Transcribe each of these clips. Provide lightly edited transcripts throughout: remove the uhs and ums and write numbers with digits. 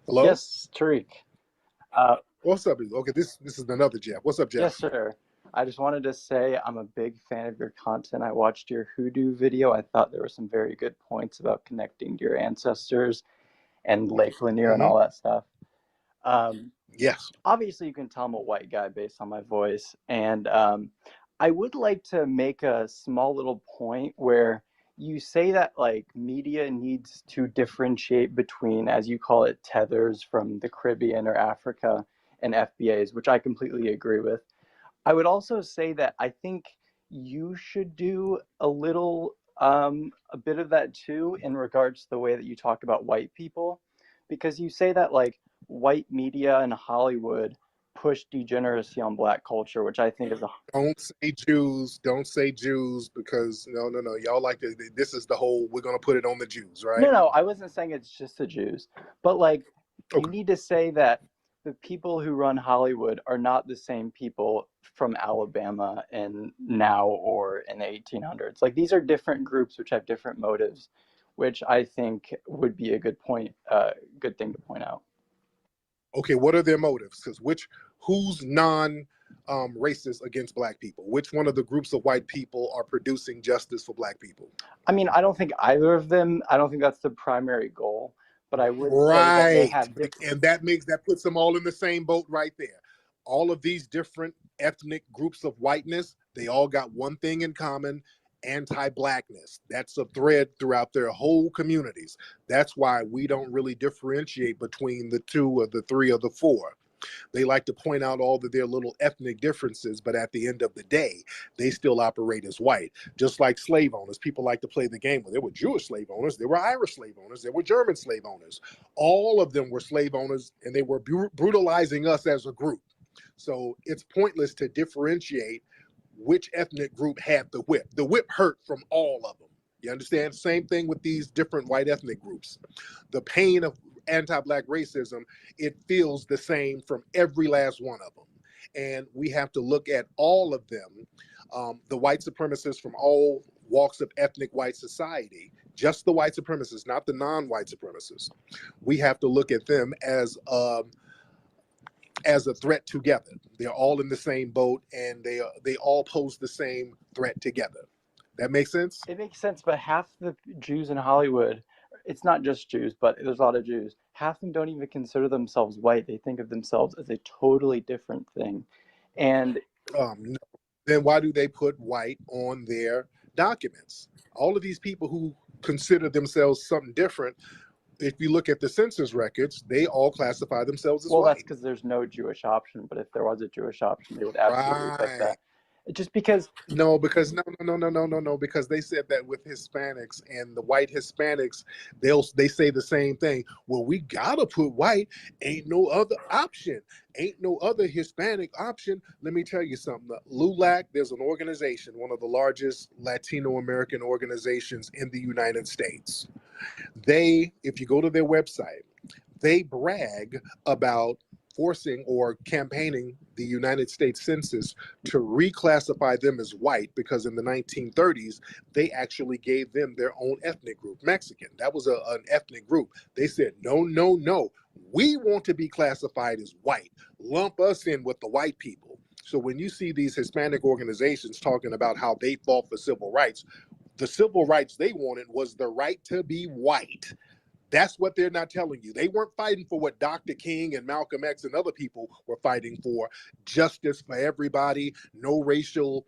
Hello? Yes, Tariq. Uh, What's up? Okay, this is another Jeff. What's up, yes, Jeff? sir. I just wanted to say I'm a big fan of your content. I watched your hoodoo video. I thought there were some very good points about connecting to your ancestors and Lake Lanier and Hmm. all that stuff. Um, Yes. Obviously, you can tell I'm a white guy based on my voice. And I would like to make a small little point where you say that like media needs to differentiate between, as you call it, tethers from the Caribbean or Africa and FBAs, which I completely agree with. I would also say that I think you should do a bit of that too in regards to the way that you talk about white people, because you say that like white media and Hollywood push degeneracy on black culture, which I think is a Don't say Jews. Don't say Jews because no, no, no. Y'all like to. This is the whole. We're gonna put it on the Jews, no, right? no, I wasn't saying it's just the Jews, but like you Okay. need to say that the people who run Hollywood are not the same people from Alabama and now or in the 1800s. Like these are different groups which have different motives, which I think would be a good point, good thing to point out. Okay. What are their motives? Because who's racist against black people? Which one of the groups of white people are producing justice for black people? I mean, I don't think either of them, I don't think that's the primary goal, but I would say that they Right. have different. And that puts them all in the same boat right there. All of these different ethnic groups of whiteness, they all got one thing in common: anti-blackness. That's a thread throughout their whole communities. That's why we don't really differentiate between the two or the three or the four. They like to point out all of their little ethnic differences, but at the end of the day, they still operate as white. Just like slave owners, people like to play the game. Well, there were Jewish slave owners, there were Irish slave owners, there were German slave owners. All of them were slave owners, and they were brutalizing us as a group. So it's pointless to differentiate which ethnic group had the whip. The whip hurt from all of them. You understand? Same thing with these different white ethnic groups. The pain of anti-black racism, it feels the same from every last one of them. And we have to look at all of them, the white supremacists from all walks of ethnic white society, just the white supremacists, not the non-white supremacists. We have to look at them as a threat together. They're all in the same boat, and they all pose the same threat together. That makes sense? It makes sense, but half the Jews in Hollywood, it's not just Jews, but there's a lot of Jews. Half of them don't even consider themselves white. They think of themselves as a totally different thing. And No. Then why do they put white on their documents? All of these people who consider themselves something different, if you look at the census records, they all classify themselves as well, that's white. because there's no Jewish option, but if there was a Jewish option, they would absolutely pick Right. that. Just because, No, because no, because they said that with Hispanics and the white Hispanics, they say the same thing. Well, we gotta put white. Ain't no other option. Ain't no other Hispanic option. Let me tell you something. LULAC, there's an organization, one of the largest Latino American organizations in the United States. If you go to their website, they brag about forcing or campaigning the United States Census to reclassify them as white because in the 1930s, they actually gave them their own ethnic group, Mexican. That was an ethnic group. They said, no, no, no. We want to be classified as white. Lump us in with the white people. So when you see these Hispanic organizations talking about how they fought for civil rights, the civil rights they wanted was the right to be white. That's what they're not telling you. They weren't fighting for what Dr. King and Malcolm X and other people were fighting for: justice for everybody, no racial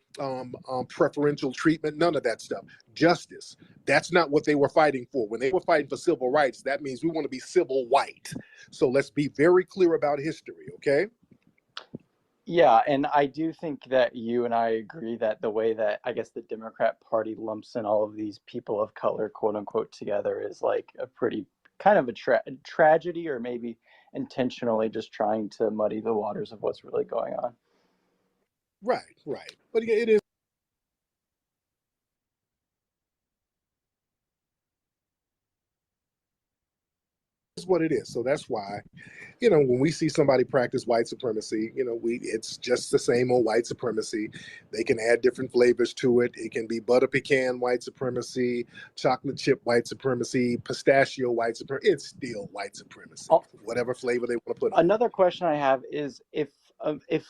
preferential treatment, none of that stuff. Justice. That's not what they were fighting for. When they were fighting for civil rights, that means we want to be civil white. So let's be very clear about history, okay? yeah, and I do think that you and I agree that the way that I guess the Democrat Party lumps in all of these people of color, quote unquote, together is like a pretty kind of a tragedy, or maybe intentionally just trying to muddy the waters of what's really going on. Right, right. But yeah, it is what it is. So that's why, you know, when we see somebody practice white supremacy, you know, it's just the same old white supremacy. They can add different flavors to it. It can be butter pecan white supremacy, chocolate chip white supremacy, pistachio white supremacy. It's still white supremacy, whatever flavor they want to put on. Another question I have is if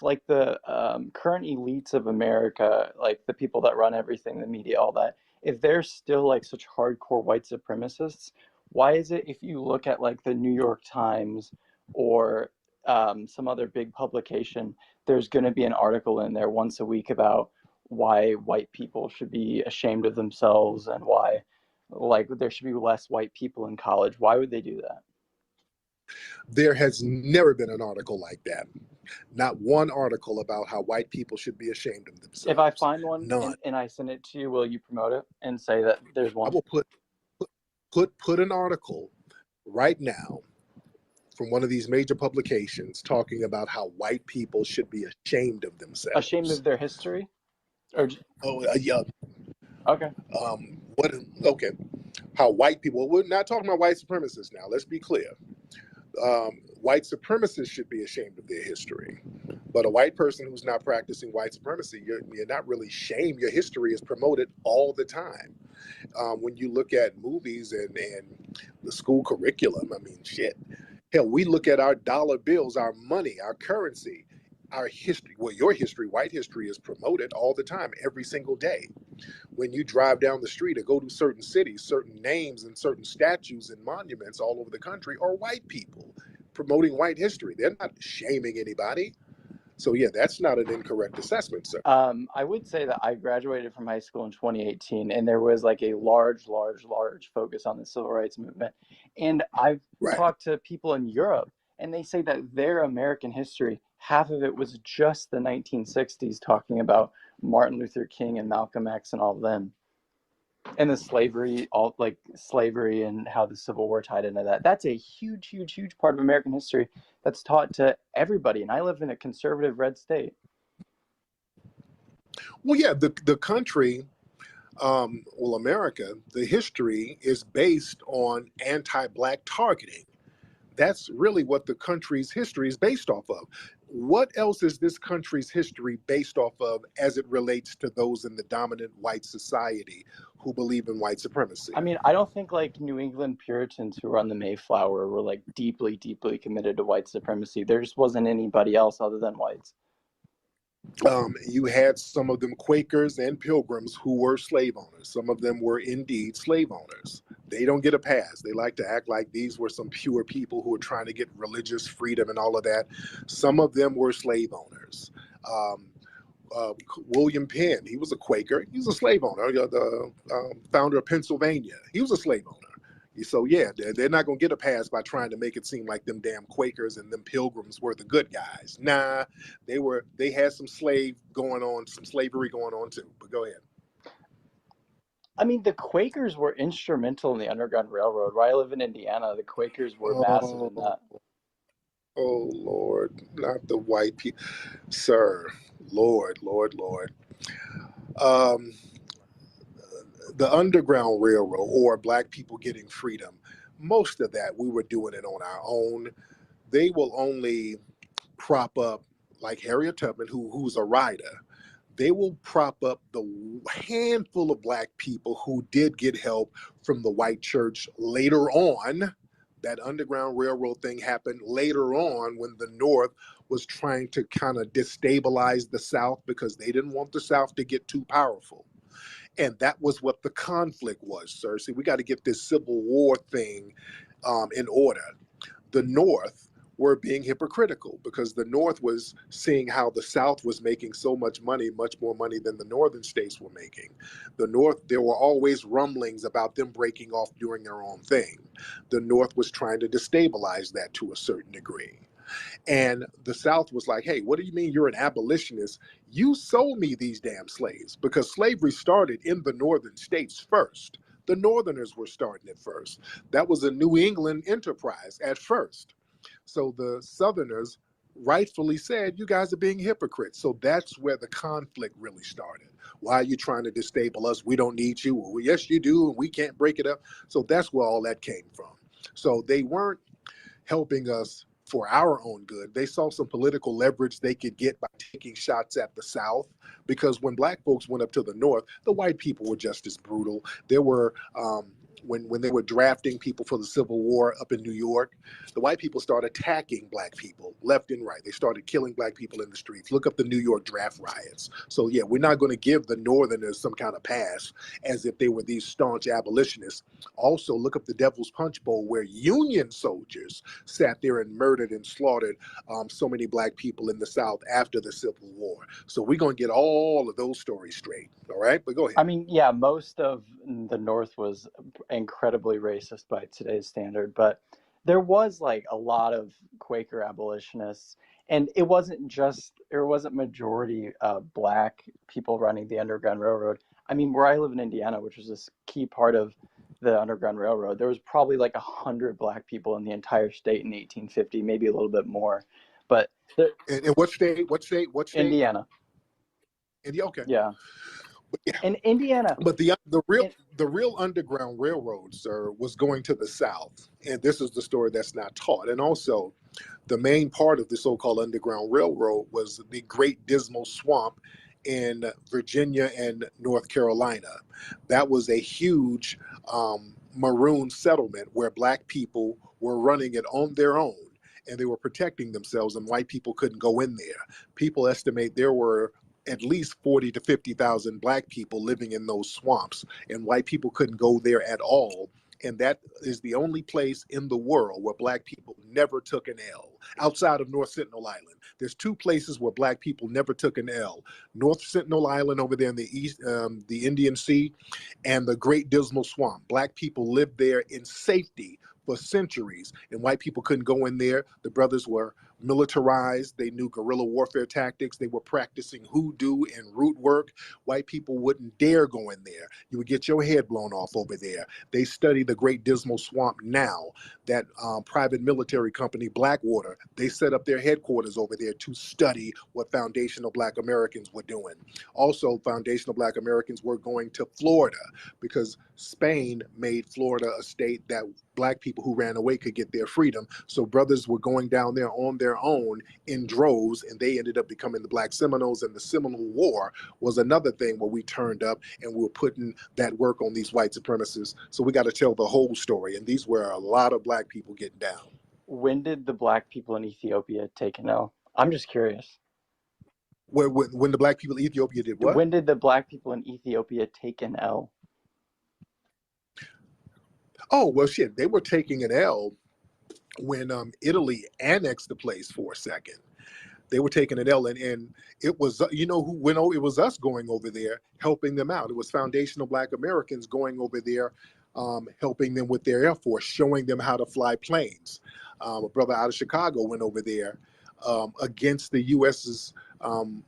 like the current elites of America, like the people that run everything, the media, all that, if they're still like such hardcore white supremacists, why is it if you look at like the New York Times or some other big publication, there's going to be an article in there once a week about why white people should be ashamed of themselves and why like there should be less white people in college? Why would they do that? There has never been an article like that. Not one article about how white people should be ashamed of themselves. If I find one None. and I send it to you, will you promote it and say that there's one? I will put an article right now from one of these major publications talking about how white people should be ashamed of themselves. Ashamed of their history? Or yeah. Okay. What? Okay. How white people? We're not talking about white supremacists now. Let's be clear. White supremacists should be ashamed of their history, but a white person who's not practicing white supremacy, you're not really shamed. Your history is promoted all the time. When you look at movies and the school curriculum, I mean, shit. Hell, we look at our dollar bills, our money, our currency, our history. Well, your history, white history, is promoted all the time, every single day. When you drive down the street or go to certain cities, certain names and certain statues and monuments all over the country are white people promoting white history. They're not shaming anybody. So yeah, that's not an incorrect assessment, sir. I would say that I graduated from high school in 2018, and there was like a large focus on the civil rights movement. And I've talked to people in Europe, and they say that their American history, half of it was just the 1960s, talking about Martin Luther King and Malcolm X and all of them. And the slavery, all like slavery and how the Civil War tied into that. That's a huge part of American history that's taught to everybody. And I live in a conservative red state. Well, yeah, the country, well, America, the history is based on anti-Black targeting. That's really what the country's history is based off of. What else is this country's history based off of as it relates to those in the dominant white society who believe in white supremacy? I mean, I don't think like New England Puritans who were on the Mayflower were like deeply committed to white supremacy. There just wasn't anybody else other than whites. You had some of them Quakers and Pilgrims who were slave owners. Some of them were indeed slave owners. They don't get a pass. They like to act like these were some pure people who were trying to get religious freedom and all of that. Some of them were slave owners. William Penn, he was a Quaker. He was a slave owner. The founder of Pennsylvania, he was a slave owner. So yeah, they're not going to get a pass by trying to make it seem like them damn Quakers and them Pilgrims were the good guys. Nah, they had some slavery going on too. But go ahead. I mean, the Quakers were instrumental in the Underground Railroad. Where I live in Indiana, the Quakers were massive in that. Oh Lord, not the white people, sir. Lord. The Underground Railroad, or Black people getting freedom, most of that we were doing it on our own. They will only prop up, like Harriet Tubman, who's a writer. They will prop up the handful of Black people who did get help from the white church later on. That Underground Railroad thing happened later on when the North was trying to kind of destabilize the South because they didn't want the South to get too powerful. And that was what the conflict was, sir. See, we got to get this Civil War thing in order. The North were being hypocritical because the North was seeing how the South was making so much money, much more money than the northern states were making. The North, there were always rumblings about them breaking off doing their own thing. The North was trying to destabilize that to a certain degree. And the South was like, hey, what do you mean you're an abolitionist? You sold me these damn slaves, because slavery started in the northern states first. The Northerners were starting it first. That was a New England enterprise at first. So the Southerners rightfully said, you guys are being hypocrites. So that's where the conflict really started. Why are you trying to destabilize us? We don't need you. Well, yes, you do, and we can't break it up. So that's where all that came from. So they weren't helping us for our own good. They saw some political leverage they could get by taking shots at the South, because when black folks went up to the North, the white people were just as brutal. There were when they were drafting people for the Civil War up in New York, the white people started attacking black people left and right. They started killing black people in the streets. Look up the New York draft riots. So yeah, we're not going to give the Northerners some kind of pass as if they were these staunch abolitionists. Also, look up the Devil's Punch Bowl, where Union soldiers sat there and murdered and slaughtered so many black people in the South after the Civil War. So we're going to get all of those stories straight. All right, but go ahead. I mean, yeah, most of the North was incredibly racist by today's standard, but there was like a lot of Quaker abolitionists, and it wasn't majority black people running the Underground Railroad. I mean, where I live in Indiana, which was this key part of the Underground Railroad, there was probably like 100 black people in the entire state in 1850, maybe a little bit more. But And what state? What state? What state? Indiana. India. Okay. Yeah. But yeah. In Indiana. But the real Underground Railroad, sir, was going to the South, and this is the story that's not taught. And also, the main part of the so-called Underground Railroad was the Great Dismal Swamp in Virginia and North Carolina. That was a huge maroon settlement where black people were running it on their own, and they were protecting themselves, and white people couldn't go in there. People estimate there were at least 40 to 50,000 black people living in those swamps, and white people couldn't go there at all. And that is the only place in the world where black people never took an L, outside of North Sentinel Island. There's two places where black people never took an L: North Sentinel Island over there in the east, the Indian Sea, and the Great Dismal Swamp. Black people lived there in safety for centuries, and white people couldn't go in there. The brothers were militarized. They knew guerrilla warfare tactics. They were practicing hoodoo and root work. White people wouldn't dare go in there. You would get your head blown off over there. They study the Great Dismal Swamp now. That private military company, Blackwater, they set up their headquarters over there to study what foundational black Americans were doing. Also, foundational black Americans were going to Florida because Spain made Florida a state that black people who ran away could get their freedom. So brothers were going down there on their own in droves, and they ended up becoming the Black Seminoles. And the Seminole War was another thing where we turned up and we were putting that work on these white supremacists. So we got to tell the whole story. And these were a lot of black people getting down. When did the black people in Ethiopia take an L? I'm just curious. When the black people in Ethiopia did what? When did the black people in Ethiopia take an L? Oh, well, shit, they were taking an L when Italy annexed the place for a second. They were taking an L, and it was, you know, who went over? It was us going over there, helping them out. It was foundational black Americans going over there, helping them with their Air Force, showing them how to fly planes. A brother out of Chicago went over there against the U.S.'s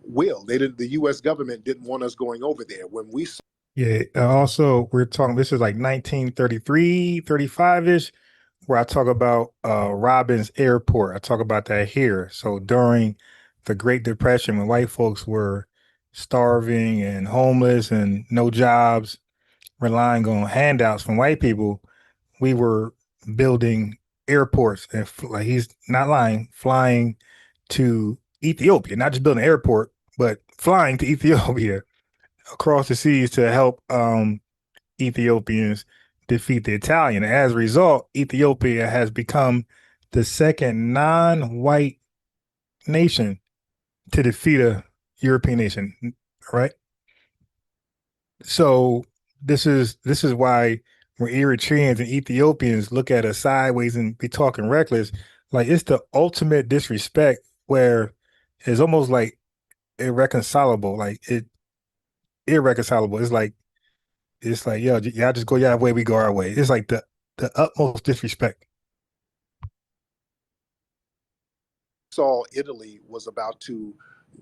will. The U.S. government didn't want us going over there. When we Yeah, also we're talking, this is like 1933, 35-ish, where I talk about Robbins Airport. I talk about that here. So during the Great Depression, when white folks were starving and homeless and no jobs, relying on handouts from white people, we were building airports. And like, he's not lying, flying to Ethiopia, not just building an airport, but flying to Ethiopia across the seas to help Ethiopians defeat the Italian. As a result, Ethiopia has become the second non-white nation to defeat a European nation, right? So this is why when Eritreans and Ethiopians look at us sideways and be talking reckless, like it's the ultimate disrespect where it's almost like irreconcilable. Like irreconcilable. It's like, yo, y'all just go y'all way, we go our way. It's like the utmost disrespect. Saw Italy was about to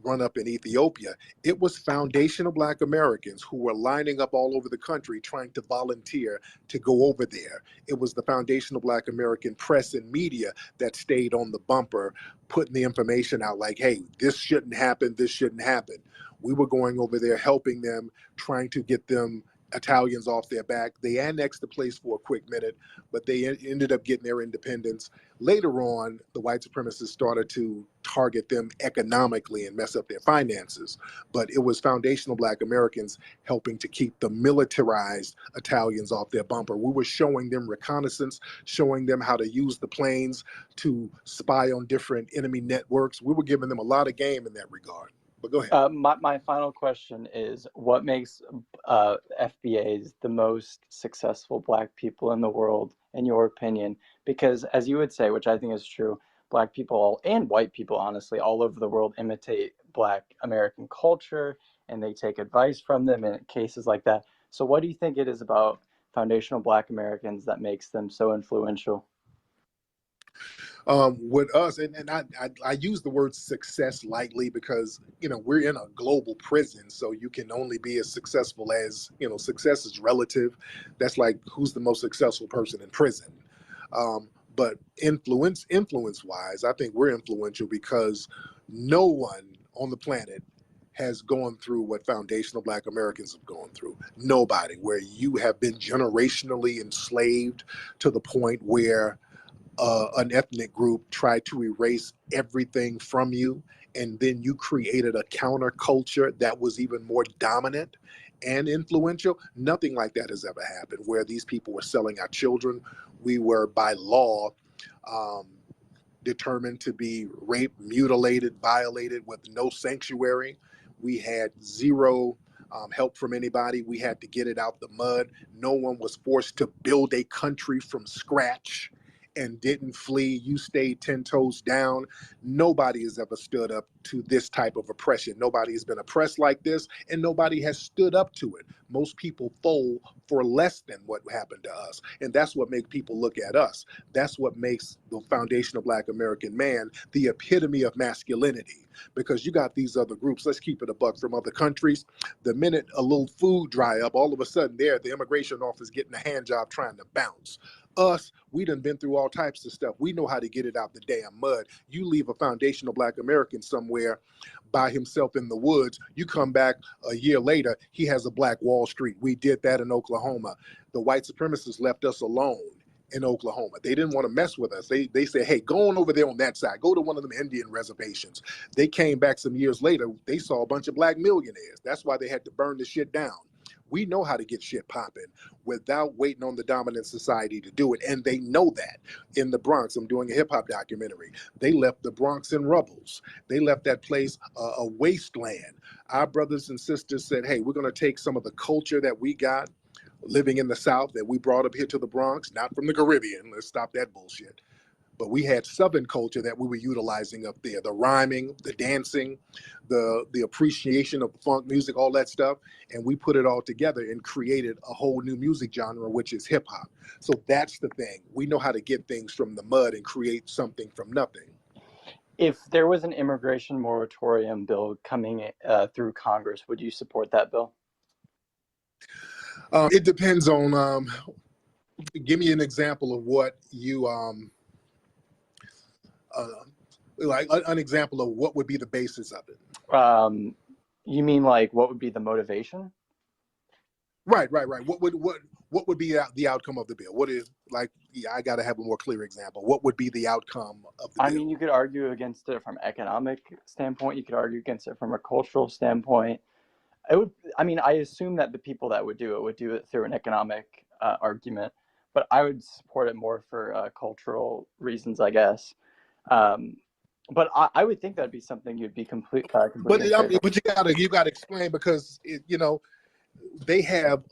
run up in Ethiopia, it was foundational black Americans who were lining up all over the country trying to volunteer to go over there. It was the foundational black American press and media that stayed on the bumper, putting the information out like, hey, this shouldn't happen, this shouldn't happen. We were going over there helping them, trying to get them Italians off their back. They annexed the place for a quick minute, but they ended up getting their independence. Later on, the white supremacists started to target them economically and mess up their finances. But it was foundational Black Americans helping to keep the militarized Italians off their bumper. We were showing them reconnaissance, showing them how to use the planes to spy on different enemy networks. We were giving them a lot of game in that regard. But go ahead. My final question is, what makes FBAs the most successful Black people in the world, in your opinion? Because as you would say, which I think is true, Black people and white people, honestly, all over the world imitate Black American culture, and they take advice from them in cases like that. So what do you think it is about foundational Black Americans that makes them so influential? With us, and I use the word success lightly because, you know, we're in a global prison, so you can only be as successful as, you know, success is relative. That's like who's the most successful person in prison. But influence wise, I think we're influential because no one on the planet has gone through what foundational Black Americans have gone through. Nobody, where you have been generationally enslaved to the point where an ethnic group tried to erase everything from you, and then you created a counterculture that was even more dominant and influential. Nothing like that has ever happened, where these people were selling our children. We were, by law, determined to be raped, mutilated, violated with no sanctuary. We had zero help from anybody. We had to get it out the mud. No one was forced to build a country from scratch and didn't flee. You stayed 10 toes down. Nobody has ever stood up to this type of oppression. Nobody has been oppressed like this, and nobody has stood up to it. Most people fold for less than what happened to us. And that's what makes people look at us. That's what makes the foundational Black American man the epitome of masculinity. Because you got these other groups, let's keep it a buck, from other countries. The minute a little food dry up, all of a sudden they're at the immigration office getting a hand job trying to bounce. Us, we done been through all types of stuff. We know how to get it out the damn mud. You leave a foundational Black American somewhere by himself in the woods, you come back a year later, he has a Black Wall Street. We did that in Oklahoma. The white supremacists left us alone in Oklahoma. They didn't want to mess with us. They said, hey, go on over there on that side. Go to one of them Indian reservations. They came back some years later. They saw a bunch of Black millionaires. That's why they had to burn the shit down. We know how to get shit popping without waiting on the dominant society to do it. And they know that. In the Bronx, I'm doing a hip hop documentary. They left the Bronx in rubbles. They left that place a wasteland. Our brothers and sisters said, hey, we're going to take some of the culture that we got living in the South that we brought up here to the Bronx, not from the Caribbean. Let's stop that bullshit. But we had Southern culture that we were utilizing up there, the rhyming, the dancing, the appreciation of funk music, all that stuff. And we put it all together and created a whole new music genre, which is hip hop. So that's the thing. We know how to get things from the mud and create something from nothing. If there was an immigration moratorium bill coming through Congress, would you support that bill? It depends on, give me an example of what you, like an example of what would be the basis of it. You mean like what would be the motivation? Right. What would be the outcome of the bill? What is, like, yeah, I got to have a more clear example. What would be the outcome of the bill? I mean, you could argue against it from an economic standpoint. You could argue against it from a cultural standpoint. I assume that the people that would do it through an economic argument, but I would support it more for cultural reasons, I guess. But I would think that'd be something you'd be completely. But you gotta explain, because they have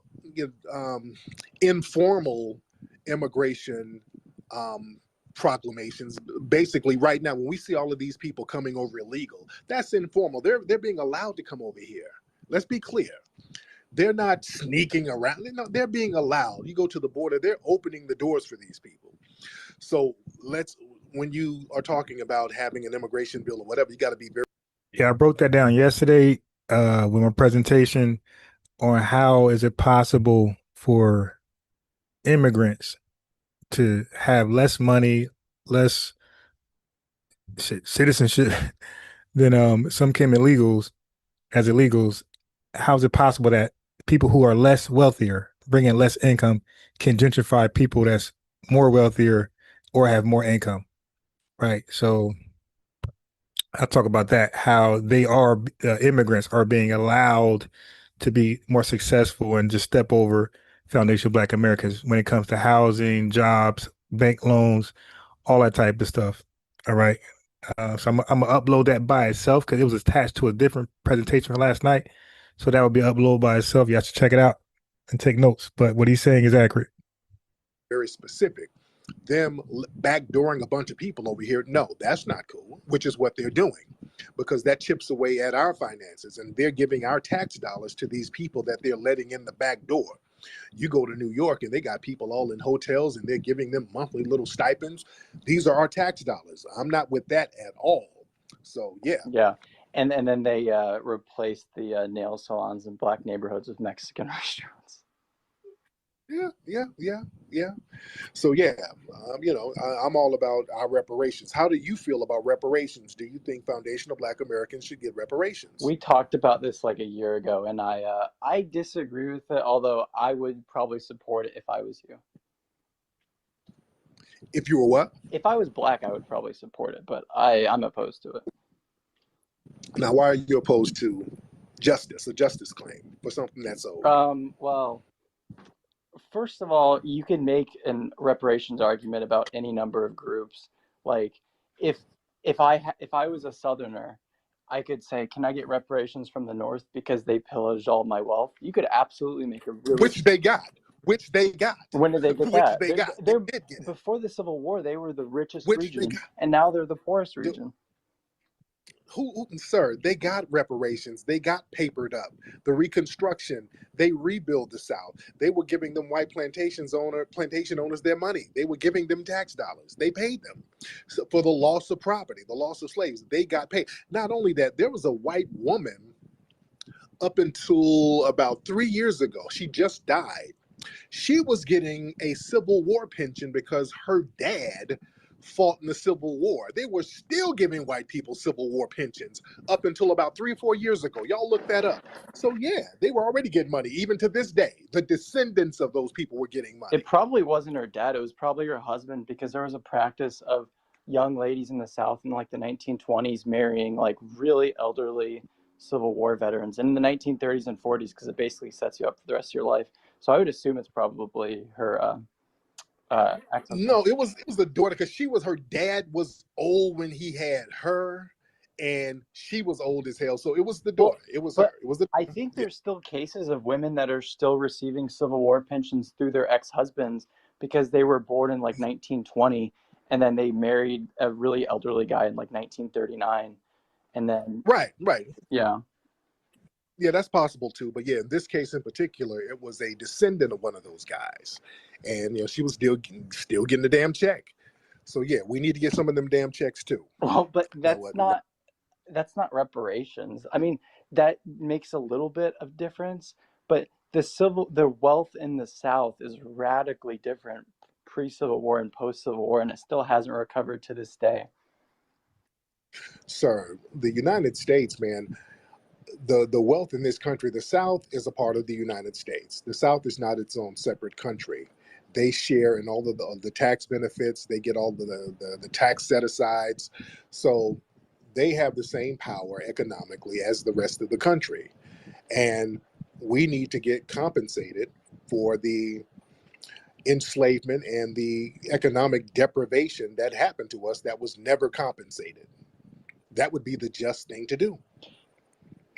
informal immigration proclamations. Basically, right now, when we see all of these people coming over illegal, that's informal. They're being allowed to come over here. Let's be clear. They're not sneaking around. They're being allowed. You go to the border, they're opening the doors for these people. So when you are talking about having an immigration bill or whatever, you got to be very. Yeah, I broke that down yesterday with my presentation on how is it possible for immigrants to have less money, less citizenship than some came as illegals. How is it possible that people who are less wealthier, bringing less income, can gentrify people that's more wealthier or have more income, right? So I talk about that, how they are immigrants are being allowed to be more successful and just step over foundational Black Americans when it comes to housing, jobs, bank loans, all that type of stuff. All right. So I'm gonna upload that by itself because it was attached to a different presentation from last night. So that would be uploaded by itself. You have to check it out and take notes. But what he's saying is accurate. Very specific. Them backdooring a bunch of people over here, no, that's not cool, which is what they're doing, because that chips away at our finances, and they're giving our tax dollars to these people that they're letting in the back door. You go to New York and they got people all in hotels and they're giving them monthly little stipends. These are our tax dollars. I'm not with that at all. So yeah. Yeah. And then they replaced the nail salons in Black neighborhoods with Mexican restaurants. Yeah. So yeah, I'm all about our reparations. How do you feel about reparations? Do you think foundational Black Americans should get reparations? We talked about this like a year ago, and I disagree with it, although I would probably support it if I was you. If you were what? If I was Black, I would probably support it, but I'm opposed to it. Now, why are you opposed to a justice claim for something that's old? Well, first of all, you can make an reparations argument about any number of groups. Like, if I was a Southerner, I could say, "Can I get reparations from the North because they pillaged all my wealth?" You could absolutely make a really Which they got. When did they get which that? they got. They did get it. Before the Civil War, they were the richest Which region, they got. and now they're the poorest region. Sir, they got reparations. They got papered up. The Reconstruction, they rebuilt the South. They were giving them white plantation owners their money. They were giving them tax dollars. They paid them for the loss of property, the loss of slaves. They got paid. Not only that, there was a white woman up until about 3 years ago. She just died. She was getting a Civil War pension because her dad fought in the Civil War. They were still giving white people Civil War pensions up until about 3 or 4 years ago. Y'all look that up. So yeah, they were already getting money. Even to this day, the descendants of those people were getting money. It probably wasn't her dad. It was probably her husband, because there was a practice of young ladies in the South in like the 1920s marrying like really elderly Civil War veterans, and in the 1930s and 40s, because it basically sets you up for the rest of your life. So I would assume it's probably her No, it was the daughter, because her dad was old when he had her, and she was old as hell. So it was the daughter. It was her. It was the. I think there's still cases of women that are still receiving Civil War pensions through their ex-husbands because they were born in like 1920, and then they married a really elderly guy in like 1939, and then Right. Yeah, that's possible too. But yeah, in this case in particular, it was a descendant of one of those guys, and she was still getting the damn check. So yeah, we need to get some of them damn checks too. well, but that's not reparations. I mean, that makes a little bit of difference, but the wealth in the South is radically different pre-Civil War and post-Civil War, and it still hasn't recovered to this day. Sir, the United States, man, the wealth in this country, the South is a part of the United States. The South is not its own separate country. They share in all of the tax benefits. They get all the tax set-asides. So they have the same power economically as the rest of the country. And we need to get compensated for the enslavement and the economic deprivation that happened to us that was never compensated. That would be the just thing to do.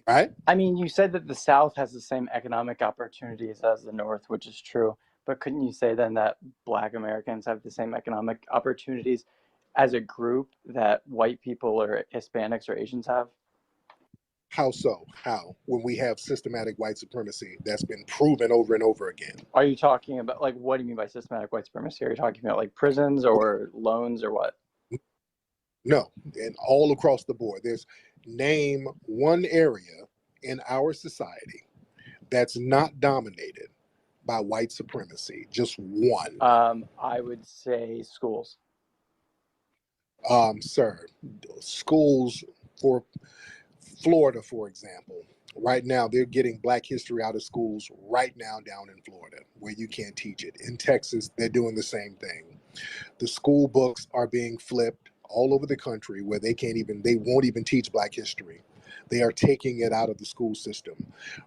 Right? I mean, you said that the South has the same economic opportunities as the North, which is true. But couldn't you say then that Black Americans have the same economic opportunities as a group that white people or Hispanics or Asians have? How so? How? When we have systematic white supremacy that's been proven over and over again. Are you talking about, like, what do you mean by systematic white supremacy? Are you talking about like prisons or loans or what? No, and all across the board. Name one area in our society that's not dominated by white supremacy. Just one. I would say schools. Sir, schools Florida, for example, right now they're getting Black history out of schools right now down in Florida where you can't teach it. In Texas, they're doing the same thing. The school books are being flipped all over the country where they won't even teach Black history. They are taking it out of the school system.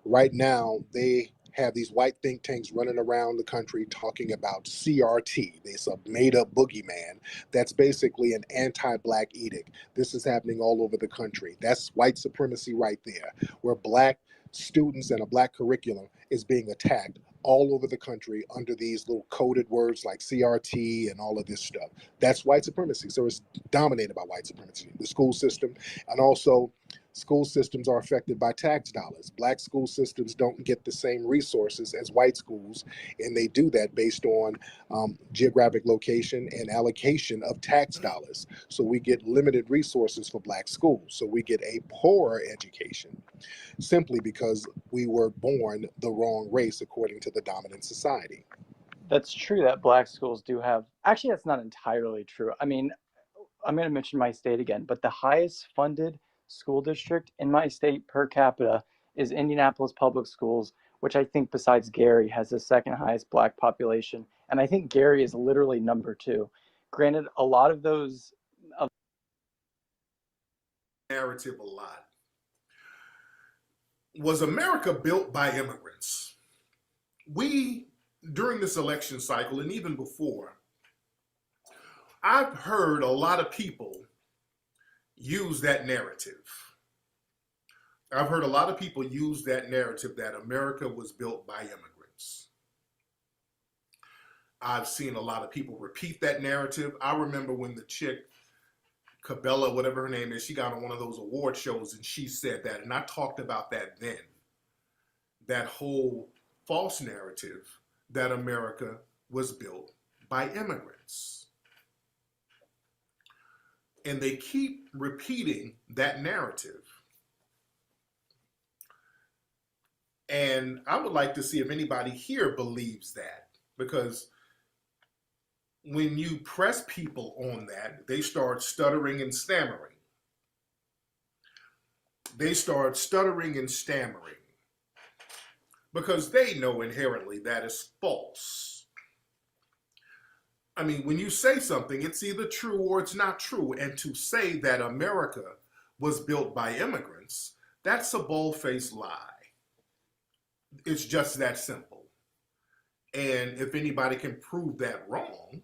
Right now, they have these white think tanks running around the country talking about CRT. It's a made-up boogeyman that's basically an anti-Black edict. This is happening all over the country. That's white supremacy right there, where Black students and a Black curriculum is being attacked all over the country under these little coded words like CRT and all of this stuff. That's white supremacy. So it's dominated by white supremacy, the school system. And also, school systems are affected by tax dollars. Black school systems don't get the same resources as white schools, and they do that based on geographic location and allocation of tax dollars. So we get limited resources for Black schools. So we get a poorer education simply because we were born the wrong race according to the dominant society. That's true that Black schools do have, actually, that's not entirely true. I mean, I'm going to mention my state again, but the highest funded school district in my state per capita is Indianapolis Public Schools, which I think besides Gary has the second highest Black population. And I think Gary is literally number 2. Granted, a lot of those narrative a lot. Was America built by immigrants? We, during this election cycle and even before, I've heard a lot of people use that narrative. I've heard a lot of people use that narrative that America was built by immigrants. I've seen a lot of people repeat that narrative. I remember when the chick, Cabela, whatever her name is, she got on one of those award shows and she said that, and I talked about that then. That whole false narrative that America was built by immigrants. And they keep repeating that narrative. And I would like to see if anybody here believes that, because when you press people on that, they start stuttering and stammering. They start stuttering and stammering because they know inherently that is false. I mean, when you say something, it's either true or it's not true. And to say that America was built by immigrants, that's a bold-faced lie. It's just that simple. And if anybody can prove that wrong,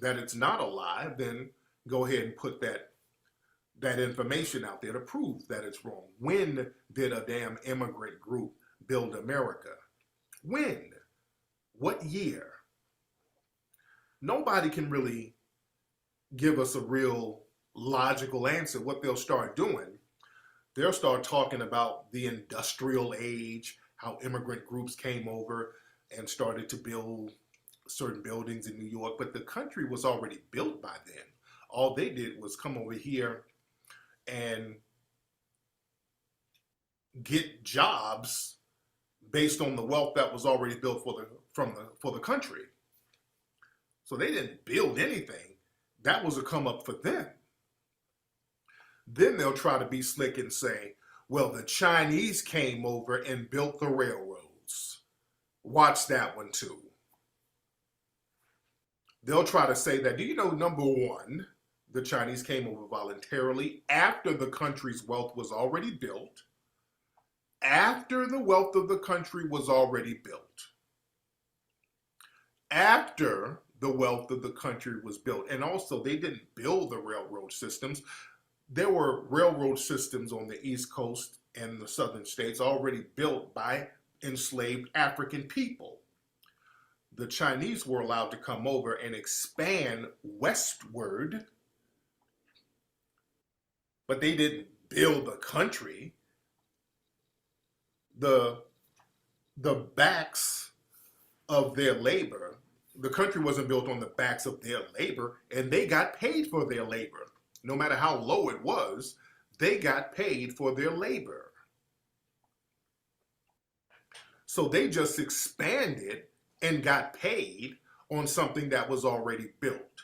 that it's not a lie, then go ahead and put that information out there to prove that it's wrong. When did a damn immigrant group build America? When? What year? Nobody can really give us a real logical answer. What they'll start doing, they'll start talking about the industrial age, how immigrant groups came over and started to build certain buildings in New York, but the country was already built by then. All they did was come over here and get jobs based on the wealth that was already built for the country. So they didn't build anything. That was a come up for them. Then they'll try to be slick and say, well, the Chinese came over and built the railroads. Watch that one too. They'll try to say that, do you know, number one, the Chinese came over voluntarily after the country's wealth was already built. After the wealth of the country was already built. After the wealth of the country was built. And also, they didn't build the railroad systems. There were railroad systems on the East Coast and the southern states already built by enslaved African people. The Chinese were allowed to come over and expand westward, but they didn't build the country. The backs of their labor, the country wasn't built on the backs of their labor, and they got paid for their labor. No matter how low it was, they got paid for their labor. So they just expanded and got paid on something that was already built.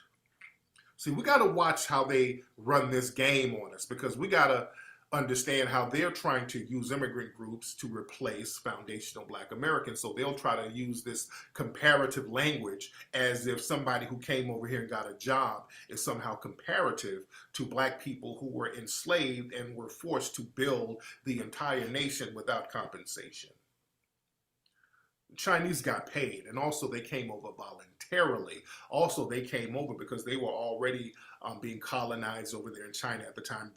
See, we got to watch how they run this game on us, because we got to understand how they're trying to use immigrant groups to replace foundational Black Americans. So they'll try to use this comparative language as if somebody who came over here and got a job is somehow comparative to Black people who were enslaved and were forced to build the entire nation without compensation. Chinese got paid, and also they came over voluntarily. Also, they came over because they were already being colonized over there in China at the time.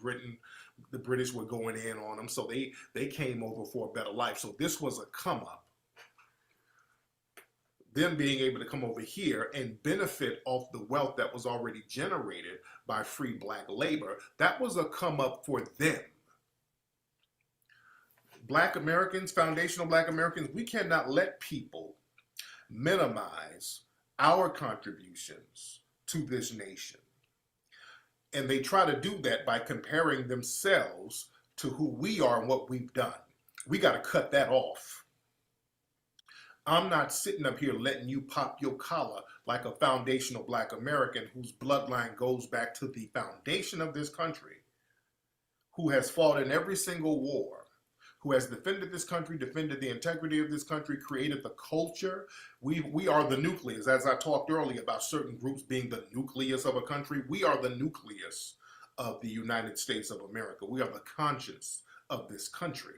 The British were going in on them, so they came over for a better life. So this was a come up. Them being able to come over here and benefit off the wealth that was already generated by free Black labor, that was a come up for them. Black Americans, foundational Black Americans, we cannot let people minimize our contributions to this nation. And they try to do that by comparing themselves to who we are and what we've done. We got to cut that off. I'm not sitting up here letting you pop your collar like a foundational Black American whose bloodline goes back to the foundation of this country, who has fought in every single war, who has defended this country, defended the integrity of this country, created the culture. We are the nucleus. As I talked earlier about certain groups being the nucleus of a country, we are the nucleus of the United States of America. We are the conscience of this country.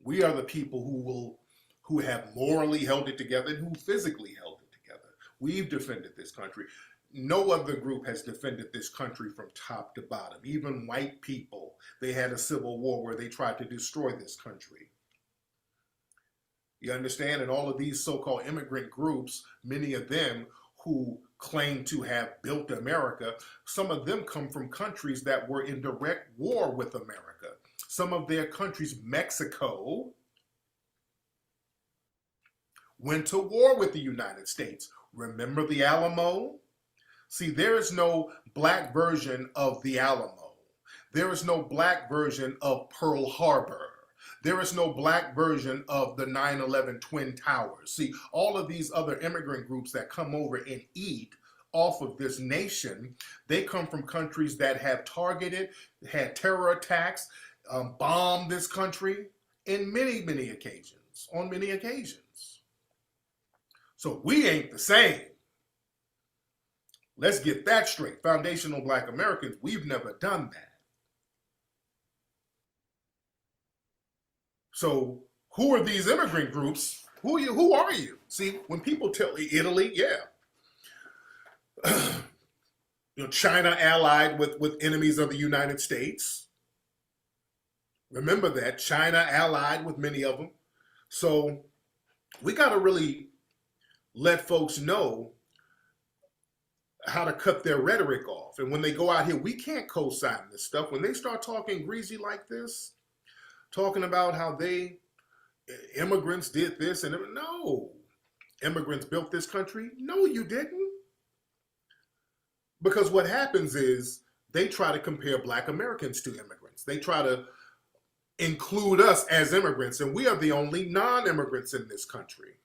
We are the people who have morally held it together and who physically held it together. We've defended this country. No other group has defended this country from top to bottom. Even white people, they had a civil war where they tried to destroy this country. You understand? And all of these so-called immigrant groups, many of them who claim to have built America, some of them come from countries that were in direct war with America. Some of their countries, Mexico, went to war with the United States. Remember the Alamo? See, there is no Black version of the Alamo. There is no Black version of Pearl Harbor. There is no Black version of the 9/11 Twin Towers. See, all of these other immigrant groups that come over and eat off of this nation, they come from countries that have targeted, had terror attacks, bombed this country in many, many occasions, on many occasions. So we ain't the same. Let's get that straight. Foundational Black Americans, we've never done that. So who are these immigrant groups? Who are you? See, when people tell me Italy, yeah. China allied with enemies of the United States. Remember that. China allied with many of them. So we got to really let folks know how to cut their rhetoric off. And when they go out here, we can't co-sign this stuff. When they start talking greasy like this, talking about how immigrants did this and no, immigrants built this country. No, you didn't. Because what happens is they try to compare Black Americans to immigrants. They try to include us as immigrants, and we are the only non-immigrants in this country.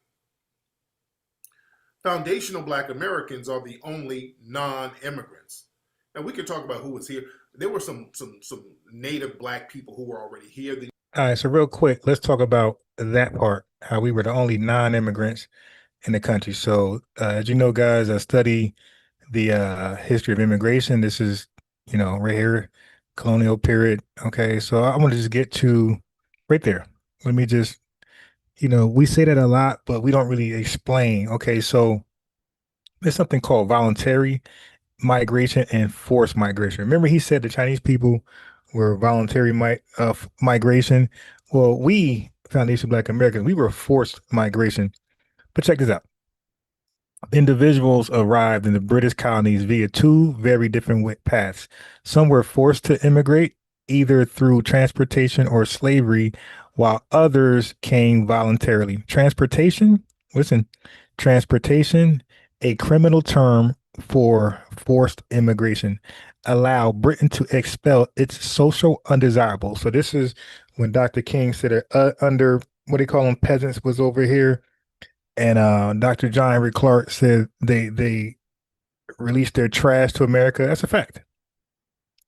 Foundational Black Americans are the only non-immigrants. Now we could talk about who was here. There were some native Black people who were already here. All right, so real quick, let's talk about that part, how we were the only non-immigrants in the country. So as you know, guys, I study the history of immigration. This is, right here, colonial period. Okay, so I want to just get to right there. Let me just, we say that a lot, but we don't really explain. Okay, so there's something called voluntary migration and forced migration. Remember, he said the Chinese people were voluntary migration. Well, we, Foundation Black Americans, we were forced migration. But check this out. Individuals arrived in the British colonies via two very different paths. Some were forced to immigrate either through transportation or slavery, while others came voluntarily. Transportation, a criminal term for forced immigration, allow Britain to expel its social undesirables. So this is when Dr. King said under, what they call them, peasants was over here. And Dr. John Henry Clark said they released their trash to America. That's a fact.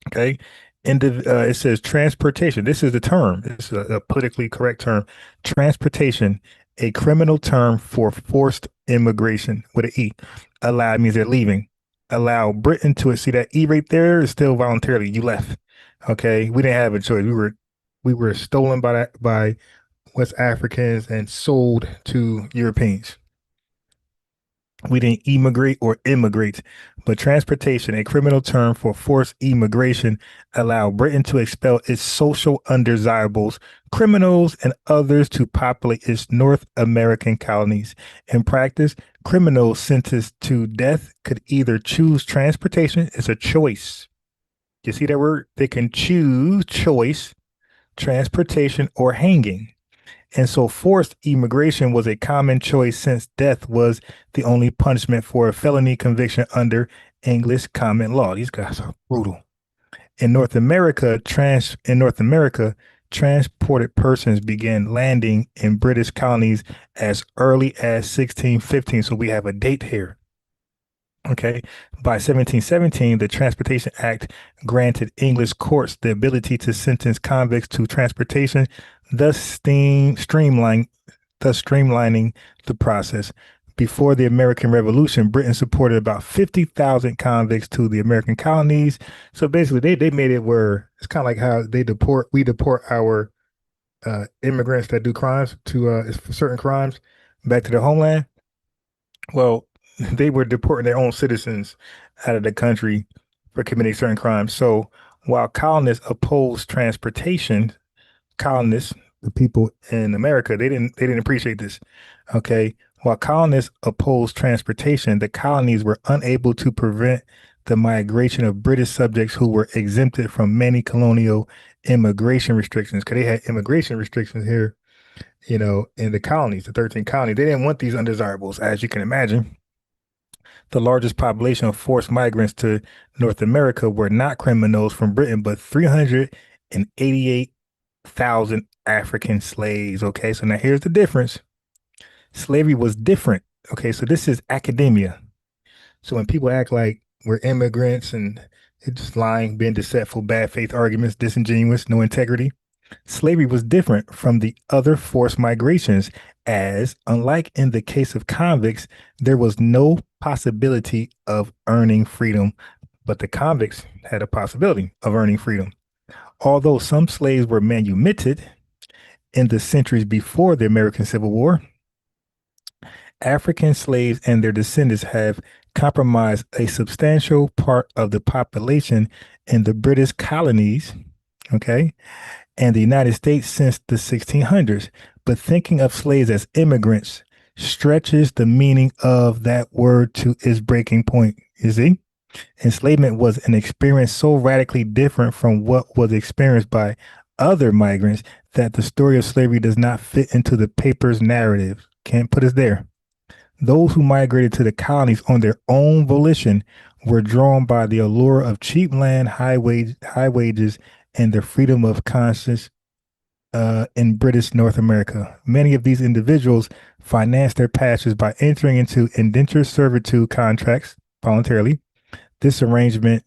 Okay. It says transportation. This is the term. This is a politically correct term. Transportation, a criminal term for forced immigration with an E. Allow means they're leaving. Allow Britain to see that E right there is still voluntarily. You left. Okay. We didn't have a choice. We were stolen by West Africans and sold to Europeans. We didn't immigrate or immigrate, but transportation, a criminal term for forced immigration, allowed Britain to expel its social undesirables, criminals, and others to populate its North American colonies. In practice, criminals sentenced to death could either choose transportation, it's a choice. You see that word? They can choose choice, transportation, or hanging. And so forced immigration was a common choice since death was the only punishment for a felony conviction under English common law. These guys are brutal. In North America, transported persons began landing in British colonies as early as 1615. So we have a date here. Okay. By 1717, the Transportation Act granted English courts the ability to sentence convicts to transportation, thus streamlining the process. Before the American Revolution, Britain supported about 50,000 convicts to the American colonies. So basically, they made it where it's kind of like how we deport our immigrants that do crimes to certain crimes back to their homeland. Well, they were deporting their own citizens out of the country for committing certain crimes. So while colonists opposed transportation, colonists, the people in America, they didn't appreciate this. Okay. While colonists opposed transportation, the colonies were unable to prevent the migration of British subjects who were exempted from many colonial immigration restrictions. Because they had immigration restrictions here, in the colonies, the 13 colonies. They didn't want these undesirables, as you can imagine. The largest population of forced migrants to North America were not criminals from Britain, but 388,000 African slaves. Okay, so now here's the difference. Slavery was different. Okay, so this is academia. So when people act like we're immigrants and it's just lying, being deceitful, bad faith arguments, disingenuous, no integrity, slavery was different from the other forced migrations, as, unlike in the case of convicts, there was no possibility of earning freedom, but the convicts had a possibility of earning freedom. Although some slaves were manumitted in the centuries before the American Civil War, African slaves and their descendants have comprised a substantial part of the population in the British colonies, okay, and the United States since the 1600s. But thinking of slaves as immigrants stretches the meaning of that word to its breaking point. You see, enslavement was an experience so radically different from what was experienced by other migrants that the story of slavery does not fit into the paper's narrative. Can't put us there. Those who migrated to the colonies on their own volition were drawn by the allure of cheap land, high wages, and the freedom of conscience in British North America. Many of these individuals financed their passage by entering into indentured servitude contracts voluntarily. This arrangement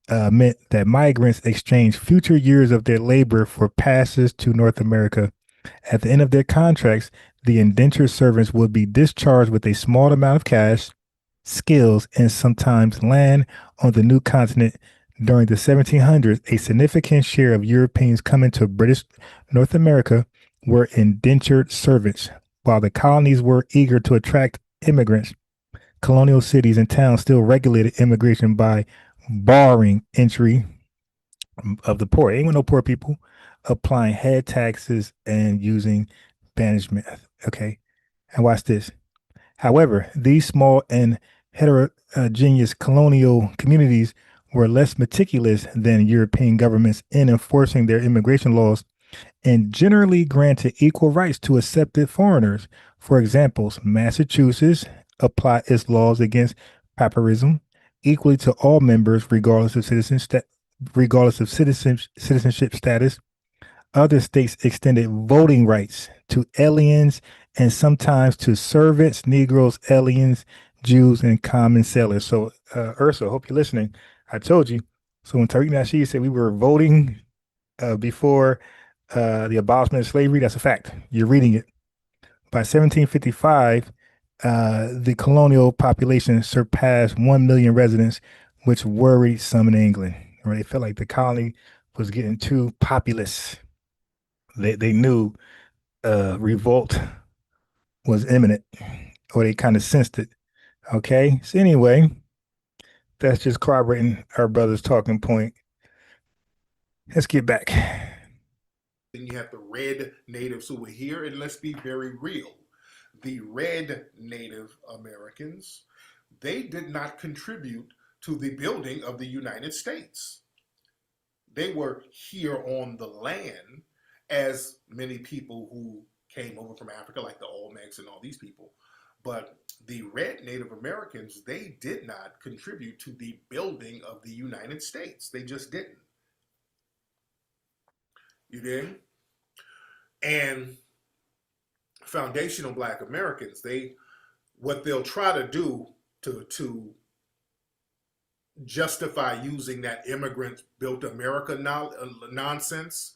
meant that migrants exchanged future years of their labor for passage to North America. At the end of their contracts, the indentured servants would be discharged with a small amount of cash, skills, and sometimes land on the new continent. During the 1700s, a significant share of Europeans coming to British North America were indentured servants. While the colonies were eager to attract immigrants, colonial cities and towns still regulated immigration by barring entry of the poor. Ain't no poor people, applying head taxes and using banishment. Okay. And watch this. However, these small and heterogeneous colonial communities were less meticulous than European governments in enforcing their immigration laws and generally granted equal rights to accepted foreigners. For example, Massachusetts applied its laws against pauperism equally to all members, regardless of citizenship status. Other states extended voting rights to aliens and sometimes to servants, Negroes, aliens, Jews, and common sailors. So, Ursa, hope you're listening. I told you So when Tariq Nasheed said we were voting before the abolishment of slavery, that's a fact. You're reading it. By 1755, the colonial population surpassed 1 million residents, which worried some in England. Right? They felt like the colony was getting too populous. They knew revolt was imminent, or they kind of sensed it. Okay. So anyway, that's just corroborating our brother's talking point. Let's get back. Then you have the red natives who were here, and let's be very real. The red Native Americans, they did not contribute to the building of the United States. They were here on the land, as many people who came over from Africa, like the Olmecs and all these people. But the red Native Americans, they did not contribute to the building of the United States. They just didn't. You did? And foundational Black Americans, what they'll try to do to justify using that immigrant built America nonsense,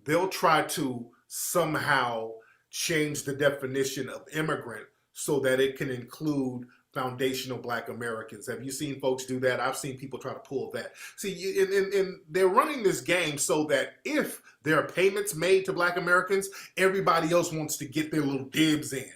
they'll try to somehow change the definition of immigrant so that it can include foundational Black Americans. Have you seen folks do that? I've seen people try to pull that. See, and they're running this game so that if there are payments made to Black Americans, everybody else wants to get their little dibs in.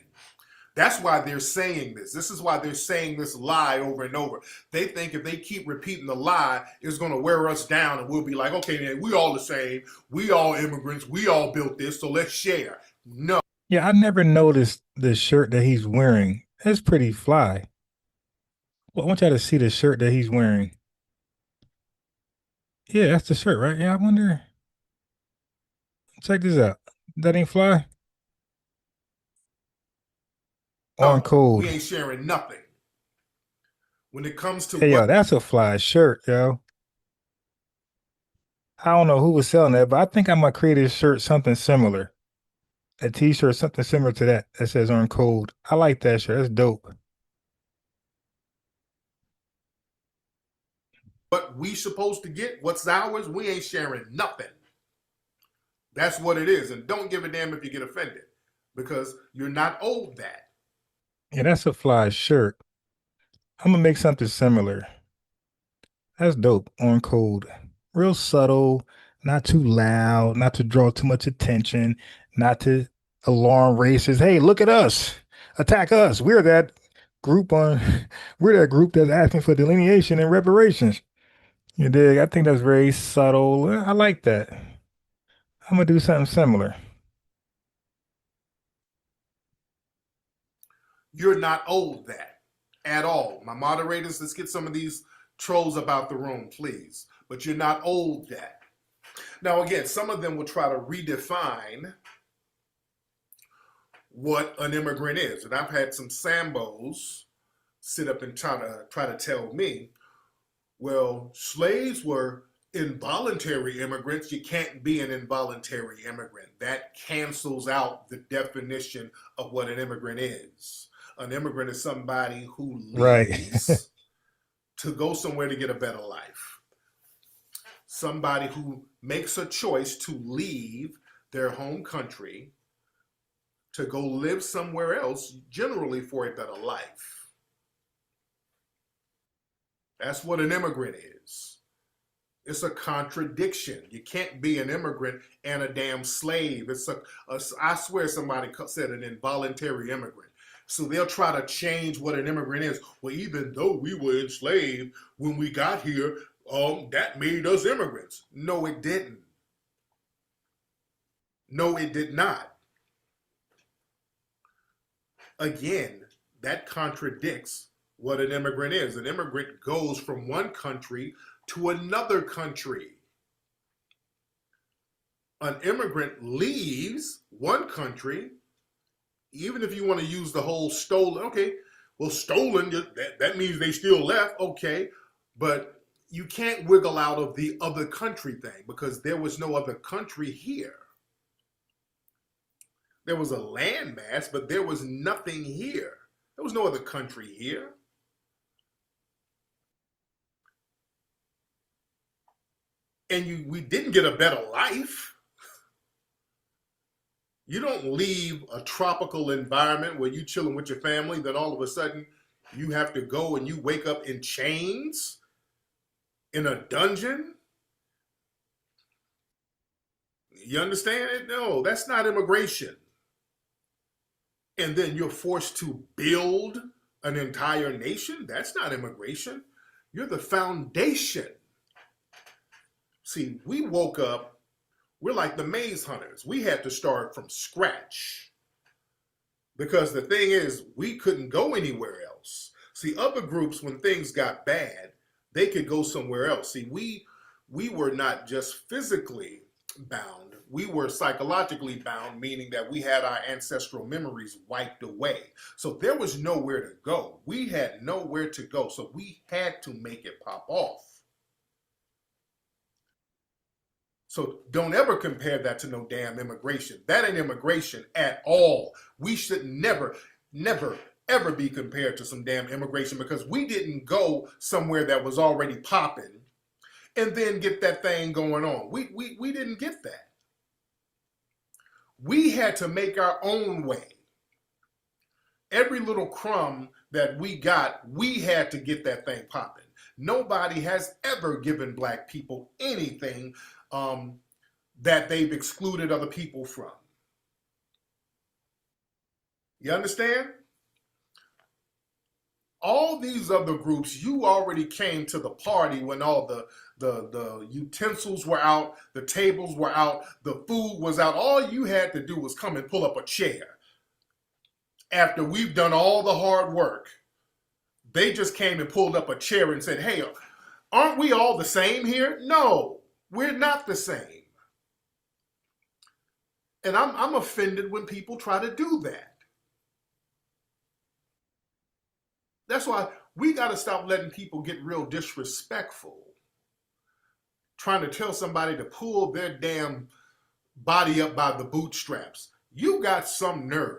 That's why they're saying this. This is why they're saying this lie over and over. They think if they keep repeating the lie, it's going to wear us down and we'll be like, okay, man, we all the same. We all immigrants. We all built this, so let's share. No. Yeah, I never noticed the shirt that he's wearing. It's pretty fly. Well, I want y'all to see the shirt that he's wearing. Yeah, that's the shirt, right? Yeah, I wonder. Check this out. That ain't fly? On code. We ain't sharing nothing. When it comes to hey, yo, that's a fly shirt, yo. I don't know who was selling that, but I think I might create a shirt, something similar. A t-shirt, something similar to that says on code. I like that shirt. That's dope. What we supposed to get, what's ours, we ain't sharing nothing. That's what it is. And don't give a damn if you get offended, because you're not owed that. Yeah, that's a fly shirt. I'm gonna make something similar. That's dope. On code. Real subtle, not too loud, not to draw too much attention, not to alarm racists. Hey, look at us. Attack us. We're that group that's asking for delineation and reparations. You dig? I think that's very subtle. I like that. I'm gonna do something similar. You're not owed that at all. My moderators, let's get some of these trolls about the room, please. But you're not owed that. Now, again, some of them will try to redefine what an immigrant is. And I've had some Sambos sit up and try to tell me, well, slaves were involuntary immigrants. You can't be an involuntary immigrant. That cancels out the definition of what an immigrant is. An immigrant is somebody who leaves to go somewhere to get a better life. Somebody who makes a choice to leave their home country to go live somewhere else, generally for a better life. That's what an immigrant is. It's a contradiction. You can't be an immigrant and a damn slave. I swear somebody said an involuntary immigrant. So they'll try to change what an immigrant is. Well, even though we were enslaved when we got here, that made us immigrants. No, it didn't. No, it did not. Again, that contradicts what an immigrant is. An immigrant goes from one country to another country. An immigrant leaves one country, even if you want to use the whole stolen, okay, well, stolen, that means they still left, okay, but you can't wiggle out of the other country thing because there was no other country here. There was a landmass, but there was nothing here. There was no other country here. and we didn't get a better life. You don't leave a tropical environment where you chilling with your family, then all of a sudden you have to go and you wake up in chains in a dungeon. You understand it? No, that's not immigration. And then you're forced to build an entire nation. That's not immigration. You're the foundation. See, we woke up, we're like the maze hunters. We had to start from scratch. Because the thing is, we couldn't go anywhere else. See, other groups, when things got bad, they could go somewhere else. See, we were not just physically bound, we were psychologically bound, meaning that we had our ancestral memories wiped away. So there was nowhere to go. We had nowhere to go. So we had to make it pop off. So don't ever compare that to no damn immigration. That ain't immigration at all. We should never, ever be compared to some damn immigration, because we didn't go somewhere that was already popping and then get that thing going on. We didn't get that. We had to make our own way. Every little crumb that we got, we had to get that thing popping. Nobody has ever given Black people anything that they've excluded other people from. You understand? All these other groups, you already came to the party when all the utensils were out, the tables were out, the food was out. All you had to do was come and pull up a chair. After we've done all the hard work, they just came and pulled up a chair and said, hey, aren't we all the same here? No, we're not the same. And I'm offended when people try to do that. That's why we got to stop letting people get real disrespectful, trying to tell somebody to pull their damn body up by the bootstraps. You got some nerve.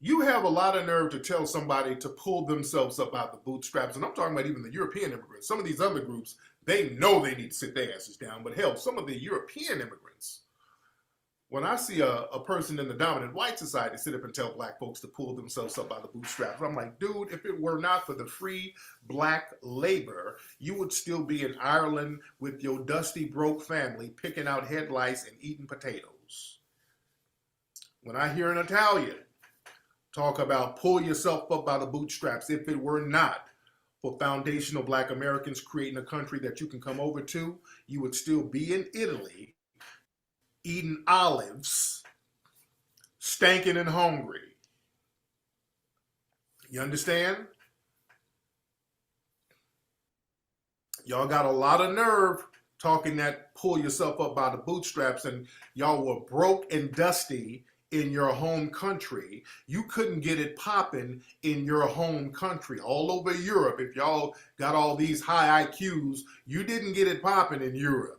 You have a lot of nerve to tell somebody to pull themselves up by the bootstraps. And I'm talking about even the European immigrants. Some of these other groups, they know they need to sit their asses down. But hell, some of the European immigrants, when I see a person in the dominant white society sit up and tell Black folks to pull themselves up by the bootstraps, I'm like, dude, if it were not for the free Black labor, you would still be in Ireland with your dusty, broke family picking out head lice and eating potatoes. When I hear an Italian talk about pull yourself up by the bootstraps, if it were not for foundational Black Americans creating a country that you can come over to, you would still be in Italy eating olives, stankin' and hungry. You understand? Y'all got a lot of nerve talking that pull yourself up by the bootstraps, and y'all were broke and dusty in your home country. You couldn't get it popping in your home country. All over Europe, if y'all got all these high IQs, you didn't get it popping in Europe.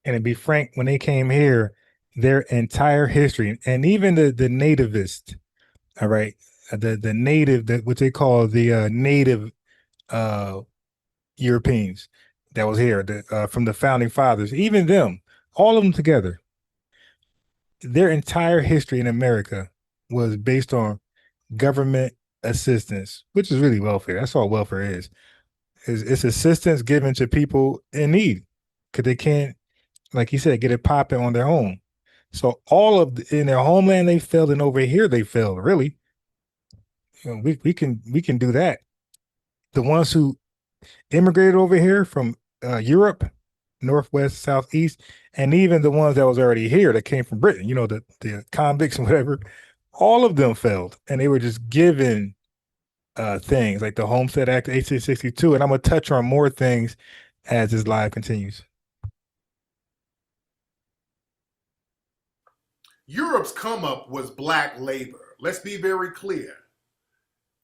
And to be frank, when they came here, their entire history, and even the nativist, all right, the native, what they call the native Europeans that was here, from the founding fathers, even them, all of them together, their entire history in America was based on government assistance, which is really welfare. That's all welfare is. It's assistance given to people in need, because they can't, like you said, get it popping on their own. So all of in their homeland they failed, and over here they failed. Really, you know, we can do that. The ones who immigrated over here from Europe, Northwest, Southeast, and even the ones that was already here that came from Britain, you know, the convicts and whatever, all of them failed, and they were just given things like the Homestead Act of 1862. And I'm gonna touch on more things as this live continues. Europe's come up was Black labor. Let's be very clear.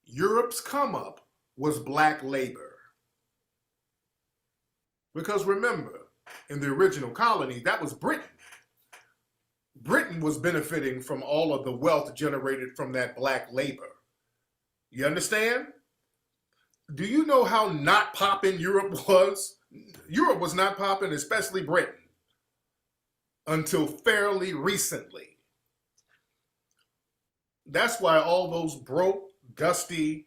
Europe's come up was Black labor. Because remember, in the original colony, that was Britain. Britain was benefiting from all of the wealth generated from that Black labor. You understand? Do you know how not poppin' Europe was Europe was not popping, especially Britain, until fairly recently. That's why all those broke, dusty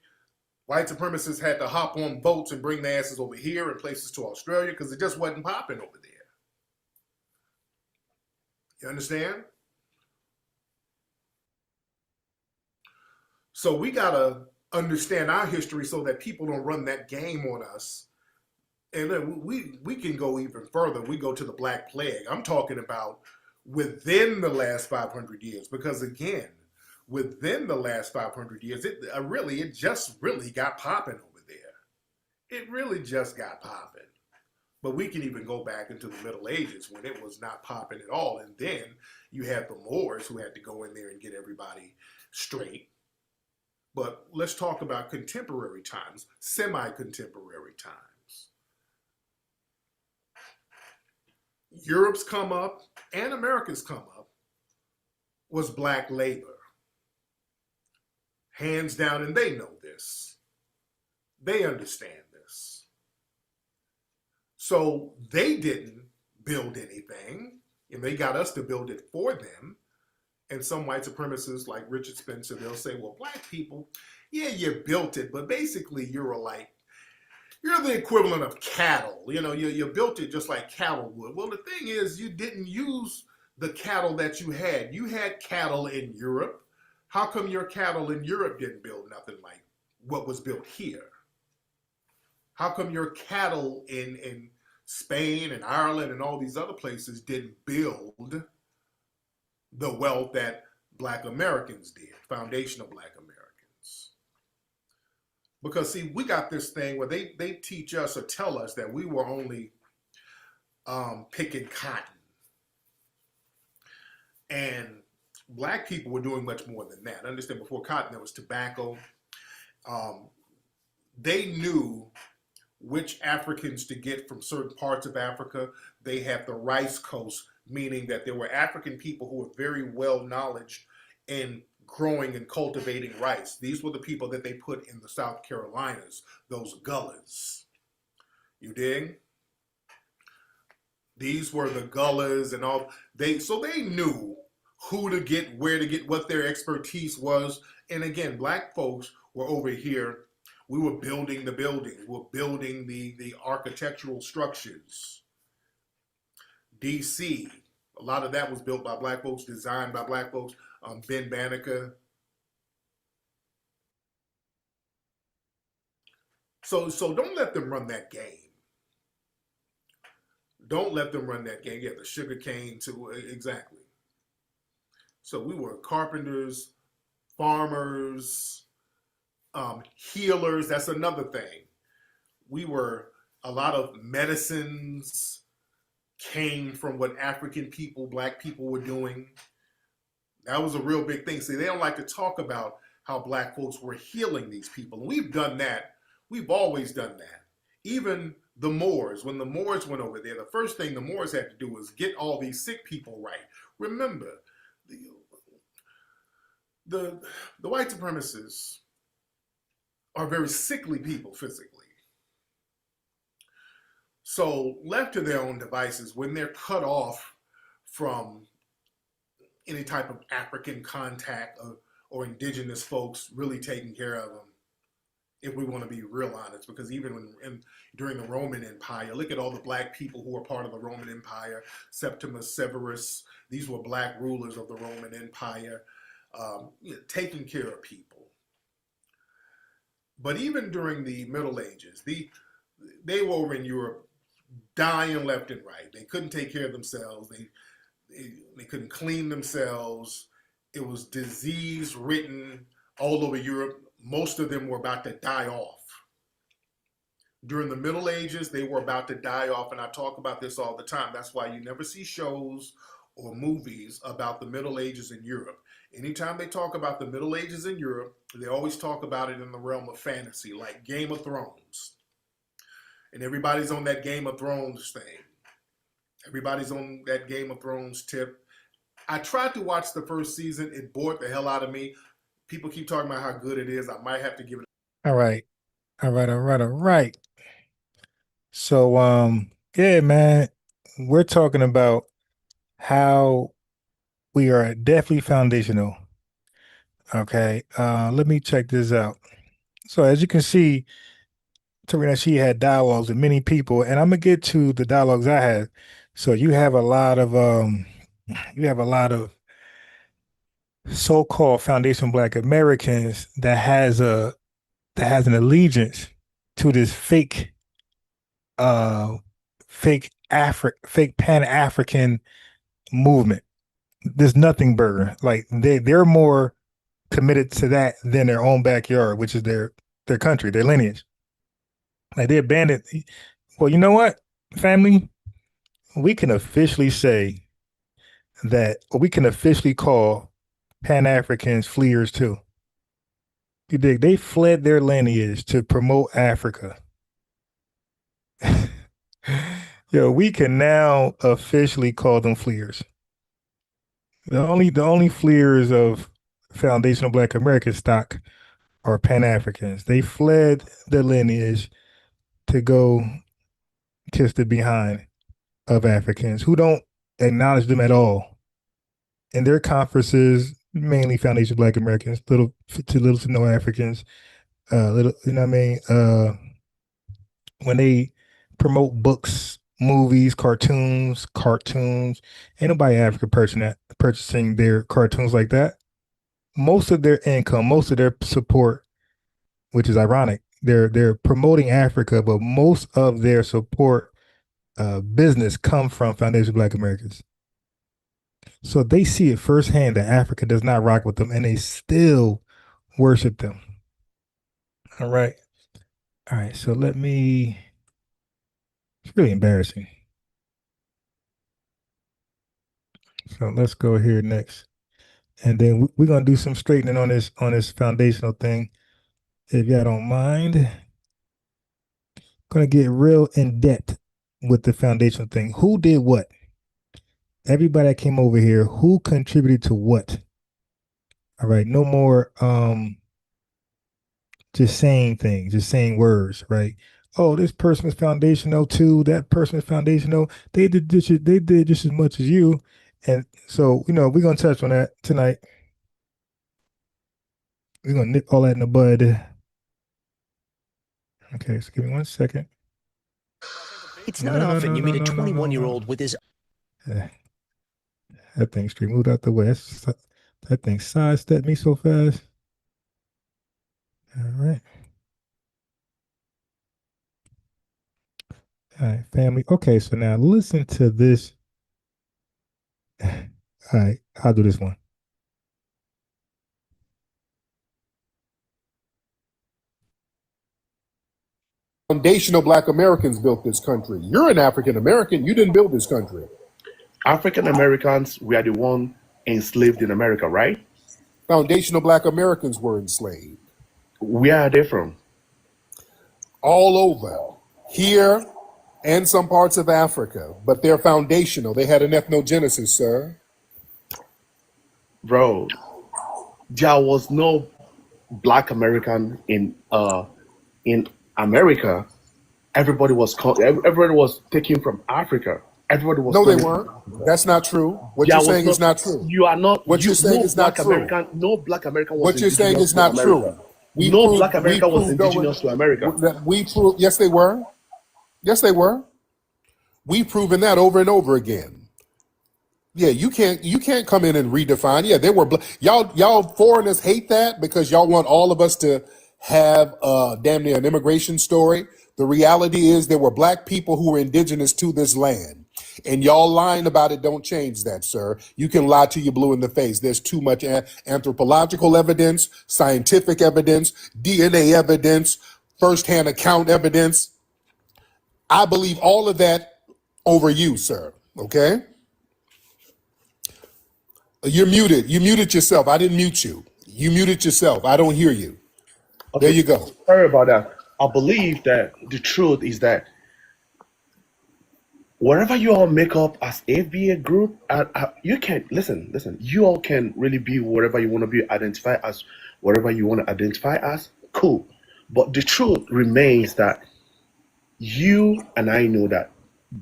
white supremacists had to hop on boats and bring their asses over here and places to Australia, because it just wasn't popping over there. You understand? So we got to understand our history so that people don't run that game on us. And then we can go even further. We go to the Black Plague. I'm talking about within the last 500 years, because again, within the last 500 years, it just really got popping over there. It really just got popping. But we can even go back into the Middle Ages when it was not popping at all. And then you had the Moors who had to go in there and get everybody straight. But let's talk about contemporary times, semi-contemporary times. Europe's come up and America's come up was black labor. Hands down, and they know this. They understand this. So they didn't build anything, and they got us to build it for them. And some white supremacists like Richard Spencer, they'll say, well, black people, yeah, you built it, but basically you're the equivalent of cattle. You know, you built it just like cattle would. Well, the thing is, you didn't use the cattle that you had. You had cattle in Europe. How come your cattle in Europe didn't build nothing like what was built here? How come your cattle in Spain and Ireland and all these other places didn't build the wealth that Black Americans did, foundational Black Americans? Because see, we got this thing where they teach us or tell us that we were only picking cotton. And Black people were doing much more than that. Understand, before cotton, there was tobacco. They knew which Africans to get from certain parts of Africa. They had the rice coast, meaning that there were African people who were very well knowledge in growing and cultivating rice. These were the people that they put in the South Carolinas, those gullahs. You dig? These were the gullahs and all. So they knew who to get, where to get, what their expertise was. And again, Black folks were over here. We were building the buildings. We were building the architectural structures. DC, a lot of that was built by Black folks, designed by Black folks. Ben Banneker. So don't let them run that game. Don't let them run that game. Yeah, the sugar cane too, exactly. So we were carpenters, farmers, healers. That's another thing. We were, a lot of medicines came from what African people, Black people were doing. That was a real big thing. See, they don't like to talk about how Black folks were healing these people. And we've done that. We've always done that. Even the Moors, when the Moors went over there, the first thing the Moors had to do was get all these sick people right. Remember, the white supremacists are very sickly people physically. So left to their own devices, when they're cut off from any type of African contact or indigenous folks really taking care of them, if we want to be real honest, because even during the Roman Empire, look at all the Black people who were part of the Roman Empire, Septimus Severus, these were Black rulers of the Roman Empire, taking care of people. But even during the Middle Ages, they were over in Europe dying left and right. They couldn't take care of themselves. They couldn't clean themselves. It was disease ridden all over Europe. Most of them were about to die off. During the Middle Ages, they were about to die off, and I talk about this all the time. That's why you never see shows or movies about the Middle Ages in Europe. Anytime they talk about the Middle Ages in Europe, they always talk about it in the realm of fantasy, like Game of Thrones. And everybody's on that Game of Thrones thing. Everybody's on that Game of Thrones tip. I tried to watch the first season. It bored the hell out of me. People keep talking about how good it is. I might have to give it. All right. So, yeah, man, we're talking about how we are definitely foundational. Okay. Let me check this out. So as you can see, Tarina, she had dialogues with many people, and I'm gonna get to the dialogues I had. So you have a lot of so-called foundational Black Americans that has an allegiance to this uh fake Pan-African movement. This nothing burger. Like they're more committed to that than their own backyard, which is their country, their lineage. Like they abandoned. Well, you know what, family? We can officially say that, or we can officially call Pan-Africans fleers too. You dig? They fled their lineage to promote Africa. Yo, we can now officially call them fleers. The only fleers of foundational Black American stock are Pan-Africans. They fled their lineage to go kiss the behind of Africans who don't acknowledge them at all. In their conferences, mainly foundational Black Americans, little to no Africans, little, you know what I mean? When they promote books, movies, cartoons, ain't nobody African purchasing their cartoons like that. Most of their income, most of their support, which is ironic, they're promoting Africa, but most of their support business come from foundational Black Americans. So they see it firsthand that Africa does not rock with them, and they still worship them. All right. So let me. It's really embarrassing. So let's go here next, and then we're gonna do some straightening on this foundational thing, if y'all don't mind. Gonna get real in depth with the foundational thing. Who did what? Everybody that came over here, who contributed to what? All right, no more just saying things, just saying words, right? Oh, this person is foundational too, that person is foundational. They did just as much as you. And so, we're gonna touch on that tonight. We're gonna nip all that in the bud. Okay, so give me 1 second. It's not often you meet a 21-year-old with his. That thing straight moved out the way. That thing sidestepped me so fast. All right. All right, family. Okay, so now listen to this. All right, I'll do this one. Foundational Black Americans built this country. You're an African American. You didn't build this country. African Americans were the one enslaved in America, right? Foundational Black Americans were enslaved. Where are they from? All over. Here and some parts of Africa. But they're foundational. They had an ethnogenesis, sir. Bro, there was no Black American in America. Everybody was taken from Africa. Everybody was. No, they weren't. That's not true. What you're saying is not true. You are not. What you're saying is not true. No Black American was. What you're saying is not true. No Black American was indigenous to America. We proved. Yes, they were. Yes, they were. We've proven that over and over again. Yeah, you can't come in and redefine. Yeah, there were y'all foreigners hate that because y'all want all of us to have damn near an immigration story. The reality is there were Black people who were indigenous to this land. And y'all lying about it don't change that, sir. You can lie till you're blue in the face. There's too much anthropological evidence, scientific evidence, DNA evidence, firsthand account evidence. I believe all of that over you, sir. Okay? You're muted. You muted yourself. I didn't mute you. You muted yourself. I don't hear you. Okay, there you go. Sorry about that. I believe that the truth is that whatever you all make up as FBA group, you can listen. You all can really be whatever you want to be, identify as whatever you want to identify as. Cool, but the truth remains that You and I know that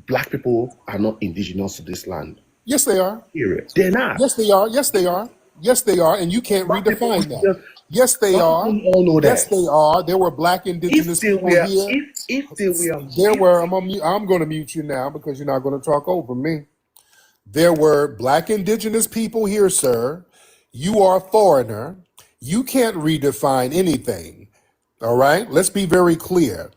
black people are not indigenous to this land. Yes, they are. Period. They're not. Yes, they are. Yes, they are. Yes, they are. And you can't Black people redefine that. Yes, they black are. people all know Yes, that. they are. There were black indigenous people here. If they were, There were. I'm going to mute you now because you're not going to talk over me. There were black indigenous people here, sir. You are a foreigner. You can't redefine anything. All right? Let's be very clear.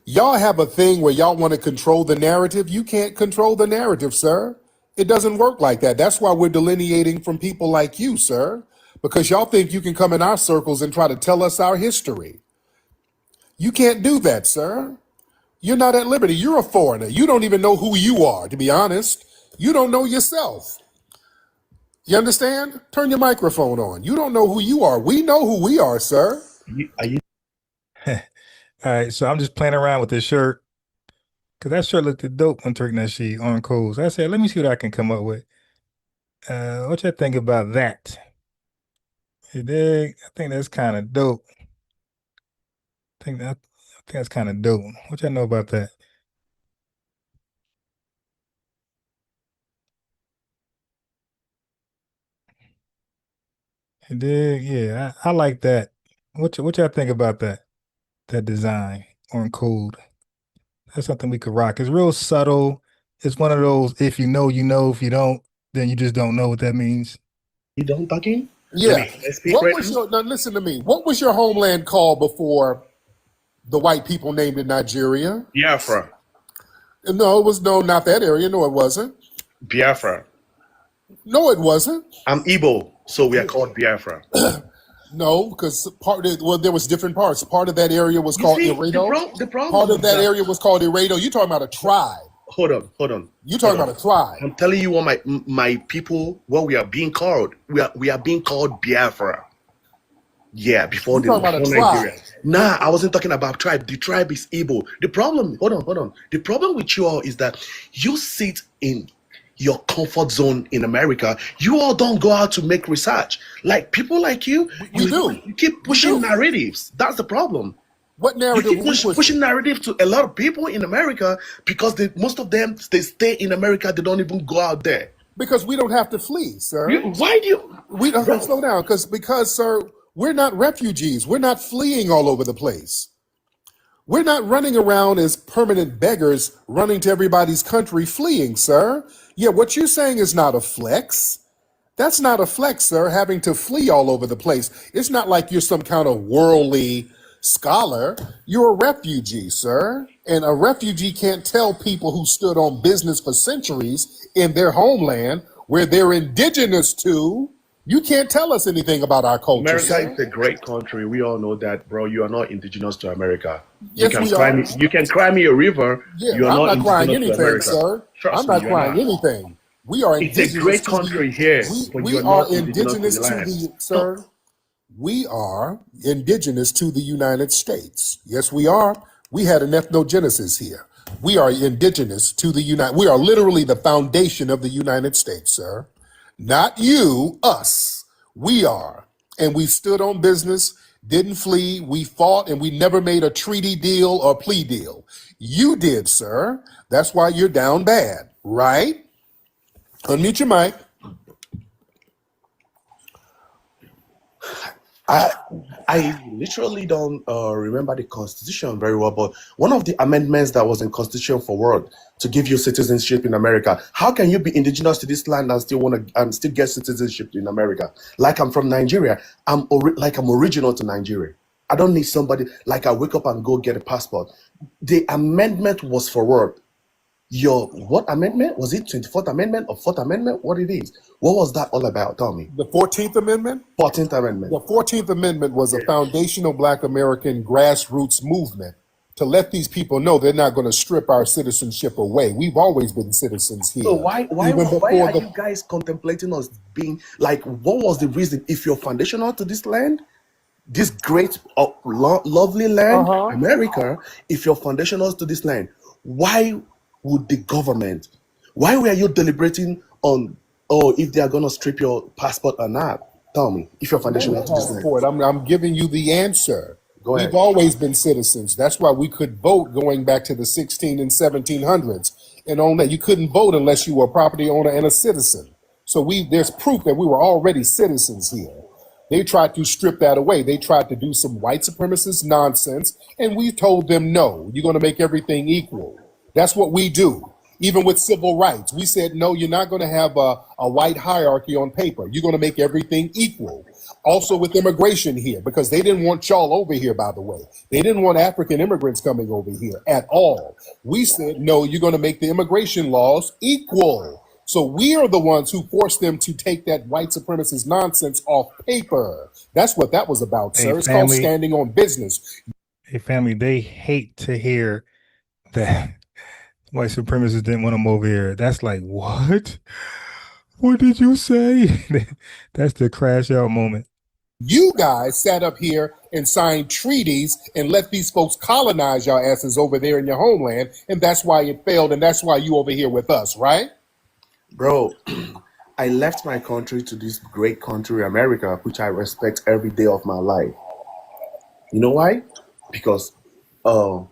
Y'all have a thing where y'all want to control the narrative. You can't control the narrative, sir. It doesn't work like that. That's why we're delineating from people like you, sir, because y'all think you can come in our circles and try to tell us our history. You can't do that, sir. You're not at liberty. You're a foreigner. You don't even know who you are, to be honest. You don't know yourself. You understand? Turn your microphone on. You don't know who you are. We know who we are, sir. are you All right, so I'm just playing around with this shirt because that shirt looked dope when turning that shit on codes. I said, let me see what I can come up with. What you think about that? You dig? I think that's kind of dope. I think that's kind of dope. What y'all know about that? You dig? Yeah, I like that. What y'all think about that? That design on code. That's something we could rock. It's real subtle. It's one of those, if you know, you know. If you don't, then you just don't know what that means. you don't talking? Yeah. Let's speak What right was now. your, now listen to me. What was your homeland called before the white people named it Nigeria? Biafra. No, it was not that area. No, it wasn't. Biafra. No, it wasn't. I'm Igbo, so we are called Biafra. No, because there was different parts. Part of that area was called Eredo. The problem Part of is that area was called Eredo. You're talking about a tribe. Hold on. You're talking about a tribe. I'm telling you what my people, what we are being called. We are being called Biafra. Yeah, before You're talking about a tribe. Nigeria. Nah, I wasn't talking about tribe. The tribe is Igbo. The problem, hold on. The problem with you all is that you sit in your comfort zone in America. You all don't go out to make research. Like people like you, We do. You keep pushing do. narratives. That's the problem. What You narrative keep were we pushing? pushing narrative to a lot of people in America because most of them, they stay in America. They don't even go out there. Because we don't have to flee, sir. Why do you? We don't slow down because, sir, we're not refugees. We're not fleeing all over the place. We're not running around as permanent beggars, running to everybody's country, fleeing, sir. Yeah, what you're saying is not a flex. That's not a flex, sir, having to flee all over the place. It's not like you're some kind of worldly scholar. You're a refugee, sir. And a refugee can't tell people who stood on business for centuries in their homeland where they're indigenous to. You can't tell us anything about our culture, America sir. is a great country. We all know that, bro. You are not indigenous to America. Yes, we are. You can cry me a river. Yeah, You are I'm not not crying indigenous to anything, America. sir. Trust I'm me, not you're crying not. anything. We are It's a indigenous great to country here, but we you are are not indigenous indigenous to the to land. the sir. We are indigenous to the United States. Yes, we are. We had an ethnogenesis here. We are indigenous to the United. We are literally the foundation of the United States, sir. Not you, us. We are. And we stood on business, didn't flee, we fought, and we never made a treaty deal or plea deal. You did, sir. That's why you're down bad, right? Unmute your mic. I literally don't remember the Constitution very well, but one of the amendments that was in Constitution for World to give you citizenship in America. How can you be indigenous to this land and still get citizenship in America? Like I'm from Nigeria, I'm original to Nigeria. I don't need somebody like I wake up and go get a passport. The amendment was for work. Your what amendment? Was it 24th Amendment or 4th Amendment? What it is? What was that all about? Tell me. The 14th Amendment? 14th Amendment. The 14th Amendment was a foundational Black American grassroots movement to let these people know they're not going to strip our citizenship away. We've always been citizens here. So why Even are before you guys contemplating us being like? What was the reason? If you're foundational to this land, this great, lovely land, America, if you're foundational to this land, why would the government? Why were you deliberating on if they are gonna strip your passport or not? Tell me, if you're foundational to this land. passport, I'm giving you the answer. Go We've ahead. always been citizens. That's why we could vote going back to the 16 and 1700s. And on that, you couldn't vote unless you were a property owner and a citizen. So there's proof that we were already citizens here. They tried to strip that away. They tried to do some white supremacist nonsense, and we told them, no, you're going to make everything equal. That's what we do. Even with civil rights, we said, no, you're not going to have a white hierarchy on paper. You're going to make everything equal. Also with immigration here, because they didn't want y'all over here, by the way. They didn't want African immigrants coming over here at all. We said, no, you're going to make the immigration laws equal. So we are the ones who forced them to take that white supremacist nonsense off paper. That's what that was about, Hey, sir. It's called family. standing on business. Hey, family, they hate to hear that white supremacists didn't want them over here. That's like, what? What did you say? That's the crash out moment. You guys sat up here and signed treaties and let these folks colonize your asses over there in your homeland, and that's why it failed, and that's why you over here with us, right? Bro, I left my country to this great country, America, which I respect every day of my life. You know why? Because the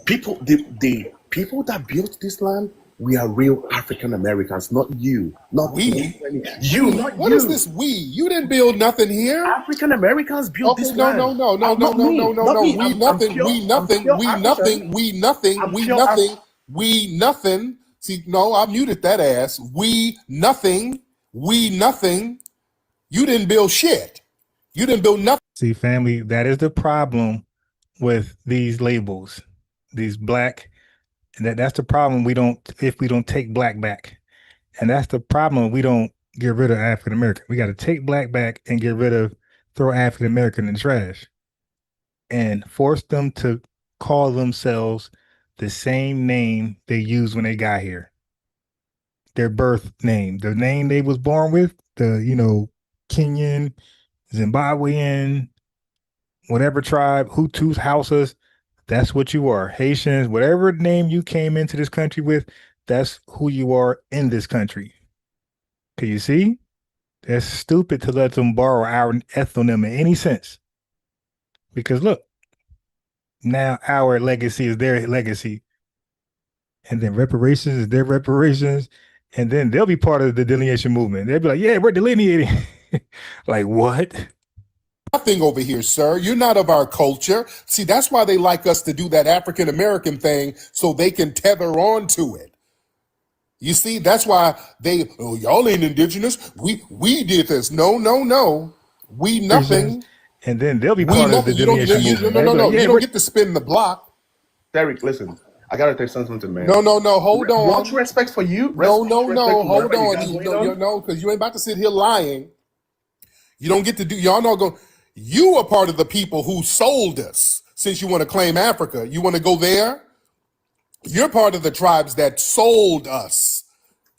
people that built this land, we are real African Americans, not you. Not We? you, not What you. is this we? You didn't build nothing here. African Americans built Okay, this no, land. no, no, no, no, Not no, me. no, no, Not no. me. We I'm nothing, pure- we I'm nothing, pure we African. nothing, we nothing, I'm we pure nothing, we nothing. See, no, I muted that ass. We nothing, we nothing. You didn't build shit. You didn't build nothing. See, family, that is the problem with these labels, these black. That's the problem. If we don't take black back, and that's the problem. We don't get rid of African American. We got to take black back and throw African American in the trash, and force them to call themselves the same name they used when they got here. Their birth name, the name they was born with, Kenyan, Zimbabwean, whatever tribe, Hutus, Hausas, that's what you are. Haitians, whatever name you came into this country with, that's who you are in this country. Can you see? That's stupid to let them borrow our ethnonym in any sense. Because look, now our legacy is their legacy. And then reparations is their reparations. And then they'll be part of the delineation movement. They'll be like, yeah, we're delineating. Like, what? Nothing over here, sir. You're not of our culture. See, that's why they like us to do that African American thing so they can tether on to it. You see, that's why y'all ain't indigenous. We did this. No, no, no. We nothing. And then they'll be We part of the nothing. You don't. delineation You, movement. no, no, They'll be no. like, yeah, You don't get to spin the block. Derek, listen. I gotta tell you something, man. No, no, no. Hold on. Much respect for you. No, no, Respect no. for Hold whatever you on. got You going on. no, because you ain't about to sit here lying. You don't get to do. Y'all not going. You are part of the people who sold us. Since you want to claim Africa, you want to go there. You're part of the tribes that sold us.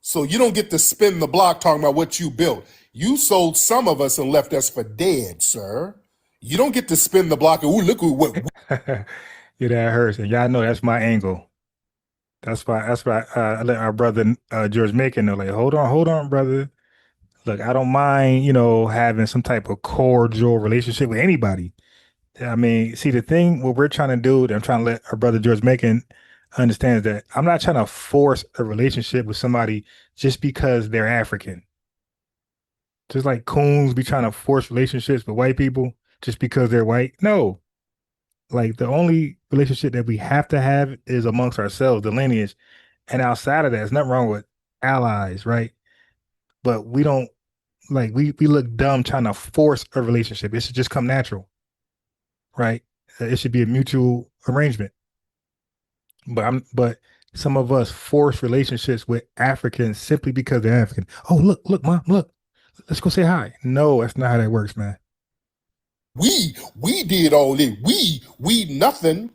So you don't get to spin the block talking about what you built. You sold some of us and left us for dead, sir. You don't get to spin the block. Ooh, look what. Yeah, that hurts. And y'all know that's my angle. That's why I let our brother George Macon know, like, hold on, brother. Look, I don't mind, having some type of cordial relationship with anybody. I mean, see, what we're trying to do, that I'm trying to let our brother George Macon understand, is that I'm not trying to force a relationship with somebody just because they're African. Just like coons be trying to force relationships with white people just because they're white. No. Like, the only relationship that we have to have is amongst ourselves, the lineage. And outside of that, there's nothing wrong with allies, right? But we don't, like, we look dumb trying to force a relationship. It should just come natural, right? It should be a mutual arrangement. But some of us force relationships with Africans simply because they're African. Oh, look, mom, look. Let's go say hi. No, that's not how that works, man. We did all this. We nothing.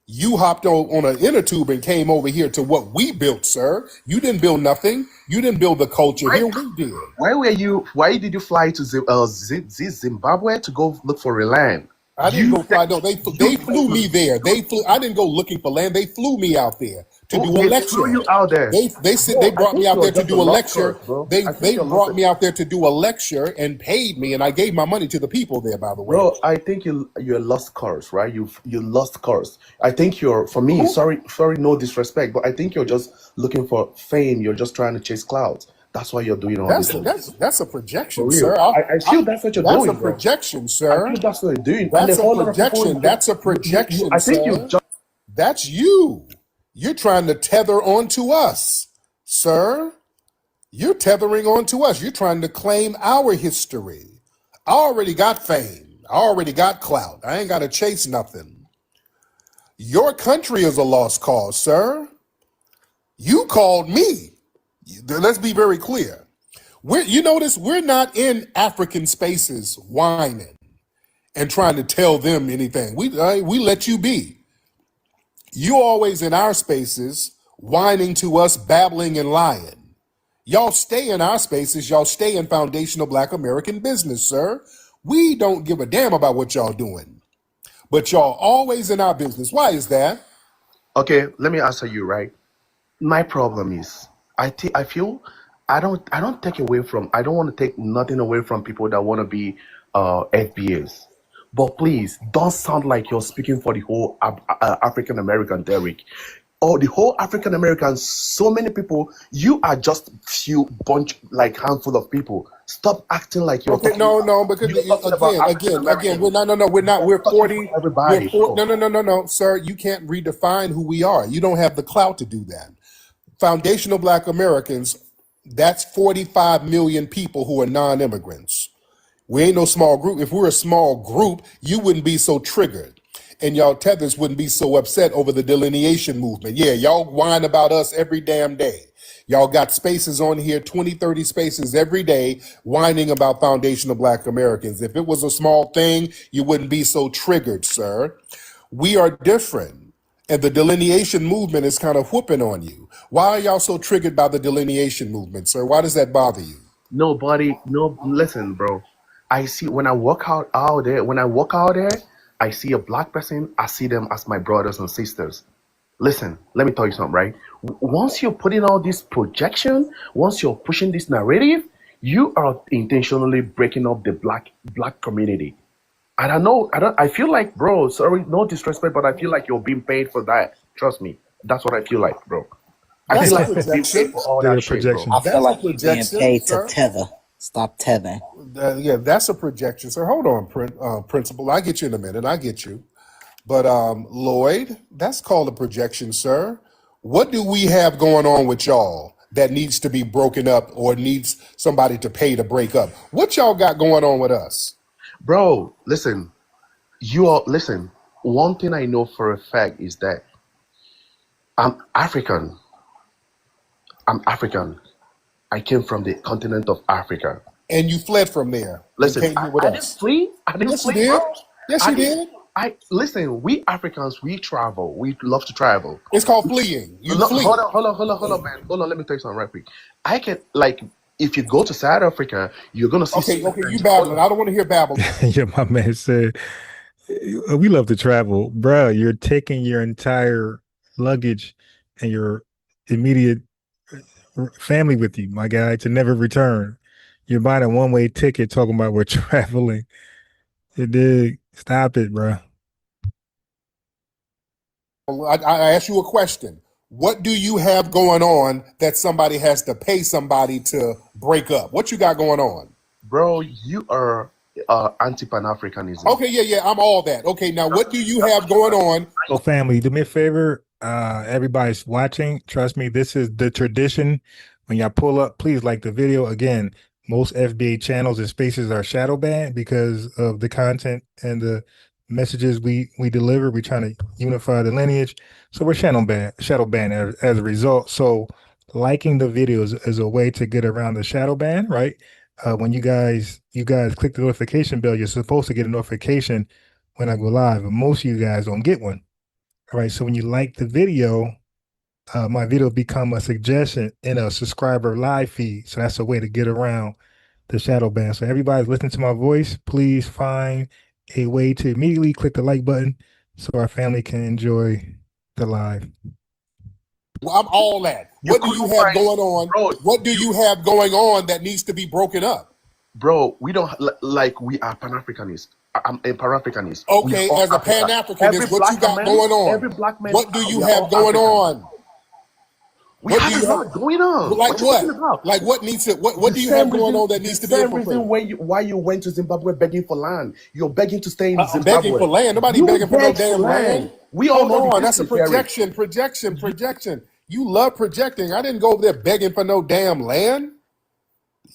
You hopped on an inner tube and came over here to what we built, sir. You didn't build nothing. You didn't build the culture here. We did. Why did you fly to Zimbabwe to go look for a land? I didn't go fly. No, they flew me there. I didn't go looking for land. They flew me out there to do a They lecture. flew you out there. They said Bro, they I brought think me out you're there to just a do a lost lecture. cause, bro. They I think you're brought lost. me out there to do a lecture and paid me, and I gave my money to the people there. By the way, Bro, I think you're lost cause, right? You lost cause. I think you're, for me, sorry, no disrespect, but I think you're just looking for fame. You're just trying to chase clouds. That's why you're doing all this. that's a For projection, real. sir. I feel that's what you're That's doing, a bro. projection, I sir. feel that's what you're doing. And That's a a whole lot of people. projection. That's a projection, I think you sir. just. That's you. You're trying to tether onto us, sir. You're tethering onto us. You're trying to claim our history. I already got fame. I already got clout. I ain't got to chase nothing. Your country is a lost cause, sir. You called me. Let's be very clear. You notice we're not in African spaces whining and trying to tell them anything. We let you be. You always in our spaces whining to us, babbling and lying. Y'all stay in our spaces. Y'all stay in foundational Black American business, sir. We don't give a damn about what y'all doing, but y'all always in our business. Why is that? Okay, let me answer you, right? My problem is, I feel I don't take away from, I don't want to take nothing away from people that want to be FBAs. But please don't sound like you're speaking for the whole African American, Derek. Or the whole African Americans, so many people, you are just few bunch, like handful of people. Stop acting like you're Okay, talking no, because you're talking about African again, Americans. we're not. We're Talking 40. for everybody, bro. No, sir. You can't redefine who we are. You don't have the clout to do that. Foundational Black Americans, that's 45 million people who are non-immigrants. We ain't no small group. If we're a small group, you wouldn't be so triggered. And y'all Tethers wouldn't be so upset over the delineation movement. Yeah, y'all whine about us every damn day. Y'all got spaces on here, 20, 30 spaces every day, whining about foundational Black Americans. If it was a small thing, you wouldn't be so triggered, sir. We are different. And the delineation movement is kind of whooping on you. Why are y'all so triggered by the delineation movement, sir? Why does that bother you? Nobody, no, listen, bro. I see when I walk out there, I see a black person, I see them as my brothers and sisters. Listen, let me tell you something, right? Once you're putting all this projection, once you're pushing this narrative, you are intentionally breaking up the black community. And I feel like, bro, sorry, no disrespect, but I feel like you're being paid for that. Trust me. That's what I feel like, bro. I That's feel a like you're being paid projection. for all They're that the shit, bro. projection. I feel That's a like you're being projection, paid to sir. tether. Stop tethering. Yeah, that's a projection, sir. Hold on, principal. I get you in a minute. I get you. But Lloyd, that's called a projection, sir. What do we have going on with y'all that needs to be broken up or needs somebody to pay to break up? What y'all got going on with us? Bro, listen, listen, one thing I know for a fact is that I'm African. I'm African. I came from the continent of Africa. And you fled from there and Listen, came here with I didn't us. flee. I didn't Yes, you flee, did. bro. Yes, I you didn't. did. I listen. We Africans, we travel. We love to travel. It's called fleeing. You No, flee. hold on, man. Hold on. Let me tell you something right quick. I can, like, if you go to South Africa, you're gonna see. Okay, you babbling. I don't want to hear babble. Yeah, my man said, we love to travel. Bro, you're taking your entire luggage and your immediate family with you, my guy, to never return. You're buying a one-way ticket talking about we're traveling. You dig? Stop it, bro. I asked you a question. What do you have going on that somebody has to pay somebody to break up? What you got going on? Bro, you are anti-Pan-Africanism. Okay, yeah, I'm all that. Okay, now what do you have going on? So family, do me a favor. Everybody's watching. Trust me, this is the tradition. When y'all pull up, please like the video. Again, most FBA channels and spaces are shadow banned because of the content and the messages we deliver. We're trying to unify the lineage. So we're shadow banned as a result. So liking the videos is a way to get around the shadow ban, right? When you guys click the notification bell, you're supposed to get a notification when I go live, but most of you guys don't get one. All right, so when you like the video, my video become a suggestion in a subscriber live feed. So that's a way to get around the shadow ban. So everybody's listening to my voice, please find a way to immediately click the like button so our family can enjoy the live. Well, I'm all that. You What do you couldn't have find, going on? bro. What do you have going on that needs to be broken up? Bro, we don't like we are Pan-Africanists. I'm a Pan-Africanist. We are Okay, all as a Africa. Every Pan-Africanist, what you black got man, going on? every black man, What do you we are have all going African. on? We What do have you a have? lot going on. Like What you talking what? about? Like what needs to? What The do you same have going reason, on that the needs to be same reason infiltrated? why you went to Zimbabwe begging for land. You're begging to stay in I'm begging for Zimbabwe. land. Nobody You begging for no beg for damn land. land. We all Hold know the on, that's a history, Terry. projection. You love projecting. I didn't go over there begging for no damn land.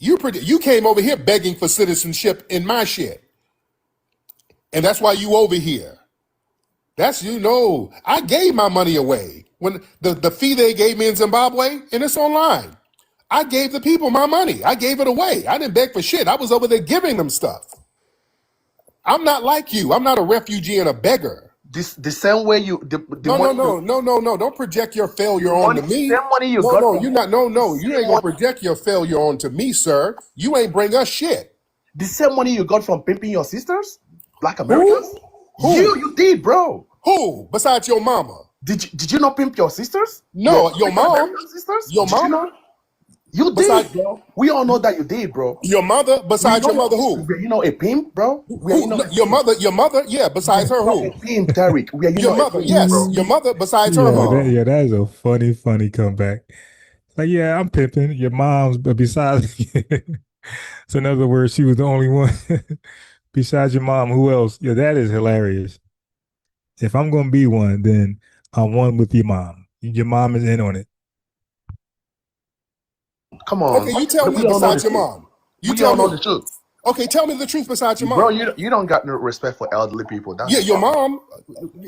You came over here begging for citizenship in my shit, and that's why you over here. That's I gave my money away when the fee they gave me in Zimbabwe, and it's online. I gave the people my money. I gave it away. I didn't beg for shit. I was over there giving them stuff. I'm not like you. I'm not a refugee and a beggar. The same way you the money No. Don't project your failure the onto money me. same money you No, got no, from you're not. No, the you same ain't gonna project your failure onto me, sir. You ain't bring us shit. the same money you got from pimping your sisters, Black Americans. Who? You did, bro. Who? Besides your mama? Did you not pimp your sisters? No, your African mom. American sisters? Your Did you mama. not? You Besides did, bro. We all know that you did, bro. your mother. We Besides know your mother, who? you know a pimp, bro. We are you Who? know No, a your pimp. mother. Your mother. Yeah. Besides her, Not a who? pimp, Derek. We are you Your know a mother. pimp, Yes. bro. Your mother. Besides her, Yeah, who? that is a funny comeback. Like, yeah, I'm pimping your mom's, but besides, so in other words, she was the only one besides your mom. Who else? Yeah, that is hilarious. If I'm gonna be one, then I'm one with your mom. Your mom is in on it. Come on. Okay, you tell me We all know the besides your truth. mom. You We tell all know me. the truth. Okay, tell me the truth besides your Bro, mom. you don't got no respect for elderly people. That's Yeah, the your problem. mom.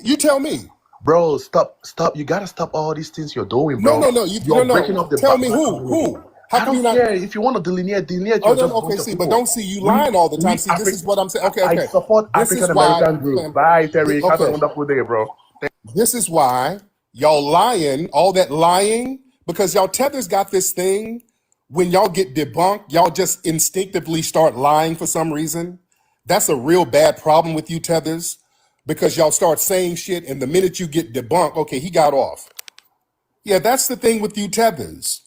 You tell me. Bro, stop. You gotta stop all these things you're doing, No, bro. no, no. You're No. breaking up the Tell me black who? community. Who? How I come you don't not? care if you want to delineate. Oh You're no, just no, a okay. bunch of See, but people. don't see you lying all the time. See, this is what I'm saying. Okay, I okay. support This African is why. American group. Bye, Terry. Have a Okay. wonderful day, bro. This is why y'all lying. All that lying because y'all tethers got this thing. When y'all get debunked, y'all just instinctively start lying for some reason. That's a real bad problem with you tethers because y'all start saying shit, and the minute you get debunked, okay, he got off. Yeah, that's the thing with you tethers.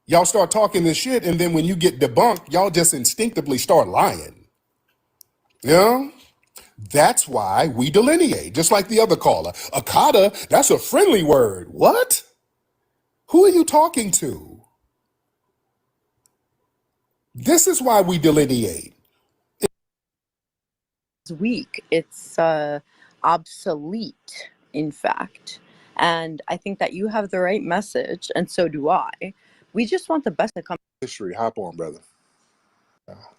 Y'all start talking this shit, and then when you get debunked, y'all just instinctively start lying. You know? That's why we delineate, just like the other caller. Akata, that's a friendly word. What? Who are you talking to? This is why we delineate. Weak. It's obsolete, in fact. And I think that you have the right message, and so do I. We just want the best to come. History, hop on, brother.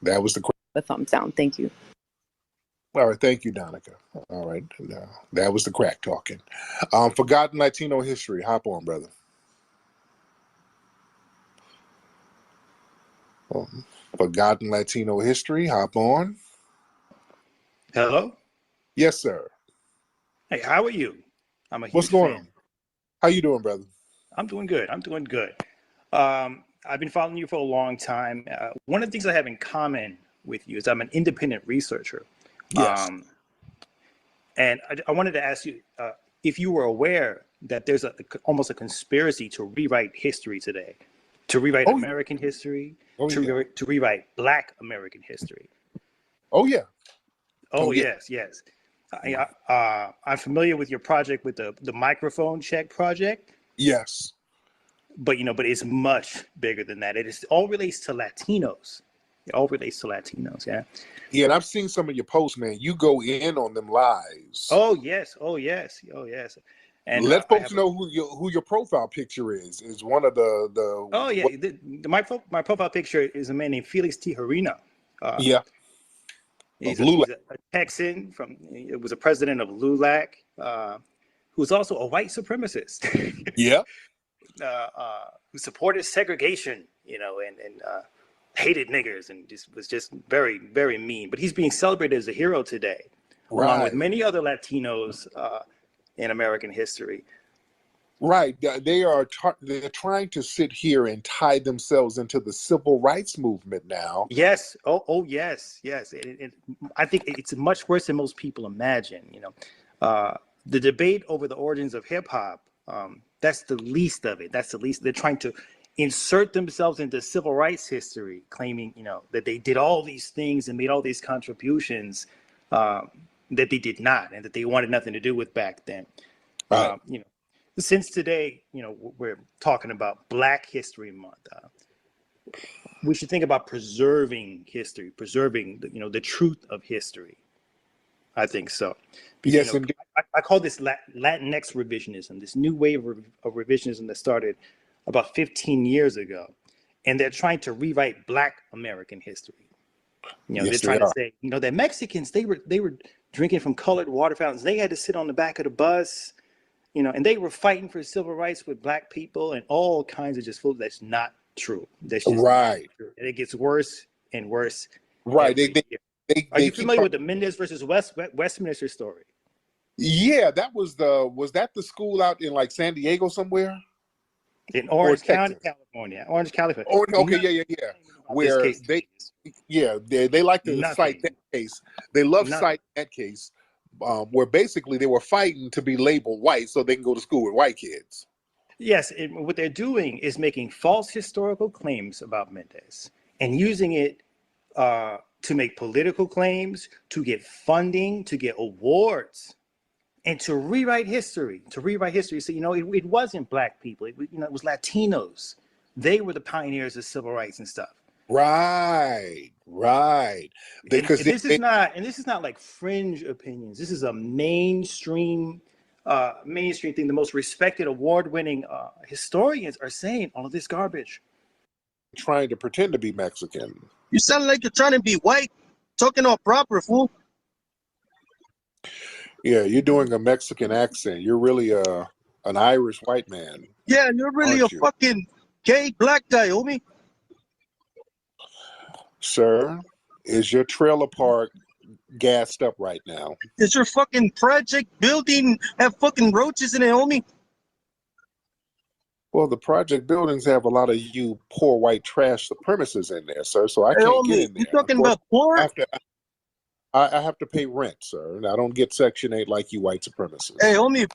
That was the A thumbs down. Thank you. all right. Thank you, Donica. All right, that was the crack talking. Forgotten Latino history, hop on, brother. Forgotten Latino history, hop on. Hello. Yes, sir. Hey, how are you? I'm a What's huge going fan. on? How you doing, brother? I'm doing good. I've been following you for a long time. One of the things I have in common with you is I'm an independent researcher. Yes. And I wanted to ask you if you were aware that there's almost a conspiracy to rewrite history today, to rewrite American history, to rewrite Black American history. Oh, yeah. Oh, yes. I'm familiar with your project with the microphone check project. Yes. But it's much bigger than that. It all relates to Latinos. Yeah. Yeah, and I've seen some of your posts, man. You go in on them lies. Oh yes. And let folks know who your profile picture is. Is one of the. Oh yeah, my profile picture is a man named Felix Tijerina. Yeah. He's a Texan it was a president of LULAC, who's also a white supremacist. Yeah. Who supported segregation, and hated niggers, and was just very, very mean. But he's being celebrated as a hero today, along with many other Latinos in American history. Right. They're trying to sit here and tie themselves into the civil rights movement now. Yes. Oh, yes, yes. I think it's much worse than most people imagine. The debate over the origins of hip hop. That's the least of it. That's the least. They're trying to insert themselves into civil rights history, claiming that they did all these things and made all these contributions that they did not, and that they wanted nothing to do with back then. Right. Since today, we're talking about Black History Month. We should think about preserving history, preserving the truth of history. I think so. Because, Yes, indeed. I call this Latinx revisionism, this new wave of revisionism that started about 15 years ago, and they're trying to rewrite Black American history. Yes, they're trying they to say, that Mexicans, they were drinking from colored water fountains. They had to sit on the back of the bus. And they were fighting for civil rights with Black people and all kinds of just food. That's not true. That's just right. Not true. And it gets worse and worse. Right. Are you familiar with the Mendez versus Westminster story? Yeah, was that the school out in like San Diego somewhere? In Orange County, California. Orange, California. Oh, okay, yeah. Where they like to cite that case. They love citing that case. Where basically they were fighting to be labeled white so they can go to school with white kids. Yes, and what they're doing is making false historical claims about Mendez and using it to make political claims, to get funding, to get awards, and to rewrite history. So, it wasn't Black people. It was Latinos. They were the pioneers of civil rights and stuff. Right. Because this is not like fringe opinions. This is a mainstream thing. The most respected, award-winning historians are saying all of this garbage. Trying to pretend to be Mexican. You sound like you're trying to be white, talking all proper, fool. Yeah, you're doing a Mexican accent. You're really an Irish white man. Yeah, and you're really a fucking gay Black guy, homie. Sir, is your trailer park gassed up right now? Is your fucking project building have fucking roaches in it, homie? Well, the project buildings have a lot of you poor white trash supremacists in there, sir. So I can't get in there. You talking about poor? I have to pay rent, sir. And I don't get Section 8 like you white supremacists. Hey, homie,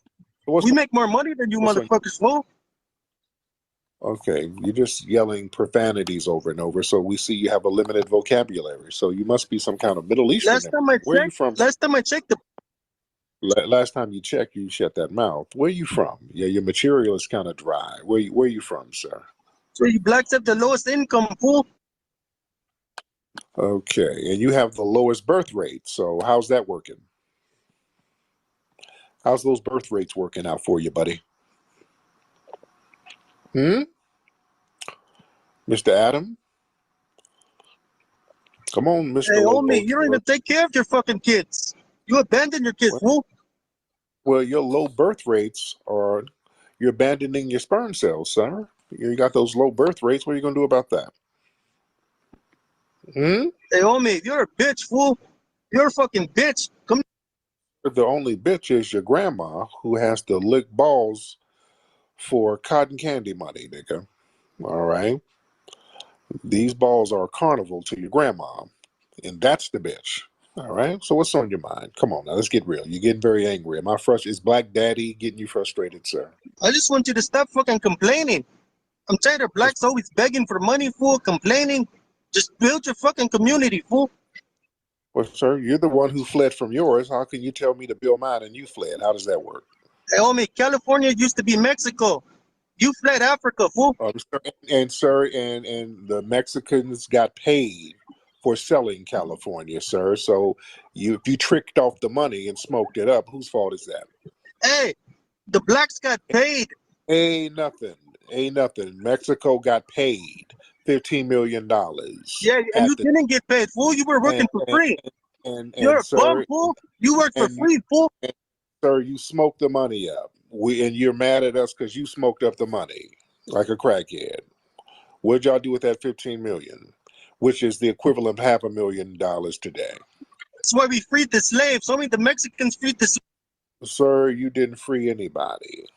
we make more money than you motherfuckers, fool. Okay, you're just yelling profanities over and over, so we see you have a limited vocabulary. So you must be some kind of Middle Eastern. Where are you from? Last time I checked, Last time you checked, you shut that mouth. Where are you from? Yeah, your material is kind of dry. Where are you from, sir? So you Blacks have the lowest income, fool. Okay, and you have the lowest birth rate. So how's that working? How's those birth rates working out for you, buddy? Mr. Adam? Come on, Mr. Hey, homie, you don't even take care of your fucking kids. You abandon your kids, fool. Well, your low birth rates are, you're abandoning your sperm cells, sir. You got those low birth rates. What are you going to do about that? Hey, homie, you're a bitch, fool. You're a fucking bitch. Come. The only bitch is your grandma who has to lick balls for cotton candy money, nigga. All right? These balls are a carnival to your grandma, and that's the bitch. All right? So what's on your mind? Come on now, let's get real. You're getting very angry. Am I frustrated? Is Black Daddy getting you frustrated, sir? I just want you to stop fucking complaining. I'm tired of Blacks always begging for money, fool, complaining. Just build your fucking community, fool. Well, sir, you're the one who fled from yours. How can you tell me to build mine and you fled? How does that work? Hey, homie, California used to be Mexico. You fled Africa, fool. Sir, and the Mexicans got paid for selling California, sir. So if you tricked off the money and smoked it up, whose fault is that? Hey, the Blacks got paid. Ain't nothing. Mexico got paid $15 million. Yeah, and you didn't get paid, fool. You were working for free. You're a bum, fool. You worked for free, fool. Sir, you smoked the money up. And you're mad at us because you smoked up the money like a crackhead. What'd y'all do with that $15 million, which is the equivalent of $500,000 today? That's why we freed the slaves. Only the Mexicans freed the slaves. Sir, you didn't free anybody.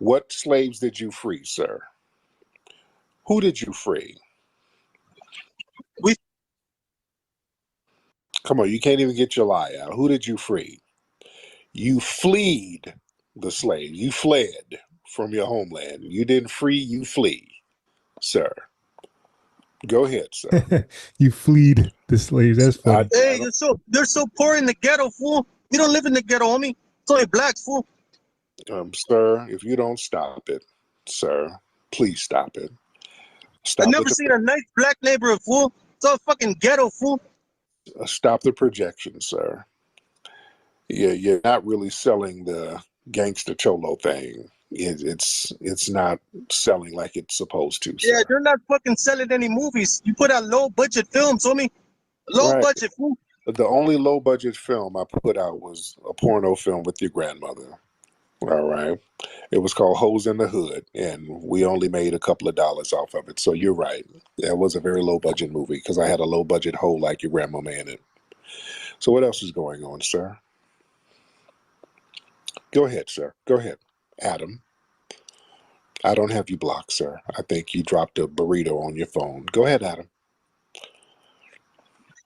What slaves did you free, sir? Who did you free? We Come on, you can't even get your lie out. Who did you free? You fleed the slave. You fled from your homeland. You didn't free, you flee, sir. Go ahead, sir. You fleed the slaves. That's funny. Hey, they're so poor in the ghetto, fool. We don't live in the ghetto, homie. It's only blacks, fool. Sir, if you don't stop it, sir, please stop it. I Stop never with seen a nice black neighborhood, fool. It's all fucking ghetto, fool. stop the projection, sir. You're not really selling the gangster cholo thing. It's not selling like it's supposed to, Yeah, sir. they're not fucking selling any movies. You put out low budget films, homie. Low Right. budget, fool. The only low budget film I put out was a porno film with your grandmother. All right. It was called Hoes in the Hood, and we only made a couple of dollars off of it. So you're right. That was a very low budget movie because I had a low budget hoe like your grandmama in it. So what else is going on, sir? Go ahead, sir. Go ahead. Adam. I don't have you blocked, sir. I think you dropped a burrito on your phone. Go ahead, Adam.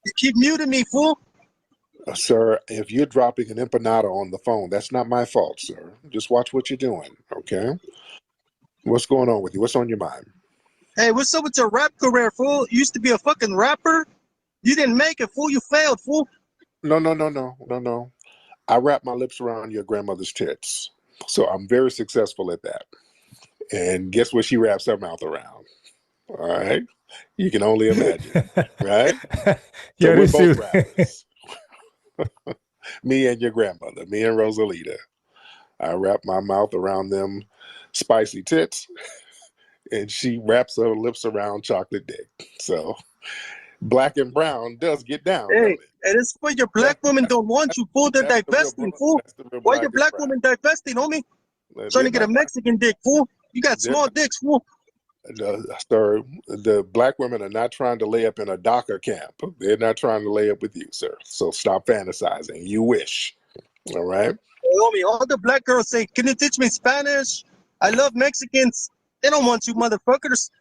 You keep muting me, fool. Sir, if you're dropping an empanada on the phone, that's not my fault, sir. Just watch what you're doing, okay? What's going on with you? What's on your mind? Hey, what's up with your rap career, fool? You used to be a fucking rapper. You didn't make it, fool. You failed, fool. No. I wrap my lips around your grandmother's tits. So I'm very successful at that. And guess what she wraps her mouth around? All right? You can only imagine, right? So we're both rappers. Me and your grandmother, me and Rosalita. I wrap my mouth around them spicy tits, and she wraps her lips around chocolate dick. So black and brown does get down, Hey, don't it? and it's why your black women don't want you, fool. They're divesting, fool. Why your black women divesting, homie? Trying to get a Mexican dick, fool. You got small dicks, fool. Sir, the black women are not trying to lay up in a DACA camp. They're not trying to lay up with you, sir. So stop fantasizing. You wish. All right? Hey, homie, all the black girls say, can you teach me Spanish? I love Mexicans. They don't want you motherfuckers.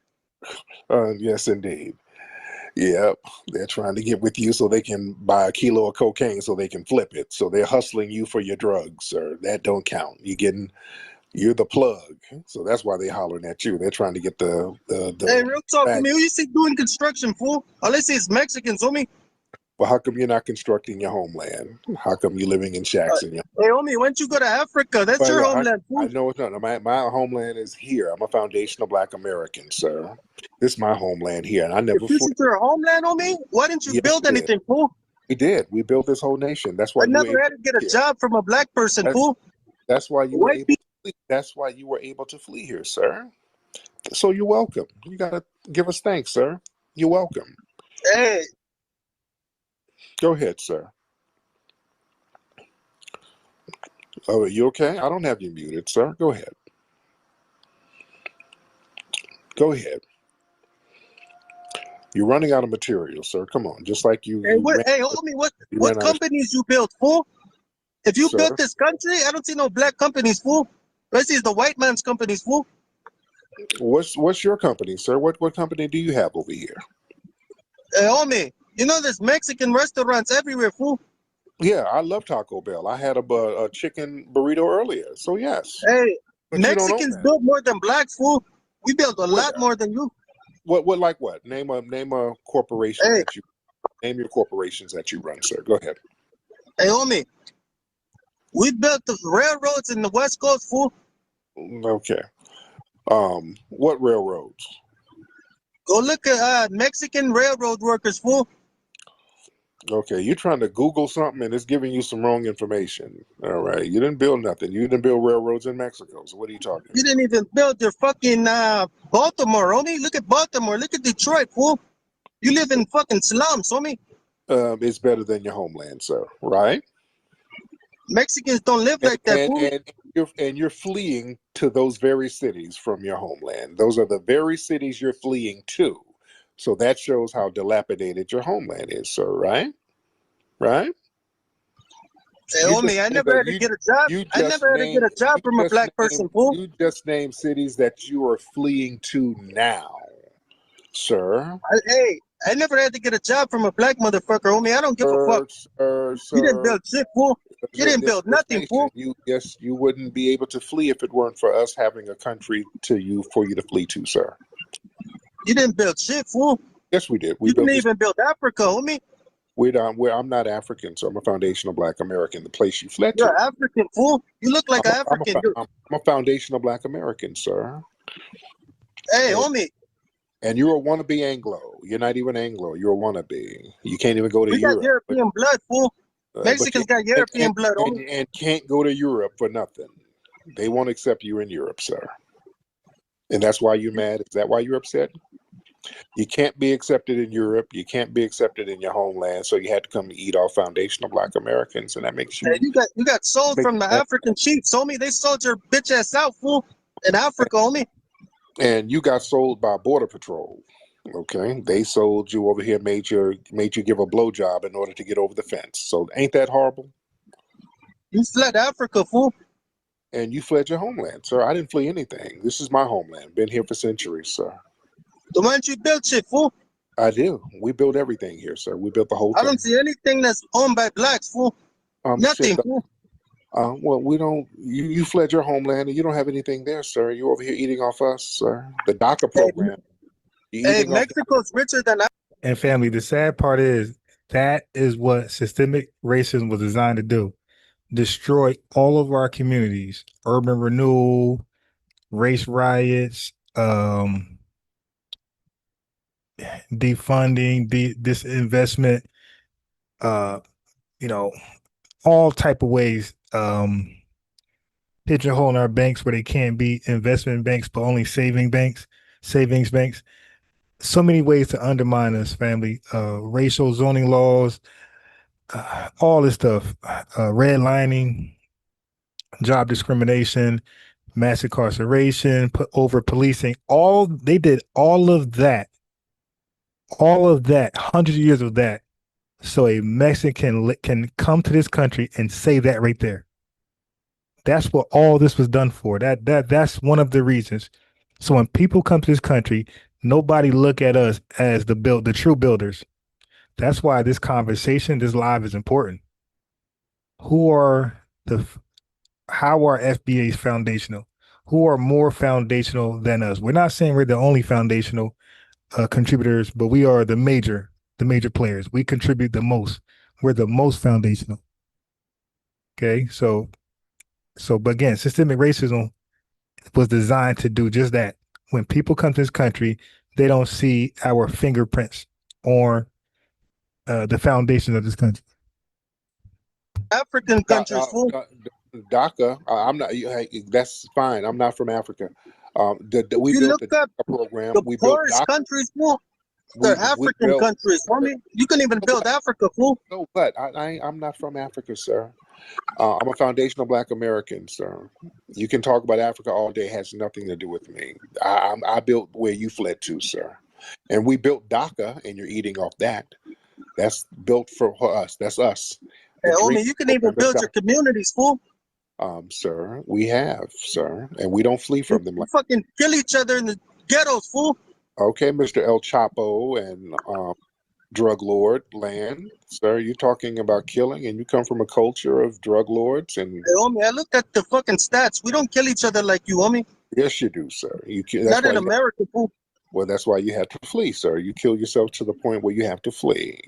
Yes, indeed. Yep. They're trying to get with you so they can buy a kilo of cocaine so they can flip it. So they're hustling you for your drugs, sir. That don't count. You're the plug. So that's why they're hollering at you. They're trying to get the Hey, real talk to me. Who you see doing construction, fool? All they say is Mexicans, homie. Well, how come you're not constructing your homeland? How come you're living in shacks? Hey, homie, why don't you go to Africa? That's your homeland, fool. I know it's not. My homeland is here. I'm a foundational black American, sir. This is my homeland here, and I never. If this is your homeland, homie, why didn't you build anything, fool? We did. We built this whole nation. That's why I never had to get a job from a black person, fool. That's why you were able to flee. That's why you were able to flee here, sir. So you're welcome. You gotta give us thanks, sir. You're welcome. Hey. Go ahead, sir. Oh, are you okay? I don't have you muted, sir. Go ahead. Go ahead. You're running out of material, sir. Come on, just like you. Hey, homie, what companies you built, fool? If you built this country, I don't see no black companies, fool. I see the white man's companies, fool. What's your company, sir? What company do you have over here? Hey, homie, you know there's Mexican restaurants everywhere, fool. Yeah, I love Taco Bell. I had a chicken burrito earlier, so yes. Hey, but Mexicans build more than blacks, fool. We build a lot more than you. What like what? Name a corporation that you name your corporations that you run, sir. Go ahead. Hey, homie, we built the railroads in the West Coast, fool. Okay. What railroads? Go look at Mexican railroad workers, fool. Okay, you're trying to Google something and it's giving you some wrong information. All right, you didn't build nothing. You didn't build railroads in Mexico. So what are you talking about? You didn't even build your fucking Baltimore, homie. Look at Baltimore. Look at Detroit, fool. You live in fucking slums, homie. It's better than your homeland, sir. Right? Mexicans don't live like that, fool. And you're fleeing to those very cities from your homeland. Those are the very cities you're fleeing to. So that shows how dilapidated your homeland is, sir, right? Right? Hey, homie, I never had to get a job. I never had to get a job from a black person, fool. You just named cities that you are fleeing to now, sir. Hey, I never had to get a job from a black motherfucker, homie. I don't give a fuck. Sir, You didn't build shit, fool. You didn't build nothing, fool. You wouldn't be able to flee if it weren't for us having a country for you to flee to, sir. You didn't build shit, fool. Yes, we did. You didn't even build Africa, homie. I'm not African, so I'm a foundational Black American. The place you fled to. You're African, fool. You look like an African. I'm a foundational Black American, sir. Hey, homie. And you're a wannabe Anglo. You're not even Anglo. You're a wannabe. You can't even go to Europe. We got European blood, fool. Mexicans got European blood, homie. And can't go to Europe for nothing. They won't accept you in Europe, sir. And that's why you're mad? Is that why you're upset? You can't be accepted in Europe. You can't be accepted in your homeland. So you had to come eat off foundational Black Americans, and that makes you. Hey, you got sold from the African chiefs, homie. They sold your bitch ass out, fool, in Africa, homie. And you got sold by Border Patrol. Okay, they sold you over here, made you give a blowjob in order to get over the fence. So ain't that horrible? You fled Africa, fool. And you fled your homeland, sir. I didn't flee anything. This is my homeland. Been here for centuries, sir. The one you built shit, fool. I do. We built everything here, sir. We built the whole thing. I don't see anything that's owned by blacks, fool. Nothing, fool. Well, we don't. You fled your homeland, and you don't have anything there, sir. You're over here eating off us, sir. The DACA program. Hey, Mexico's richer than us. And family, the sad part is that is what systemic racism was designed to do. Destroy all of our communities, urban renewal, race riots, defunding, disinvestment, all type of ways, pigeonholing our banks where they can't be investment banks, but only savings banks. So many ways to undermine us, family. Racial zoning laws, all this stuff, redlining, job discrimination, mass incarceration, over policing. They did all of that, hundreds of years of that, so a Mexican can come to this country and say that right there. That's what all this was done for. That's one of the reasons. So when people come to this country, nobody look at us as the true builders. That's why this conversation, this live is important. How are FBAs foundational? Who are more foundational than us? We're not saying we're the only foundational contributors, but we are the major players. We contribute the most. We're the most foundational. Okay, but again, systemic racism was designed to do just that. When people come to this country, they don't see our fingerprints or the foundation of this country. African countries, fool. DACA, I'm not. That's fine. I'm not from Africa. We built the DACA program. The poorest countries, fool. They're African countries, homie. You can even build Africa, fool. No, but I'm not from Africa, sir. I'm a foundational Black American, sir. You can talk about Africa all day. It has nothing to do with me. I built where you fled to, sir. And we built DACA, and you're eating off that. That's built for us. That's us. Hey, homie, you can even build your communities, fool. Sir, we have, sir, and we don't flee from them. You fucking kill each other in the ghettos, fool. Okay, Mr. El Chapo and drug lord land, sir. You're talking about killing, and you come from a culture of drug lords. And hey, homie, I looked at the fucking stats. We don't kill each other like you, homie. Yes, you do, sir. Not in America, fool. Well, that's why you had to flee, sir. You kill yourself to the point where you have to flee.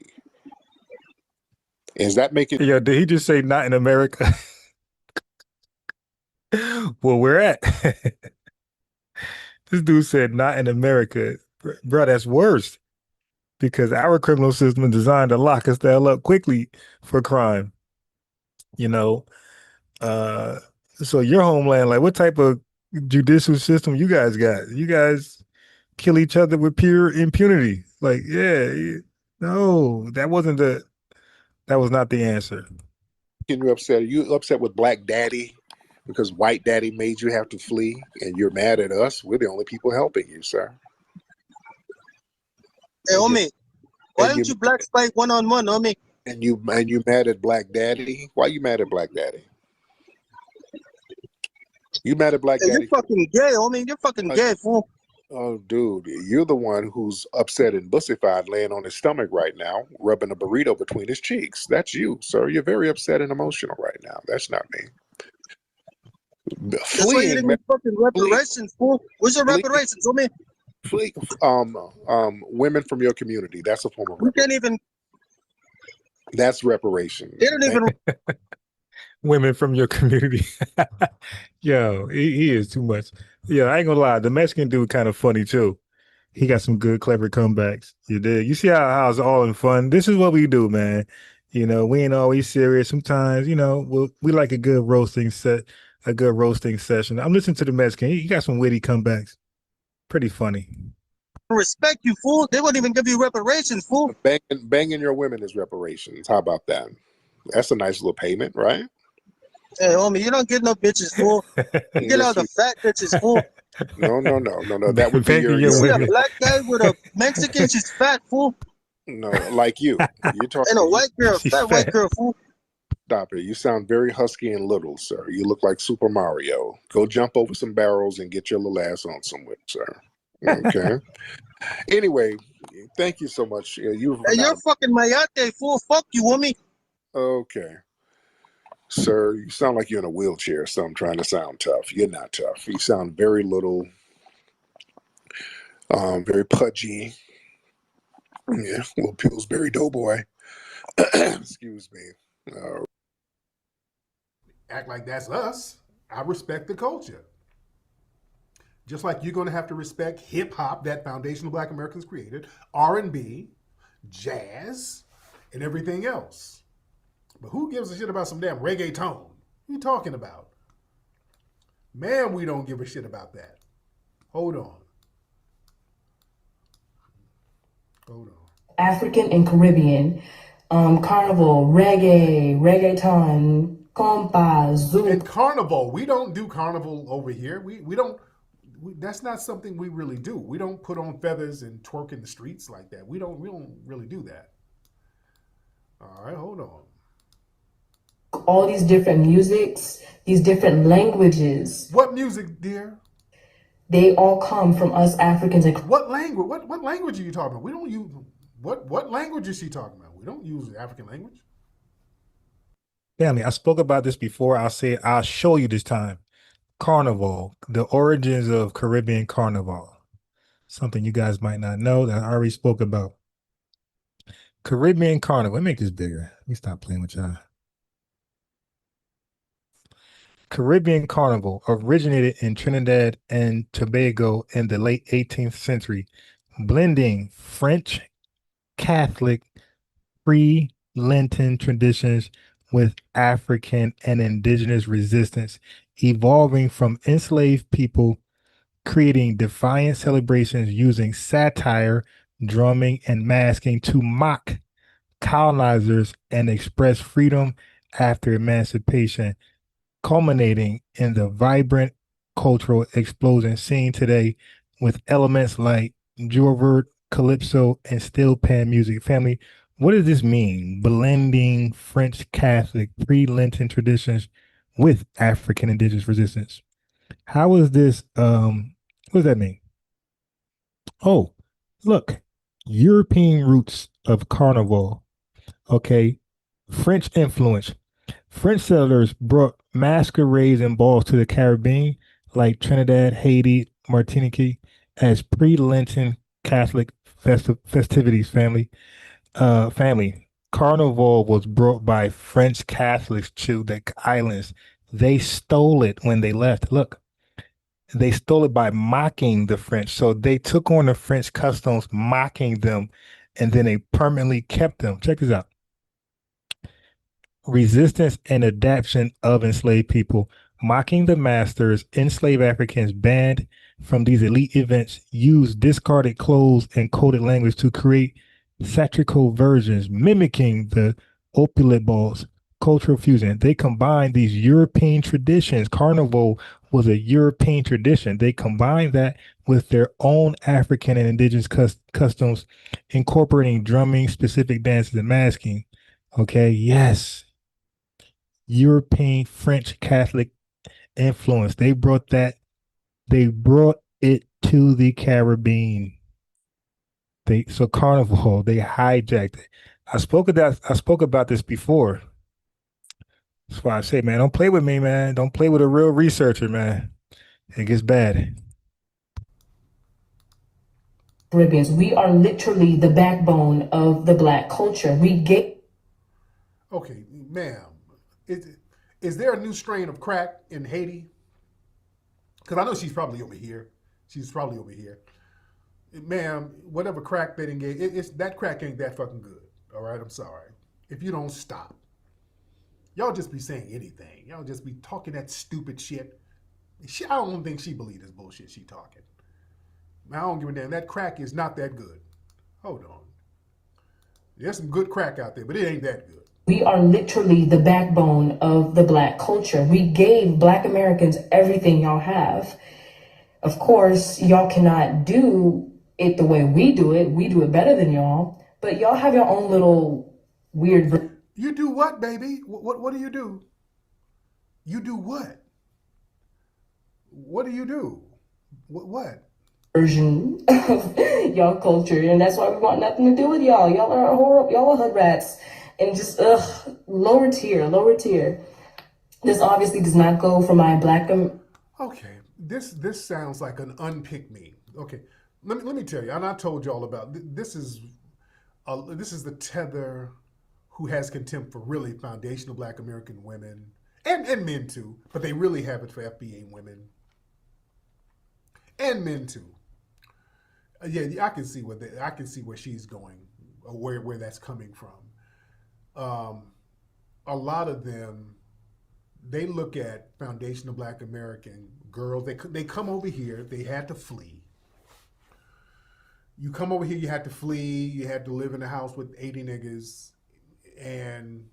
Is that making? Yeah, did he just say not in America? Well, we're at. This dude said not in America. Bro, that's worse. Because our criminal system is designed to lock us the hell up quickly for crime. So your homeland, like what type of judicial system you guys got? You guys kill each other with pure impunity. Like, no, that was not the answer. Are you upset with Black Daddy because white daddy made you have to flee, and you're mad at us? We're the only people helping you, sir. Hey, homie, why don't you blacks fight one-on-one, homie? And you mad at Black Daddy? Why you mad at Black Daddy? You mad at Black Hey, Daddy? you're fucking gay, homie. You're fucking gay, fool. Oh, dude, you're the one who's upset and bussified, laying on his stomach right now, rubbing a burrito between his cheeks. That's you, sir. You're very upset and emotional right now. That's not me. That's why you didn't get fucking reparations, fool. Where's your reparations, homie? Women from your community. That's a form of You can't even. That's reparations. They don't even. Women from your community. Yo, he is too much. Yeah, I ain't gonna lie. The Mexican dude kind of funny too. He got some good, clever comebacks. You did. You see how it's all in fun. This is what we do, man. You know, we ain't always serious. Sometimes, you know, we like a good roasting session. I'm listening to the Mexican. He got some witty comebacks. Pretty funny. Respect you, fool. They won't even give you reparations, fool. Banging your women is reparations. How about that? That's a nice little payment, right? Hey, homie, you don't get no bitches, fool. You get all the fat bitches, fool. No. That would be your You see a black guy with a Mexican, she's fat, fool. No, like you. You're talking. And a white girl, fat white girl, fool. Stop it. You sound very husky and little, sir. You look like Super Mario. Go jump over some barrels and get your little ass on somewhere, sir. Okay. Anyway, thank you so much. Hey, you're fucking mayate, fool. Fuck you, homie. Okay. Sir, you sound like you're in a wheelchair, so I'm trying to sound tough. You're not tough. You sound very little, very pudgy. Yeah, little Pillsbury Doughboy. Excuse me. Act like that's us. I respect the culture. Just like you're going to have to respect hip hop that foundational Black Americans created, R&B, jazz, and everything else. But who gives a shit about some damn reggaeton? What are you talking about? Man, we don't give a shit about that. Hold on. African and Caribbean, carnival, reggae, reggaeton, compa, zoo. And carnival, we don't do carnival over here. We don't. That's not something we really do. We don't put on feathers and twerk in the streets like that. We don't really do that. All right, hold on. All these different musics, these different languages. What music, dear? They all come from us Africans. What language? What language are you talking about? We don't use what language is she talking about? We don't use African language. Family, I spoke about this before. I'll show you this time. Carnival, the origins of Caribbean carnival. Something you guys might not know that I already spoke about. Caribbean carnival. Let me make this bigger. Let me stop playing with y'all. Caribbean carnival originated in Trinidad and Tobago in the late 18th century, blending French Catholic pre-Lenten traditions with African and indigenous resistance, evolving from enslaved people, creating defiant celebrations using satire, drumming, and masking to mock colonizers and express freedom after emancipation, culminating in the vibrant cultural explosion seen today with elements like Jouvert, Calypso, and steel pan music. Family, what does this mean? Blending French Catholic pre-Lenten traditions with African indigenous resistance. How is this? What does that mean? Oh, look, European roots of carnival. Okay, French influence. French settlers brought masquerades and balls to the Caribbean, like Trinidad, Haiti, Martinique, as pre-Lenten Catholic festivities. Family. Carnival was brought by French Catholics to the islands. They stole it when they left. Look, they stole it by mocking the French. So they took on the French customs, mocking them, and then they permanently kept them. Check this out. Resistance and adaptation of enslaved people, mocking the masters, enslaved Africans banned from these elite events, used discarded clothes and coded language to create satirical versions, mimicking the opulent balls, cultural fusion. They combined these European traditions. Carnival was a European tradition. They combined that with their own African and indigenous customs, incorporating drumming, specific dances, and masking. Okay, yes. European French Catholic influence. They brought it to the Caribbean. So Carnival, they hijacked it. I spoke about this before. That's why I say, man, don't play with me, man. Don't play with a real researcher, man. It gets bad. Caribbeans, we are literally the backbone of the Black culture. Okay, ma'am, is there a new strain of crack in Haiti? Because I know she's probably over here. Ma'am, whatever crack they didn't get, that crack ain't that fucking good. All right, I'm sorry. If you don't stop. Y'all just be saying anything. Y'all just be talking that stupid shit. I don't think she believes this bullshit she talking. I don't give a damn. That crack is not that good. Hold on. There's some good crack out there, but it ain't that good. We are literally the backbone of the Black culture. We gave Black Americans everything y'all have. Of course, y'all cannot do it the way we do it. We do it better than y'all, but y'all have your own little weird. You do what, baby? What do you do? You do what? What do you do? What? Version of y'all culture, and that's why we want nothing to do with y'all. Y'all are horrible. Y'all are hood rats, and just lower tier. This obviously does not go for my Black. Okay, this sounds like an unpick me. Okay, let me tell you, and I told you all about this is the tether who has contempt for really foundational Black American women and men too, but they really have it for FBA women and men too. Yeah, I can see where she's going, or where that's coming from. A lot of them, they look at foundational Black American girls. They come over here. They had to flee. You come over here. You had to flee. You had to live in a house with 80 niggas, and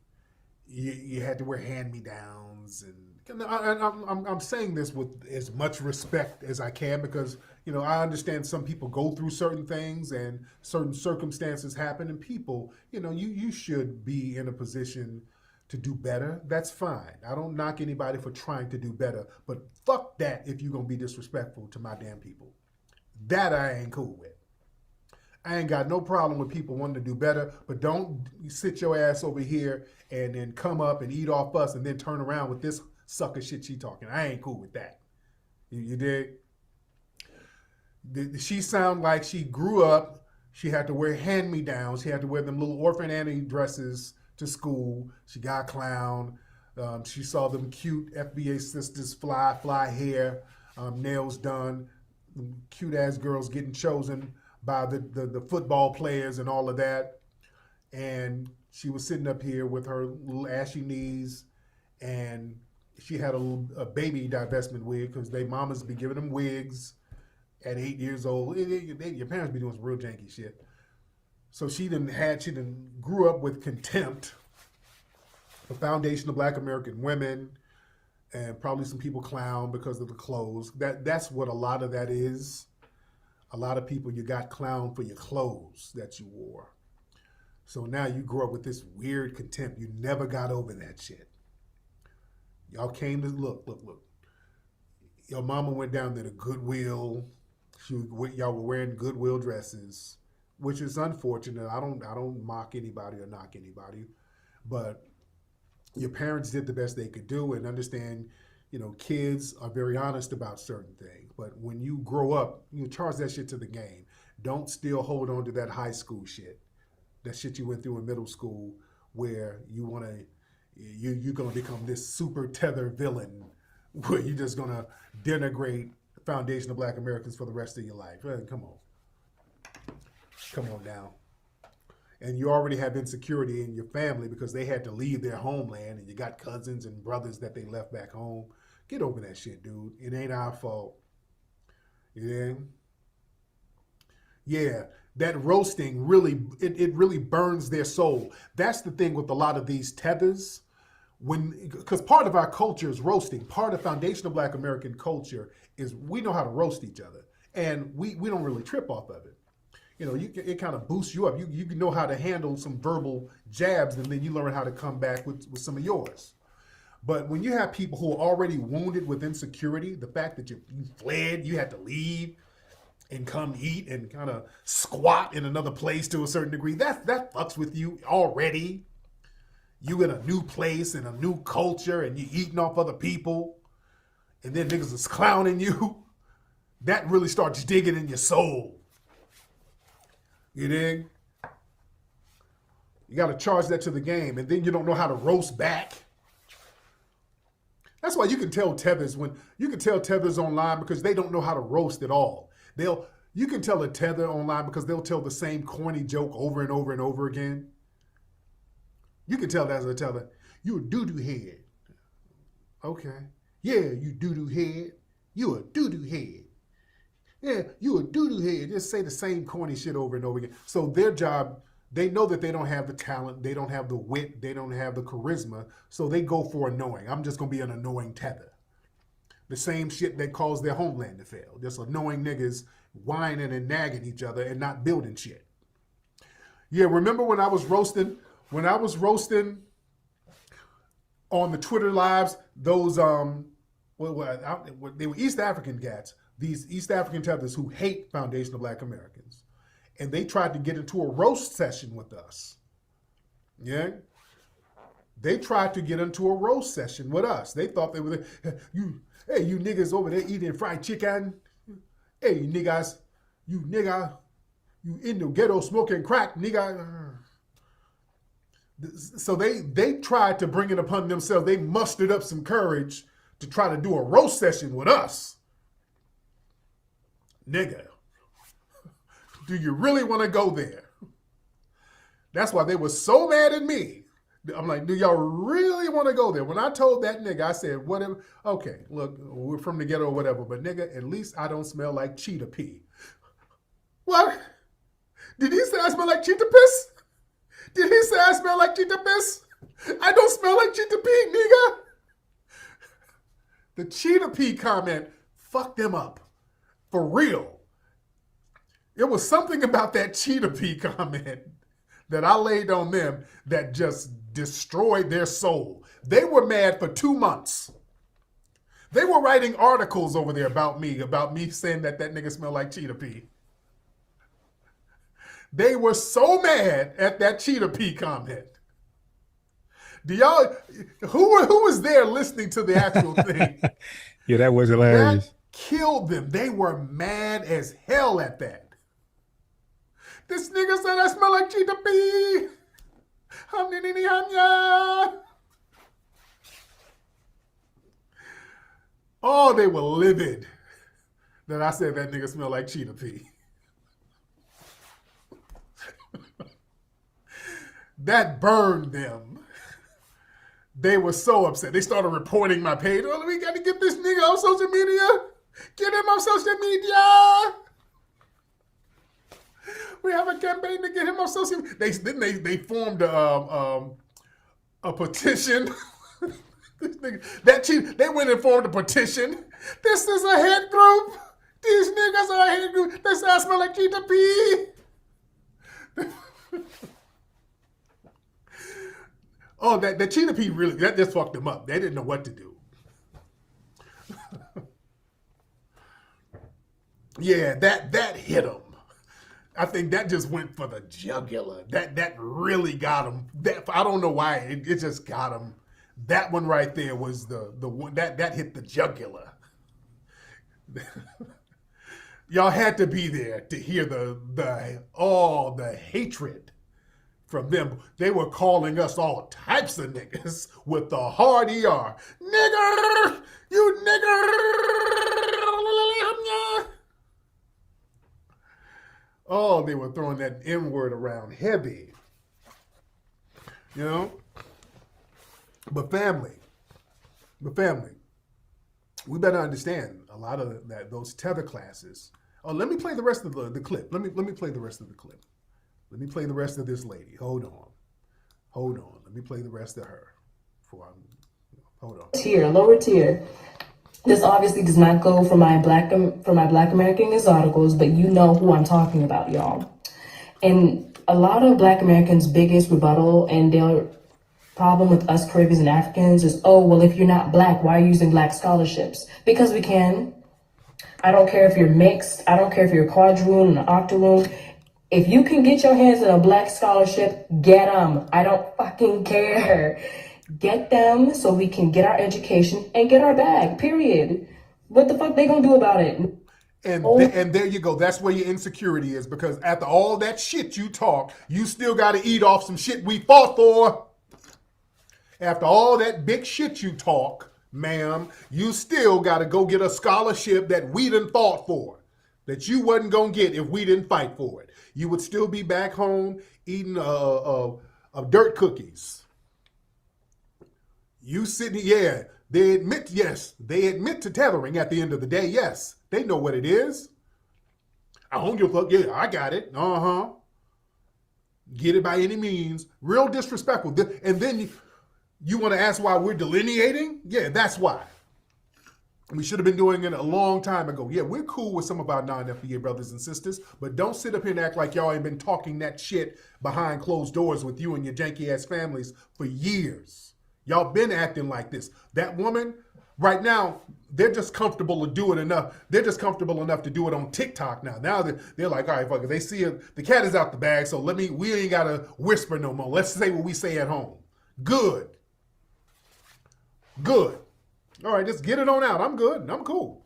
you had to wear hand-me-downs. And I'm saying this with as much respect as I can, because I understand some people go through certain things and certain circumstances happen, and people, you should be in a position to do better. That's fine. I don't knock anybody for trying to do better, but fuck that if you're gonna be disrespectful to my damn people. That I ain't cool with. I ain't got no problem with people wanting to do better, but don't sit your ass over here and then come up and eat off us and then turn around with this sucker shit she talking. I ain't cool with that. You dig? She sound like she grew up, she had to wear hand-me-downs, she had to wear them little orphan Annie dresses to school. She got clowned. She saw them cute FBA sisters fly hair, nails done, cute ass girls getting chosen by the football players and all of that. And she was sitting up here with her little ashy knees, and she had a baby divestment wig, because they mamas be giving them wigs at 8 years old. Your parents be doing some real janky shit. So she grew up with contempt for foundational Black American women, and probably some people clown because of the clothes. That's what a lot of that is. A lot of people, you got clowned for your clothes that you wore. So now you grew up with this weird contempt. You never got over that shit. Y'all came to look. Your mama went down there to Goodwill. Y'all were wearing Goodwill dresses, which is unfortunate. I don't mock anybody or knock anybody, but your parents did the best they could do, and understand, kids are very honest about certain things. But when you grow up, you charge that shit to the game. Don't still hold on to that high school shit, that shit you went through in middle school, where you're gonna become this super tether villain, where you're just gonna denigrate foundational Black Americans for the rest of your life. Come on now. And you already have insecurity in your family because they had to leave their homeland, and you got cousins and brothers that they left back home. Get over that shit, dude. It ain't our fault. Yeah. Yeah, that roasting really, it really burns their soul. That's the thing with a lot of these tethers. Because part of our culture is roasting. Part of foundational Black American culture is we know how to roast each other, and we don't really trip off of it. You know, it kind of boosts you up. You know how to handle some verbal jabs, and then you learn how to come back with some of yours. But when you have people who are already wounded with insecurity, the fact that you fled, you had to leave and come eat and kind of squat in another place to a certain degree, that fucks with you already. You in a new place, in a new culture, and you eating off other people, and then niggas is clowning you. That really starts digging in your soul. You dig? You got to charge that to the game, and then you don't know how to roast back. That's why you can tell Tethers online because they don't know how to roast at all. You can tell a Tether online because they'll tell the same corny joke over and over and over again. You can tell that as a Tether. You a doo-doo head. Okay. Yeah, you doo-doo head. You a doo-doo head. Yeah, you a doo-doo head. Just say the same corny shit over and over again. So their job, they know that they don't have the talent, they don't have the wit, they don't have the charisma, so they go for annoying. I'm just going to be an annoying Tether. The same shit that caused their homeland to fail. Just annoying niggas whining and nagging each other and not building shit. Yeah, remember when I was roasting on the Twitter lives, those, they were East African cats. These East African Tethers who hate foundational Black Americans. And they tried to get into a roast session with us. Yeah? They tried to get into a roast session with us. They thought they were, you niggas over there eating fried chicken. Hey, you niggas, you in the ghetto smoking crack, nigga. So they tried to bring it upon themselves. They mustered up some courage to try to do a roast session with us. Nigga, do you really want to go there? That's why they were so mad at me. I'm like, do y'all really want to go there? When I told that nigga, I said, whatever. Okay, look, we're from the ghetto or whatever, but nigga, at least I don't smell like cheetah pee. What? Did he say I smell like cheetah piss? Did he say I smell like cheetah piss? I don't smell like cheetah pee, nigga. The cheetah pee comment fucked them up. For real. It was something about that cheetah pea comment that I laid on them that just destroyed their soul. They were mad for 2 months. They were writing articles over there about me saying that nigga smelled like cheetah pea. They were so mad at that cheetah pea comment. Who was there listening to the actual thing? Yeah, that was hilarious. That killed them. They were mad as hell at that. This nigga said I smell like cheetah pea. Oh, they were livid that I said that nigga smelled like cheetah pea. That burned them. They were so upset. They started reporting my page. Oh, we got to get this nigga on social media. Get him on social media. We have a campaign to get him on social media. They formed a petition. They went and formed a petition. This is a hate group. These niggas are a hate group. They say I smell like cheetah pea. Oh, that cheetah pea really, that just fucked them up. They didn't know what to do. Yeah, that hit them. I think that just went for the jugular. That really got them. I don't know why, it just got them. That one right there was the one that hit the jugular. Y'all had to be there to hear the hatred from them. They were calling us all types of niggas with the hard ER. Nigger! You nigger! Oh, they were throwing that N-word around heavy. You know? But family, we better understand a lot of those tether classes. Oh, let me play the rest of the clip. Let me play the rest of the clip. Let me play the rest of this lady. Hold on. Let me play the rest of her. Hold on. Lower tier. This obviously does not go for my Black Americanist articles, but you know who I'm talking about, y'all. And a lot of Black Americans' biggest rebuttal and their problem with us Caribbeans and Africans is, oh, well, if you're not Black, why are you using Black scholarships? Because we can. I don't care if you're mixed. I don't care if you're quadroon and octoroon. If you can get your hands on a Black scholarship, get them. I don't fucking care. Get them so we can get our education and get our bag, period. What the fuck they gonna do about it? And there you go. That's where your insecurity is, because after all that shit you talk, you still got to eat off some shit we fought for. After all that big shit you talk, ma'am, you still got to go get a scholarship that we done fought for, that you wasn't going to get if we didn't fight for it. You would still be back home eating dirt cookies. You sitting, yeah, they admit to tethering at the end of the day, yes. They know what it is. I don't give a fuck. Yeah, I got it. Get it by any means. Real disrespectful. And then you want to ask why we're delineating? Yeah, that's why. We should have been doing it a long time ago. Yeah, we're cool with some of our non-FBA brothers and sisters, but don't sit up here and act like y'all ain't been talking that shit behind closed doors with you and your janky-ass families for years. Y'all been acting like this. That woman, right now, they're just comfortable to do it enough. They're just comfortable enough to do it on TikTok now. Now they're like, all right, fuck it. They see it. The cat is out the bag, so we ain't got to whisper no more. Let's say what we say at home. Good. Good. All right, just get it on out. I'm good. I'm cool.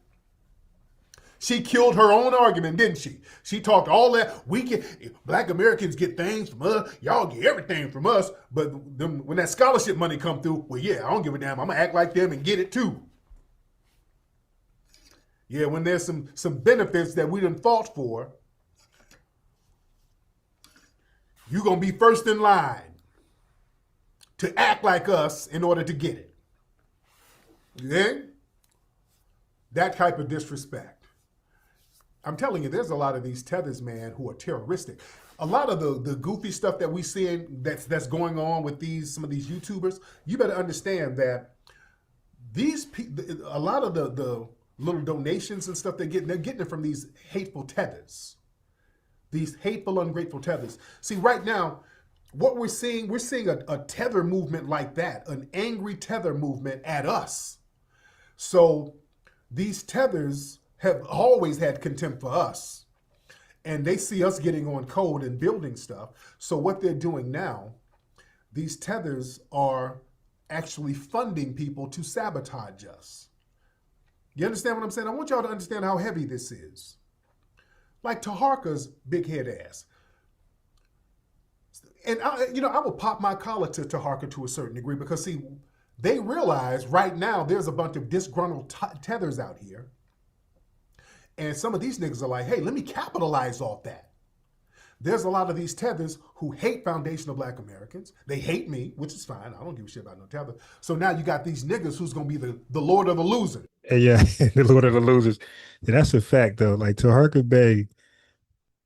She killed her own argument, didn't she? She talked all that. Black Americans get things from us. Y'all get everything from us. But when that scholarship money come through, well, yeah, I don't give a damn. I'm going to act like them and get it too. Yeah, when there's some benefits that we done fought for, you're going to be first in line to act like us in order to get it. Yeah? That type of disrespect. I'm telling you, there's a lot of these tethers, man, who are terroristic. A lot of the goofy stuff that we see that's going on with some of these YouTubers, you better understand that a lot of the little donations and stuff they're getting it from these hateful tethers. These hateful, ungrateful tethers. See, right now, what we're seeing a tether movement like that, an angry tether movement at us. So these tethers have always had contempt for us. And they see us getting on code and building stuff. So what they're doing now, these tethers are actually funding people to sabotage us. You understand what I'm saying? I want y'all to understand how heavy this is. Like Taharka's big head ass. And I will pop my collar to Taharka to a certain degree because, see, they realize right now there's a bunch of disgruntled tethers out here. And some of these niggas are like, hey, let me capitalize off that. There's a lot of these tethers who hate foundational Black Americans. They hate me, which is fine. I don't give a shit about no tether. So now you got these niggas who's going to be the Lord of the Losers. Yeah, the Lord of the Losers. Yeah, that's a fact, though. Like, Taharka Bey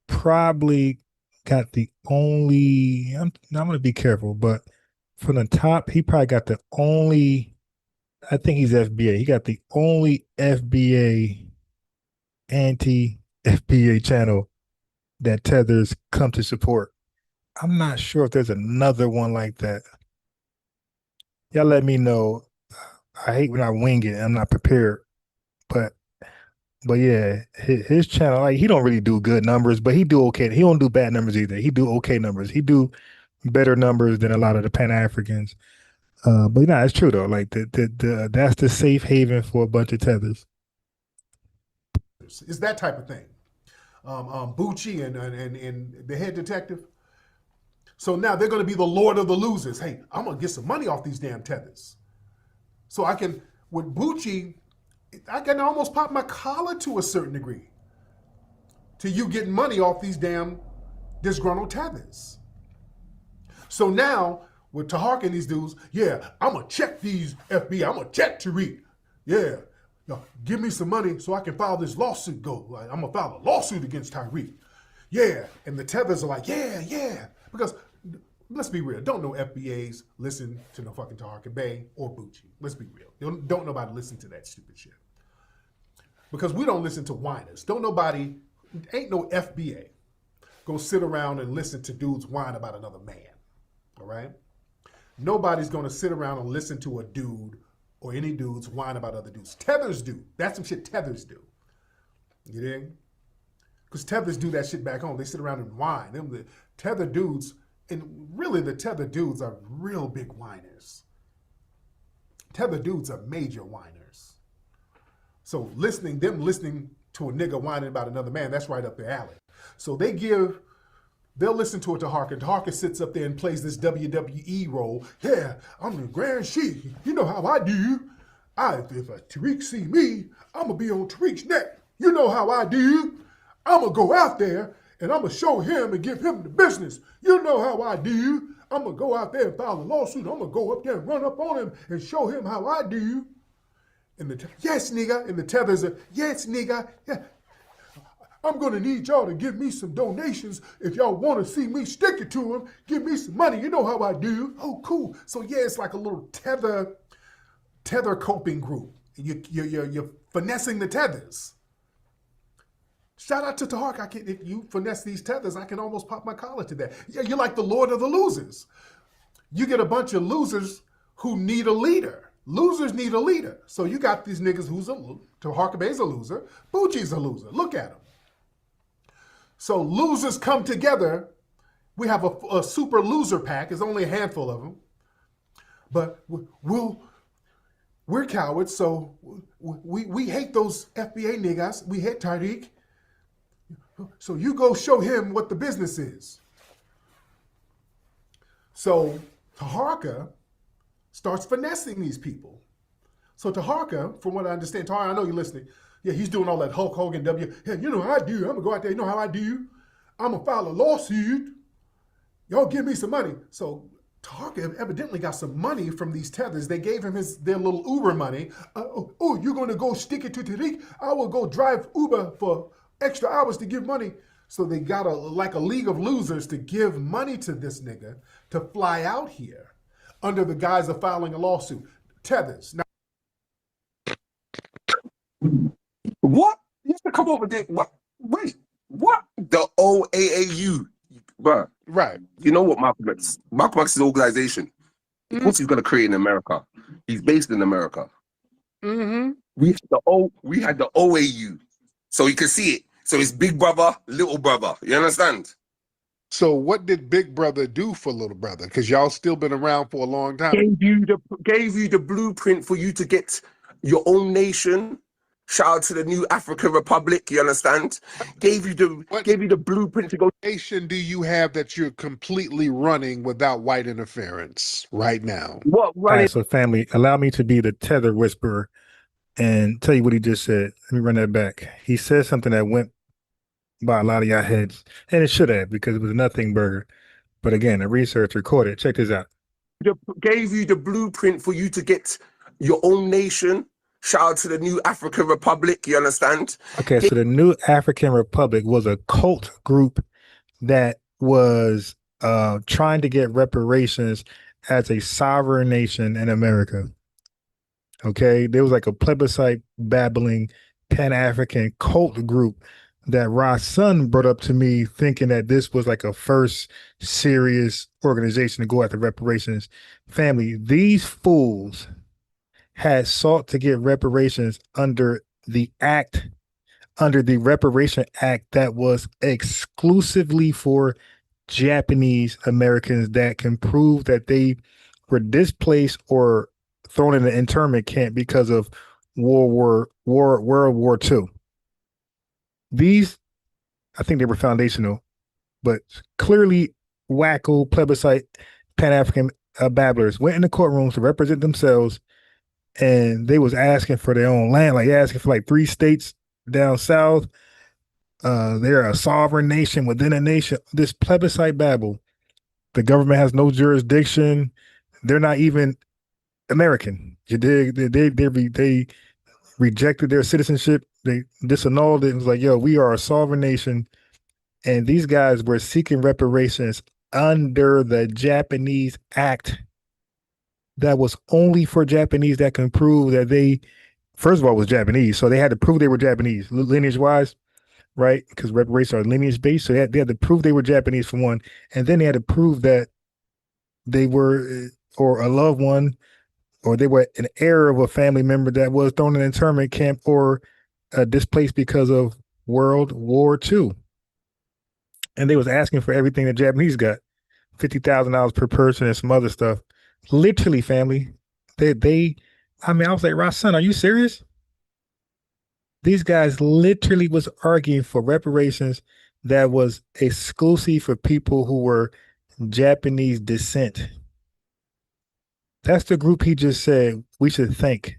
probably got the only, I'm going to be careful, but from the top, he probably got the only, I think he's FBA. He got the only FBA, anti-FBA channel that tethers come to support. I'm not sure if there's another one like that. Y'all let me know. I hate when I wing it. I'm not prepared. But yeah, his channel, like, he don't really do good numbers, but he do okay. He don't do bad numbers either. He do okay numbers. He do better numbers than a lot of the Pan-Africans. But no, it's true though. Like that's the safe haven for a bunch of tethers. It's that type of thing. Bucci and the head detective. So now they're going to be the Lord of the Losers. Hey, I'm going to get some money off these damn tethers. So I can, with Bucci, I can almost pop my collar to a certain degree to you getting money off these damn disgruntled tethers. So now with Taharka and these dudes, yeah, I'm going to check these FBI. I'm going to check Tariq. Yeah. Give me some money so I can file this lawsuit. Like, I'm going to file a lawsuit against Tariq. Yeah. And the tethers are like, yeah. Because let's be real. Don't no FBAs listen to no fucking Taharka Bey or Bucci. Let's be real. Don't nobody listen to that stupid shit. Because we don't listen to whiners. Ain't no FBA gonna sit around and listen to dudes whine about another man. All right? Nobody's gonna sit around and listen to a dude or any dudes whine about other dudes. Tethers do. That's some shit Tethers do. You dig? Because Tethers do that shit back home. They sit around and whine. Them the Tether dudes, and really the Tether dudes are real big whiners. Tether dudes are major whiners. So listening to a nigga whining about another man, that's right up their alley. So they'll listen to it to Harker. Harker sits up there and plays this WWE role. Yeah, I'm the Grand Sheik. You know how I do. If a Tariq see me, I'm going to be on Tariq's neck. You know how I do. I'm going to go out there and I'm going to show him and give him the business. You know how I do. I'm going to go out there and file a lawsuit. I'm going to go up there and run up on him and show him how I do. Yes, nigga. And the Tethers are, yes, nigga. Yeah. I'm going to need y'all to give me some donations. If y'all want to see me stick it to him, give me some money. You know how I do. Oh, cool. So, yeah, it's like a little tether coping group. You're finessing the Tethers. Shout out to Tahark. If you finesse these Tethers, I can almost pop my collar to that. Yeah, you're like the Lord of the losers. You get a bunch of losers who need a leader. Losers need a leader. So you got these niggas who's a loser. Tahark Bay's a loser. Bucci's a loser. Look at him. So losers come together. We have a super loser pack. There's only a handful of them. But we're cowards, so we hate those FBA niggas. We hate Tariq. So you go show him what the business is. So Taharka starts finessing these people. So Taharka, from what I understand, Taharka, I know you're listening. Yeah, he's doing all that Hulk Hogan Yeah, you know how I do. I'm going to go out there. You know how I do. I'm going to file a lawsuit. Y'all give me some money. So Taharka evidently got some money from these Tethers. They gave him their little Uber money. You're going to go stick it to Tariq? I will go drive Uber for extra hours to give money. So they got a league of losers to give money to this nigga to fly out here under the guise of filing a lawsuit. Tethers. Now, what? You have to come over there. What? Wait, what? The OAAU. Bro. Right. You know what Malcolm X's organization. Of course he's going to create in America. He's based in America. Mm-hmm. We had the OAU. So you can see it. So it's big brother, little brother. You understand? So what did big brother do for little brother? Because y'all still been around for a long time. Gave you the blueprint for you to get your own nation. Shout out to the new African Republic. You understand? Gave you the blueprint to go. What nation do you have that you're completely running without white interference right now? What running? All right, so family, allow me to be the tether whisperer and tell you what he just said. Let me run that back. He said something that went by a lot of y'all heads, and it should have, because it was a nothing burger. But again, the research recorded. Check this out. Gave you the blueprint for you to get your own nation. Shout out to the new African Republic. You understand? Okay, so the new African Republic was a cult group that was trying to get reparations as a sovereign nation in America. Okay, there was like a plebiscite babbling Pan-African cult group that Ross' son brought up to me, thinking that this was like a first serious organization to go after reparations. Family, these fools had sought to get reparations under the Reparation Act that was exclusively for Japanese Americans that can prove that they were displaced or thrown in an internment camp because of World War II. These, I think they were foundational, but clearly wacko plebiscite Pan-African babblers went in the courtrooms to represent themselves, and they was asking for their own land, like asking for like 3 states down south. They're a sovereign nation within a nation. This plebiscite babble. The government has no jurisdiction. They're not even American. You dig? They rejected their citizenship. They disannulled it. It was like, yo, we are a sovereign nation. And these guys were seeking reparations under the Japanese Act that was only for Japanese that can prove that they, first of all, was Japanese. So they had to prove they were Japanese lineage wise. right? Because reparations are lineage based. So they had to prove they were Japanese for one, and then they had to prove that they were, or a loved one, or they were an heir of a family member that was thrown in an internment camp or displaced because of World War II. And they was asking for everything the Japanese got, $50,000 per person and some other stuff. Literally, family. I mean, I was like, Ross, son, are you serious? These guys literally was arguing for reparations that was exclusive for people who were Japanese descent. That's the group he just said we should thank.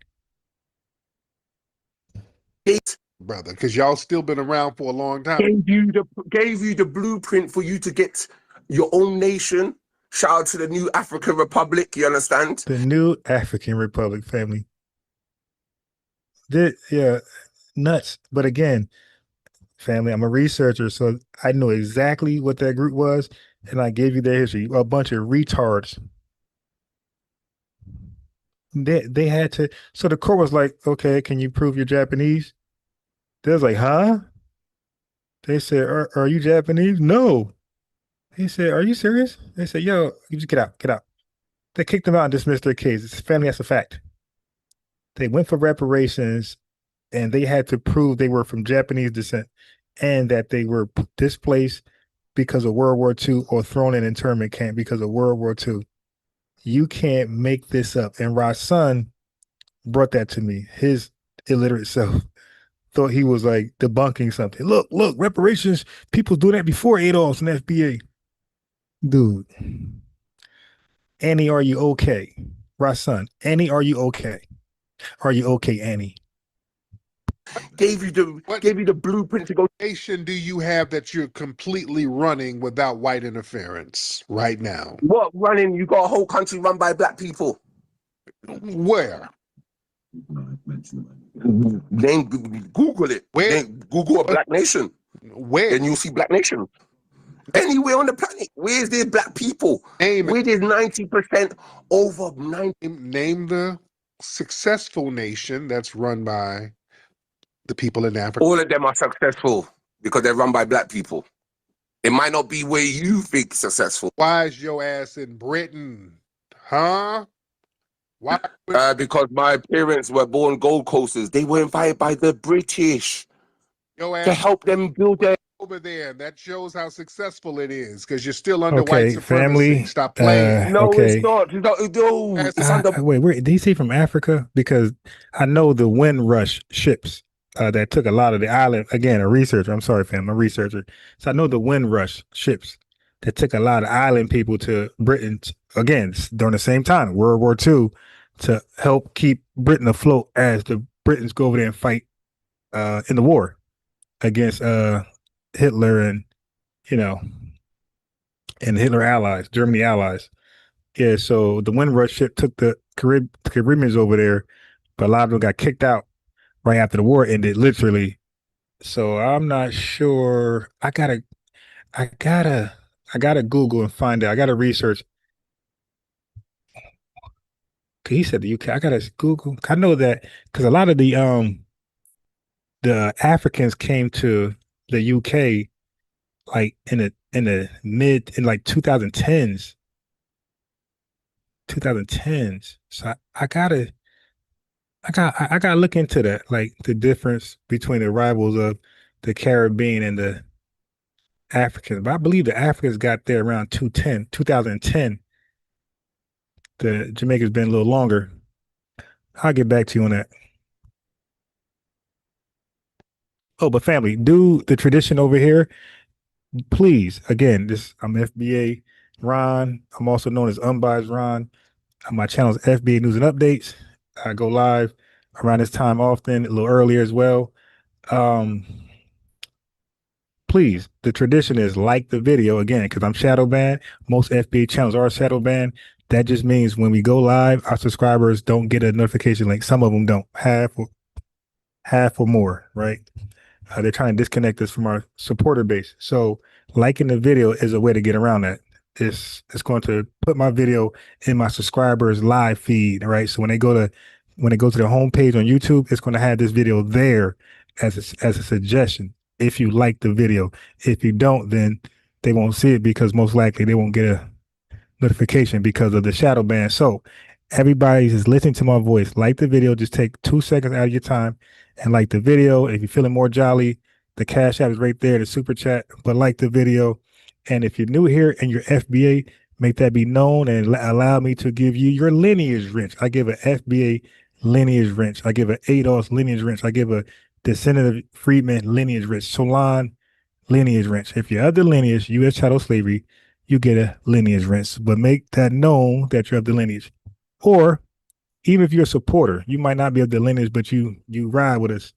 Brother, because y'all still been around for a long time. Gave you the blueprint for you to get your own nation. Shout out to the new African Republic, you understand? The new African Republic, family. Yeah, nuts. But again, family, I'm a researcher, so I know exactly what that group was, and I gave you their history. A bunch of retards. They had to. So the court was like, okay, can you prove you're Japanese? They was like, huh? They said, are you Japanese? No. He said, are you serious? They said, yo, you just get out, get out. They kicked them out and dismissed their case. It's family, that's a fact. They went for reparations, and they had to prove they were from Japanese descent and that they were displaced because of World War II or thrown in internment camp because of World War II. You can't make this up. And Ra's son brought that to me. His illiterate self thought he was like debunking something. Look, reparations, people do that before Adolf's and FBA. Dude. Annie, are you okay? Ra's son, Annie, are you okay? Are you okay, Annie? Gave you the blueprint to go. Nation do you have that you're completely running without white interference right now? What running? You got a whole country run by black people. Where? Then Google it. Where? Then Google a black nation. Where? Then you'll see black nation. Anywhere on the planet. Where's there black people? Where there's 90% over 90. Name the successful nation that's run by the people in Africa. All of them are successful because they're run by black people. It might not be where you think successful. Why is your ass in Britain? Huh? Why? Because my parents were born Gold Coasters. They were invited by the British to help them build their over there. That shows how successful it is because you're still under okay, white supremacy. Family. Stop playing. No, okay. it's not. It's under. Wait, did he say from Africa? Because I know the Windrush ships that took a lot of the island. Again, a researcher. I'm sorry, fam. I'm a researcher. So I know the Windrush ships that took a lot of island people to Britain. Again, during the same time, World War II, to help keep Britain afloat as the Britons go over there and fight in the war against Hitler and, and Hitler allies, Germany allies. Yeah, so the Windrush ship took the Caribbeans over there, but a lot of them got kicked out right after the war ended, literally. So I'm not sure. I gotta Google and find out. I gotta research. He said the UK. I gotta Google. I know that because a lot of the Africans came to the UK like in like 2010s. So I gotta look into that, like the difference between the arrivals of the Caribbean and the Africans. But I believe the Africans got there around 2010. The Jamaica's been a little longer. I'll get back to you on that. Oh, but family, do the tradition over here. Please, again, I'm FBA Ron. I'm also known as Unbiased Ron. My channel is FBA News and Updates. I go live around this time often, a little earlier as well. Please, the tradition is like the video again, because I'm shadow banned. Most FBA channels are shadow banned. That just means when we go live, our subscribers don't get a notification link. Some of them don't, half or more, right? They're trying to disconnect us from our supporter base. So liking the video is a way to get around that. It's going to put my video in my subscribers live feed, right? So when they go to the homepage on YouTube, it's going to have this video there as a suggestion. if you like the video. If you don't, then they won't see it because most likely they won't get a notification because of the shadow ban. So everybody's just listening to my voice. Like the video, just take 2 seconds out of your time and like the video. If you're feeling more jolly, the Cash App is right there, the super chat, but like the video. And if you're new here and you're FBA, make that be known and allow me to give you your lineage wrench. I give an FBA lineage wrench. I give an ADOS lineage wrench. I give a descendant of freedmen lineage wrench. Solon lineage wrench. If you're of the lineage, U.S. chattel slavery, you get a lineage wrench. But make that known that you're of the lineage. Or even if you're a supporter, you might not be of the lineage, but you ride with us.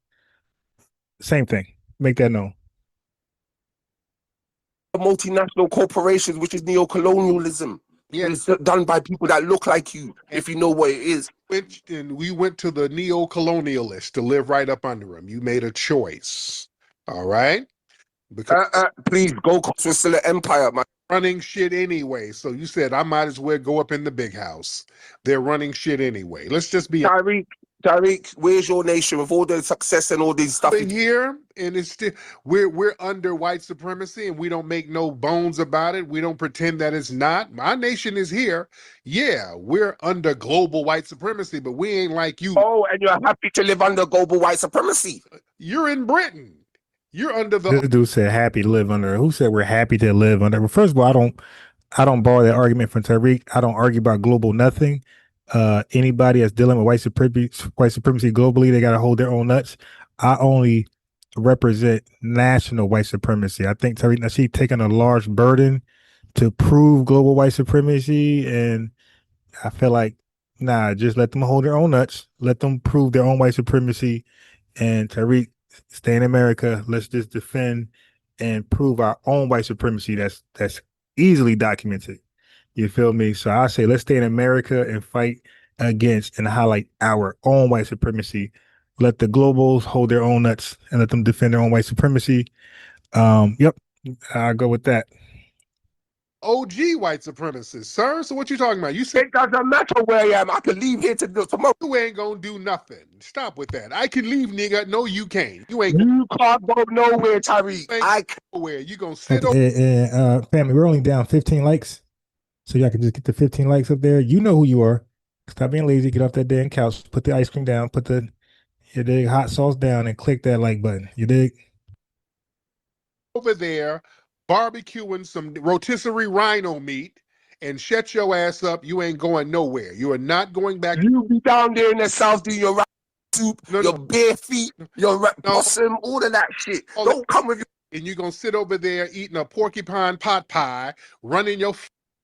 Same thing. Make that known. Multinational corporations, which is neo-colonialism. Yeah. It's done by people that look like you, if you know what it is. We went to the neo-colonialists to live right up under them. You made a choice. All right? Because please, Gold Coast was still an empire, man. Running shit anyway. So you said, I might as well go up in the big house. They're running shit anyway. Let's just be... Tariq, where's your nation with all the success and all these stuff? Here, and it's still we're under white supremacy, and we don't make no bones about it. We don't pretend that it's not. My nation is here. Yeah, we're under global white supremacy, but we ain't like you. Oh, and you're happy to live under global white supremacy. You're in Britain. You're under the... This dude said happy to live under. Who said we're happy to live under? Well, first of all, I don't borrow that argument from Tariq. I don't argue about global nothing. Anybody that's dealing with white supremacy globally, they got to hold their own nuts. I only represent national white supremacy. I think Tariq Nasheed taking a large burden to prove global white supremacy, and I feel like, nah, just let them hold their own nuts. Let them prove their own white supremacy, and Tariq, stay in America. Let's just defend and prove our own white supremacy that's easily documented. You feel me? So I say let's stay in America and fight against and highlight our own white supremacy. Let the globals hold their own nuts and let them defend their own white supremacy. Yep, I'll go with that. OG white supremacists, sir. So what you talking about? You said it doesn't matter where I am. I can leave here tomorrow. You ain't gonna do nothing. Stop with that. I can leave, nigga. No, you can't. You can't go nowhere, Tariq. I can't go nowhere. You gonna sit family, we're only down 15 likes. So y'all can just get the 15 likes up there. You know who you are. Stop being lazy. Get off that damn couch. Put the ice cream down. Put your hot sauce down and click that like button. You dig? Over there barbecuing some rotisserie rhino meat and shut your ass up. You ain't going nowhere. You are not going back. You be down there in the South doing your soup, your bare feet, your possum, all of that shit. Don't come with you. And you're going to sit over there eating a porcupine pot pie, running your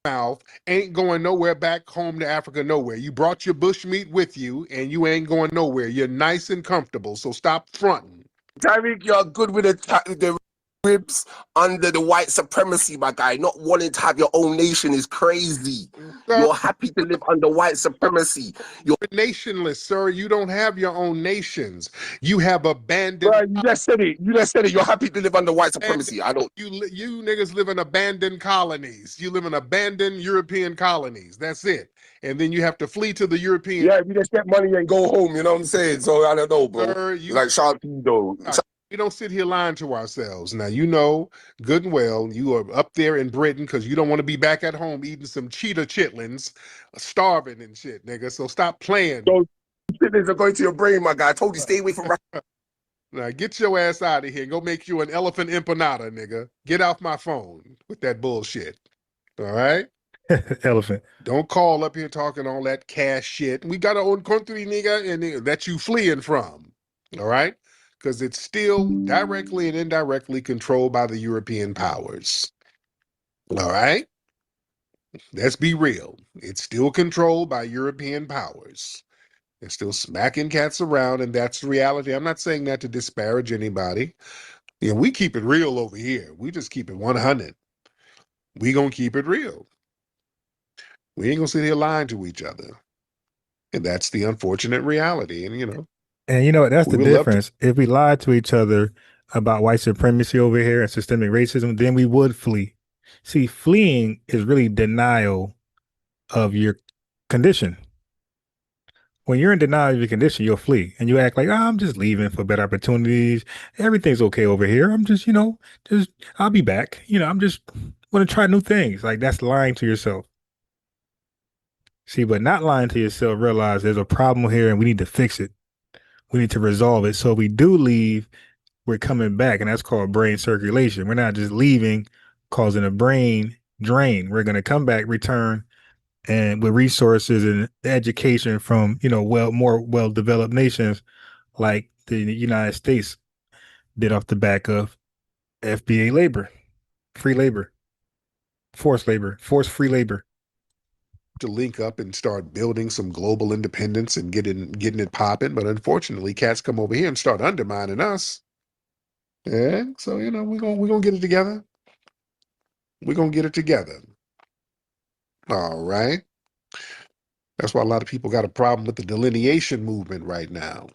mouth, ain't going nowhere back home to Africa, nowhere. You brought your bush meat with you and you ain't going nowhere. You're nice and comfortable, so stop fronting. Tariq, you're good with the ribs under the white supremacy, my guy. Not wanting to have your own nation is crazy. You're happy to live under white supremacy. You're nationless, sir. You don't have your own nations. You have abandoned. Bro, you just said it. You're happy to live under white supremacy. I don't. You niggas live in abandoned colonies. You live in abandoned European colonies. That's it. And then you have to flee to the European. Yeah, we just get money and go home. You know what I'm saying? So I don't know, bro. Sir, like Sharpedo. We don't sit here lying to ourselves. Now, you know good and well you are up there in Britain because you don't want to be back at home eating some cheetah chitlins, starving and shit, nigga. So stop playing. Those chitlins are going to your brain, my guy. I told you, stay away from Now, get your ass out of here and go make you an elephant empanada, nigga. Get off my phone with that bullshit. All right? Elephant. Don't call up here talking all that cash shit. We got our own country, nigga, and that you fleeing from. All right? Because it's still directly and indirectly controlled by the European powers. All right? Let's be real. It's still controlled by European powers. They're still smacking cats around, and that's the reality. I'm not saying that to disparage anybody. Yeah, we keep it real over here. We just keep it 100. We gonna keep it real. We ain't gonna sit here lying to each other. And that's the unfortunate reality. And, you know. And you know what? That's the difference. If we lied to each other about white supremacy over here and systemic racism, then we would flee. See, fleeing is really denial of your condition. When you're in denial of your condition, you'll flee and you act like, oh, I'm just leaving for better opportunities. Everything's okay over here. I'm just, I'll be back. I'm just want to try new things. Like that's lying to yourself. See, but not lying to yourself, realize there's a problem here and we need to fix it. We need to resolve it. So if we do leave, we're coming back, and that's called brain circulation. We're not just leaving, causing a brain drain. We're going to come back, return, and with resources and education from, more well-developed nations like the United States did off the back of FBA labor, free labor, forced free labor. To link up and start building some global independence and getting it popping, but unfortunately, cats come over here and start undermining us. Yeah, so we're gonna get it together. We're gonna get it together. All right. That's why a lot of people got a problem with the delineation movement right now.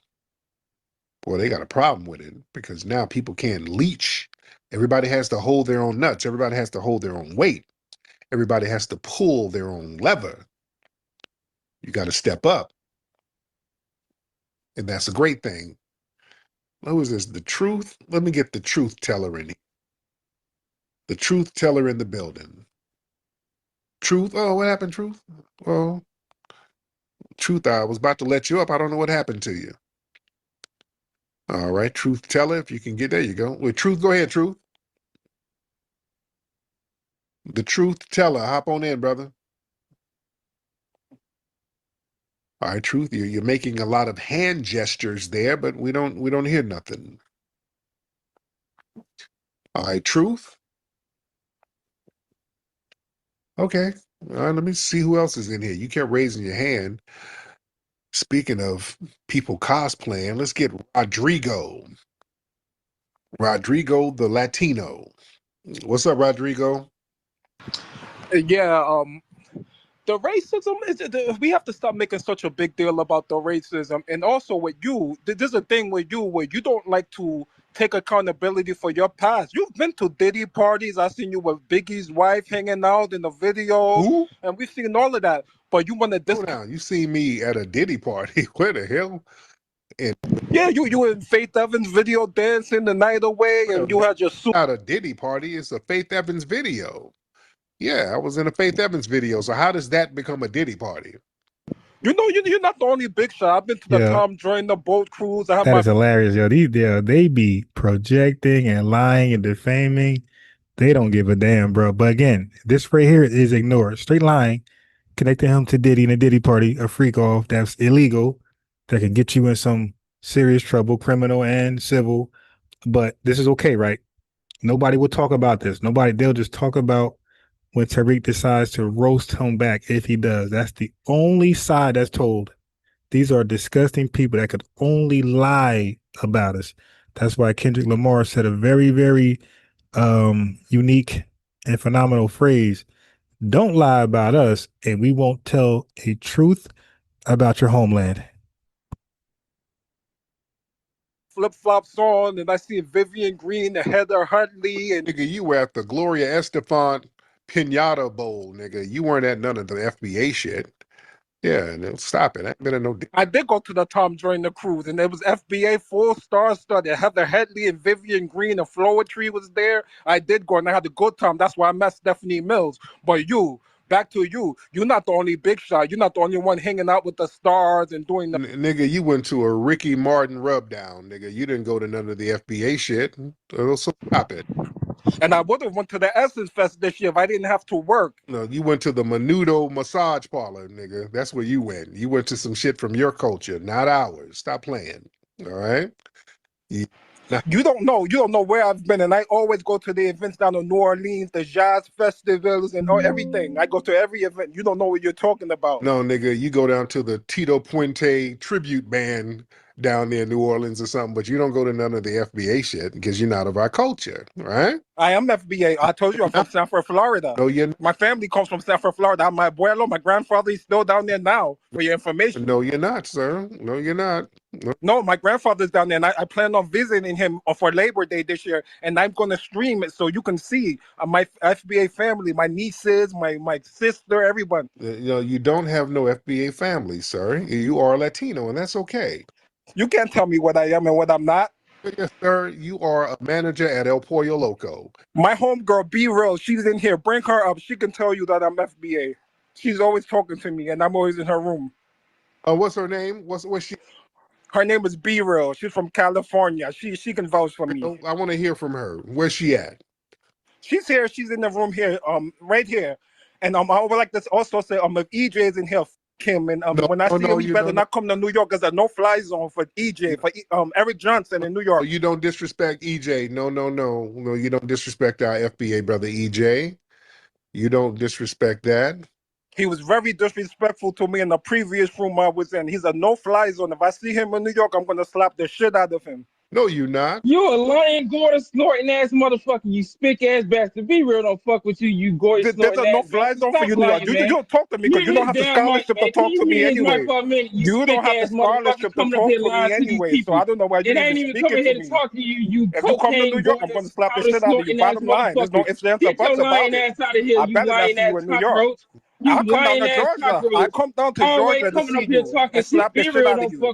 Boy, they got a problem with it because now people can't leech. Everybody has to hold their own nuts. Everybody has to hold their own weight. Everybody has to pull their own lever. You got to step up. And that's a great thing. Who is this? The truth? Let me get the truth teller in here. The truth teller in the building. Truth? Oh, what happened, Truth? Well, Truth, I was about to let you up. I don't know what happened to you. All right, Truth teller, if you can get, there you go. Well, Truth, go ahead, Truth. The truth teller, hop on in, brother. All right, Truth, you're making a lot of hand gestures there, but we don't hear nothing. All right, Truth. Okay. All right, let me see who else is in here. You kept raising your hand. Speaking of people cosplaying, let's get Rodrigo. Rodrigo the Latino. What's up, Rodrigo? Yeah, the racism we have to stop making such a big deal about the racism. And also with you, there's a thing with you where you don't like to take accountability for your past. You've been to Diddy parties. I've seen you with Biggie's wife hanging out in the video. Who? And we've seen all of that. But you want to Hold down. You see me at a Diddy party. Where the hell? Yeah, you in Faith Evans video dancing the night away, and you had your suit. Not a Diddy party. It's a Faith Evans video. Yeah, I was in a Faith Evans video. So how does that become a Diddy party? You're not the only big shot. I've been to the Tom Joyner boat cruise. I have That is hilarious, yo. They be projecting and lying and defaming. They don't give a damn, bro. But again, this right here is ignored. Straight lying, connecting him to Diddy and a Diddy party, a freak off that's illegal, that can get you in some serious trouble, criminal and civil. But this is okay, right? Nobody will talk about this. They'll just talk about when Tariq decides to roast him back if he does. That's the only side that's told. These are disgusting people that could only lie about us. That's why Kendrick Lamar said a very, very unique and phenomenal phrase. Don't lie about us, and we won't tell a truth about your homeland. Flip-flops on, and I see Vivian Green and Heather Huntley. And nigga, you were at the Gloria Estefan Pinata Bowl, nigga. You weren't at none of the FBA shit. Yeah, no, stop it. I did go to the Tom Joyner cruise, and it was FBA full star studded. Heather Headley and Vivian Green and Floetry was there. I did go, and I had a good time. That's why I met Stephanie Mills. But back to you. You're not the only big shot. You're not the only one hanging out with the stars and doing the... Nigga, you went to a Ricky Martin rub down, nigga. You didn't go to none of the FBA shit. So stop it. And I would have went to the Essence Fest this year if I didn't have to work. No, you went to the Menudo massage parlor, nigga. That's where you went. You went to some shit from your culture, not ours. Stop playing. All right? You don't know where I've been, and I always go to the events down in New Orleans, the jazz festivals, and everything. I go to every event. You don't know what you're talking about. No, nigga, you go down to the Tito Puente tribute band down there in New Orleans or something, but you don't go to none of the FBA shit because you're not of our culture, right? I am FBA. I told you I'm from Sanford, Florida. No, you're My family comes from Sanford, Florida. My abuelo, my grandfather, is still down there now, for your information. No, you're not, sir. No, you're not. No, my grandfather's down there, and I plan on visiting him for Labor Day this year, and I'm going to stream it so you can see my FBA family, my nieces, my sister, everyone. You don't have no FBA family, sir. You are Latino, and that's okay. You can't tell me what I am and what I'm not. Yes, sir. You are a manager at El Pollo Loco. My homegirl, Be Real, she's in here. Bring her up. She can tell you that I'm FBA. She's always talking to me, and I'm always in her room. What's her name? What's she? Her name is Be Real. She's from California. She can vouch for me. I want to hear from her. Where's she at? She's here. She's in the room here. Right here. And I would like to also say, if EJ is in here, him. And when I see him, he better not come to New York, because there's no fly zone for EJ, for Eric Johnson in New York. You don't disrespect EJ. No, you don't disrespect our FBA brother EJ. You don't disrespect that. He was very disrespectful to me in the previous room I was in. He's a no-fly zone. If I see him in New York, I'm going to slap the shit out of him. No, you not. You a lying, Gordon, snorting ass motherfucker. You spick ass bastard. Be Real don't fuck with you. You Gordon snorting There's a no-fly zone for you, New York. You don't talk to me because you don't have the scholarship to talk to me anyway. You don't have the scholarship to talk to me anyway, so I don't know why you even speaking to me. Talk to you. If you come to New York, I'm going to slap the shit out of you. Bottom line, there's no ifs, ands, or buts about it. I better not see you in New York. I'll come down to Georgia. I come down to Georgia to see you and slap the shit out of you.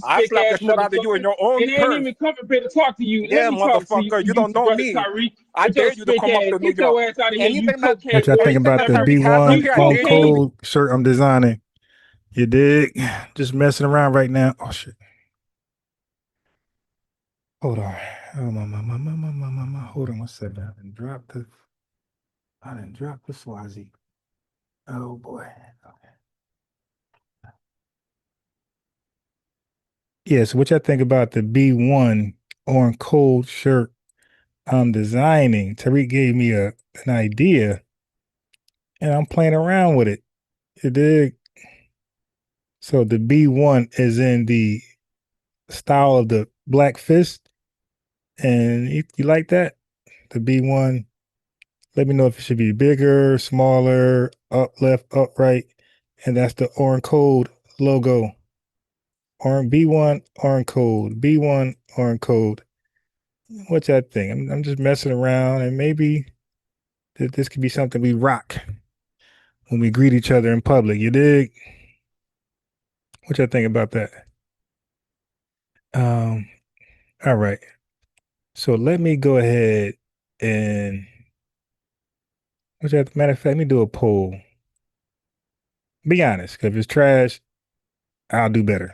I slap the shit out of you in your own turf. It ain't even coming here to talk to you. Yeah, motherfucker, you don't know me. I dare you to come up to New York. Anything that what y'all think about the B1 on cold shirt I'm designing? You dig? Just messing around right now. Oh shit. Hold on. Oh my. Hold on one second. I didn't drop the Swazi. Oh boy. Okay. Yeah, so what y'all think about the B1 on cold shirt I'm designing? Tariq gave me an idea and I'm playing around with it. You dig? So the B1 is in the style of the Black Fist. And if you like that, the B1, let me know if it should be bigger, smaller, up, left, upright. And that's the Orange Code logo. B1 Orange Code. B1 Orange Code. What y'all think? I'm just messing around, and maybe this could be something we rock when we greet each other in public. You dig? What y'all think about that? All right. So let me go ahead and matter of fact, let me do a poll. Be honest, because if it's trash, I'll do better.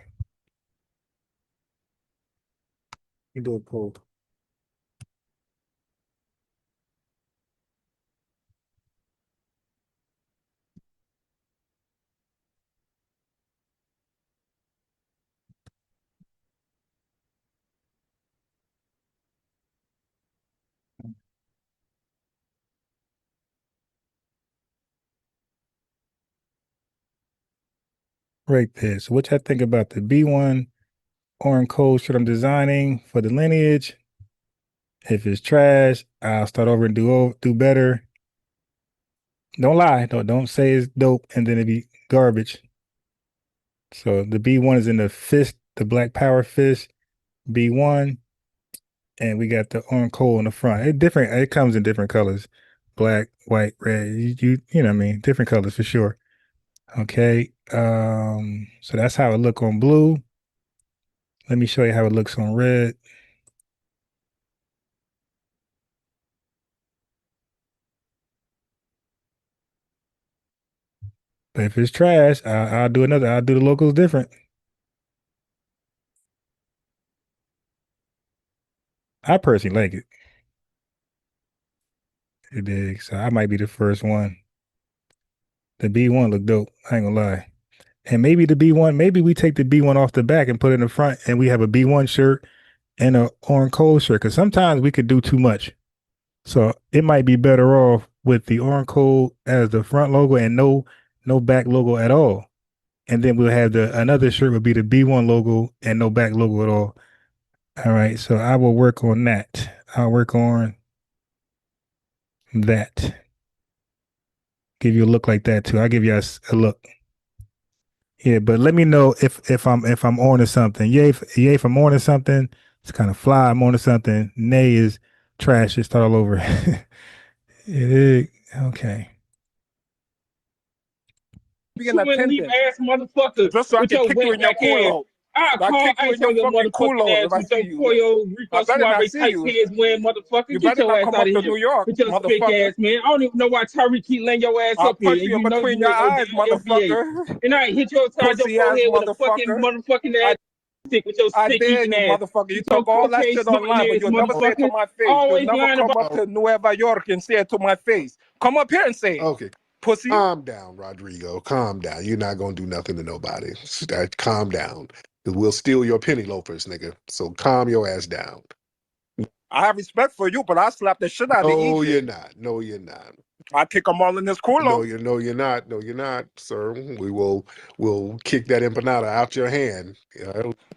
Let me do a poll. Right there. So what y'all think about the B1 Orange Code shirt I'm designing for the lineage? If it's trash, I'll start over and do better. Don't lie. Don't say it's dope and then it be garbage. So the B1 is in the fist, the Black Power fist, B1. And we got the Orange Code in the front. It comes in different colors. Black, white, red. You know what I mean? Different colors for sure. Okay. So that's how it look on blue. Let me show you how it looks on red. But if it's trash, I'll do another. I'll do the logos different. I personally like it. You dig? So I might be the first one. The B1 look dope. I ain't gonna lie. And maybe the B1, maybe we take the B1 off the back and put it in the front and we have a B1 shirt and a Orange Code shirt. Cause sometimes we could do too much. So it might be better off with the Orange Code as the front logo and no back logo at all. And then we'll have another shirt would be the B1 logo and no back logo at all. All right, so I will work on that. I'll work on that. Give you a look like that too. I'll give you a look. Yeah, but let me know if I'm on to something. Yay, if I'm on to something, it's kind of fly. I'm on to something. Nay is trash. Just start all over. It is okay. Be an attendant. Ass motherfucker Just so I with can your kick you in your wetback ass. culo. I'll call kick you ice in your on your fucking motherfucking culo ass if I with see your you. Pollo I Rico better not Suave see tight you. pants wearing motherfucker. You Get better your not ass come out up of to here New York, with your spick motherfucker. ass, man. I don't even know why Tyreek keep laying your ass I'll up here, punch and you you in know between you your ain't no eyes, damn FBA. motherfucker. And I hit you upside your Pussy ass forehead with a fucking motherfucker. motherfucking ass stick with your I stick dare eating you, ass. motherfucker. You With your talk all that cocaine shit snorting online, but ass, you'll never say it to motherfucker. my face. You'll Always never lying come about. up to Nueva York and say it to my face. Come up here and say it. Okay. Pussy. Calm down, Rodrigo. Calm down. You're not gonna do nothing to nobody. Calm down. Because we'll steal your penny loafers, nigga. So calm your ass down. I have respect for you, but I slap the shit out of No, EJ. you're not. No, you're not. I kick them all in this culo. No, you're not. No, you're not, sir. We'll kick that empanada out your hand.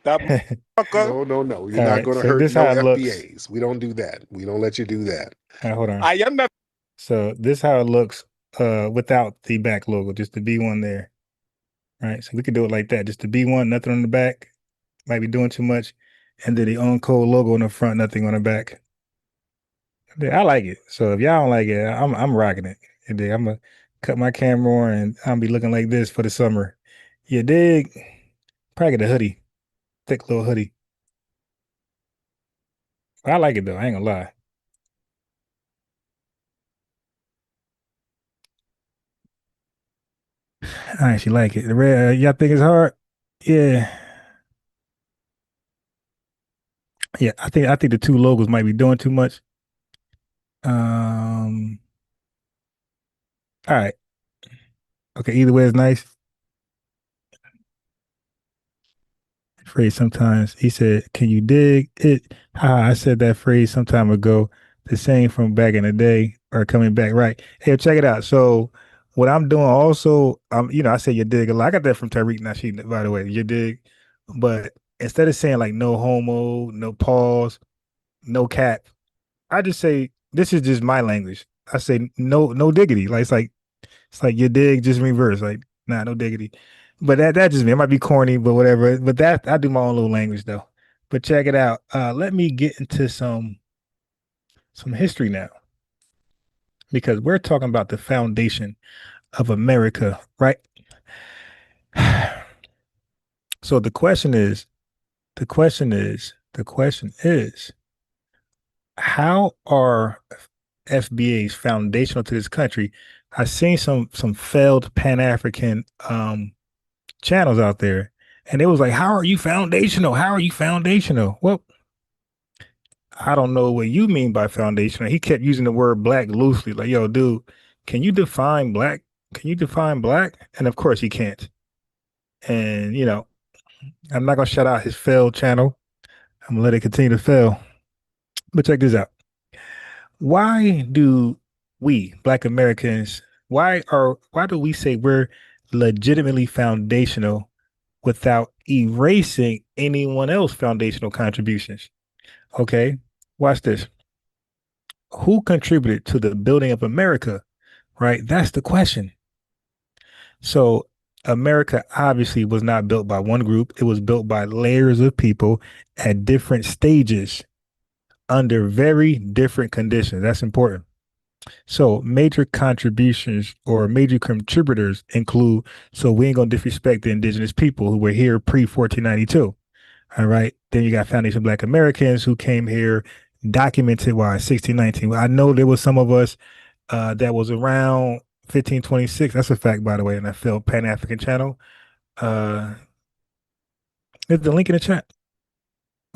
That No. You're All not right, gonna so hurt this no how it looks. FBAs. We don't do that. We don't let you do that. All right, hold on. I am So this how it looks without the back logo, just the B1 there. Right. So we could do it like that. Just the B1, nothing on the back. Might be doing too much. And then the on-code logo in the front, nothing on the back. Yeah, I like it. So if y'all don't like it, I'm rocking it. You dig? I'm gonna cut my camera on and I'll be looking like this for the summer. You dig? Probably get a hoodie. Thick little hoodie. I like it though, I ain't gonna lie. I actually like it. The red, y'all think it's hard? Yeah. Yeah, I think the two logos might be doing too much. All right. Okay, either way is nice. Phrase sometimes. He said, "Can you dig it?" I said that phrase some time ago. The same from back in the day or coming back, right? Hey, check it out. So what I'm doing also, I say you dig a lot. I got that from Tariq Nasheed, by the way. You dig, but instead of saying like no homo, no pause, no cap, I just say this is just my language. I say no diggity. Like it's like you dig, just reverse. Like nah, no diggity. But that just me. It might be corny, but whatever. But that I do my own little language though. But check it out. Let me get into some history now, because we're talking about the foundation of America, right? So the question is, how are FBAs foundational to this country? I've seen some failed Pan-African channels out there, and it was like, how are you foundational? How are you foundational? Well, I don't know what you mean by foundational. He kept using the word black loosely, like, yo, dude, can you define black? Can you define black? And of course he can't. And I'm not gonna shout out his failed channel. I'm gonna let it continue to fail. But check this out. Why do we, Black Americans, why do we say we're legitimately foundational without erasing anyone else's foundational contributions? Okay, watch this. Who contributed to the building of America? Right? That's the question. So America obviously was not built by one group. It was built by layers of people at different stages under very different conditions. That's important. So major contributions or major contributors include, so we ain't gonna disrespect the indigenous people who were here pre-1492. All right. Then you got Foundation of Black Americans who came here documented 1619. Well, I know there was some of us that was around 1526. That's a fact, by the way, in that film Pan-African channel. There's the link in the chat.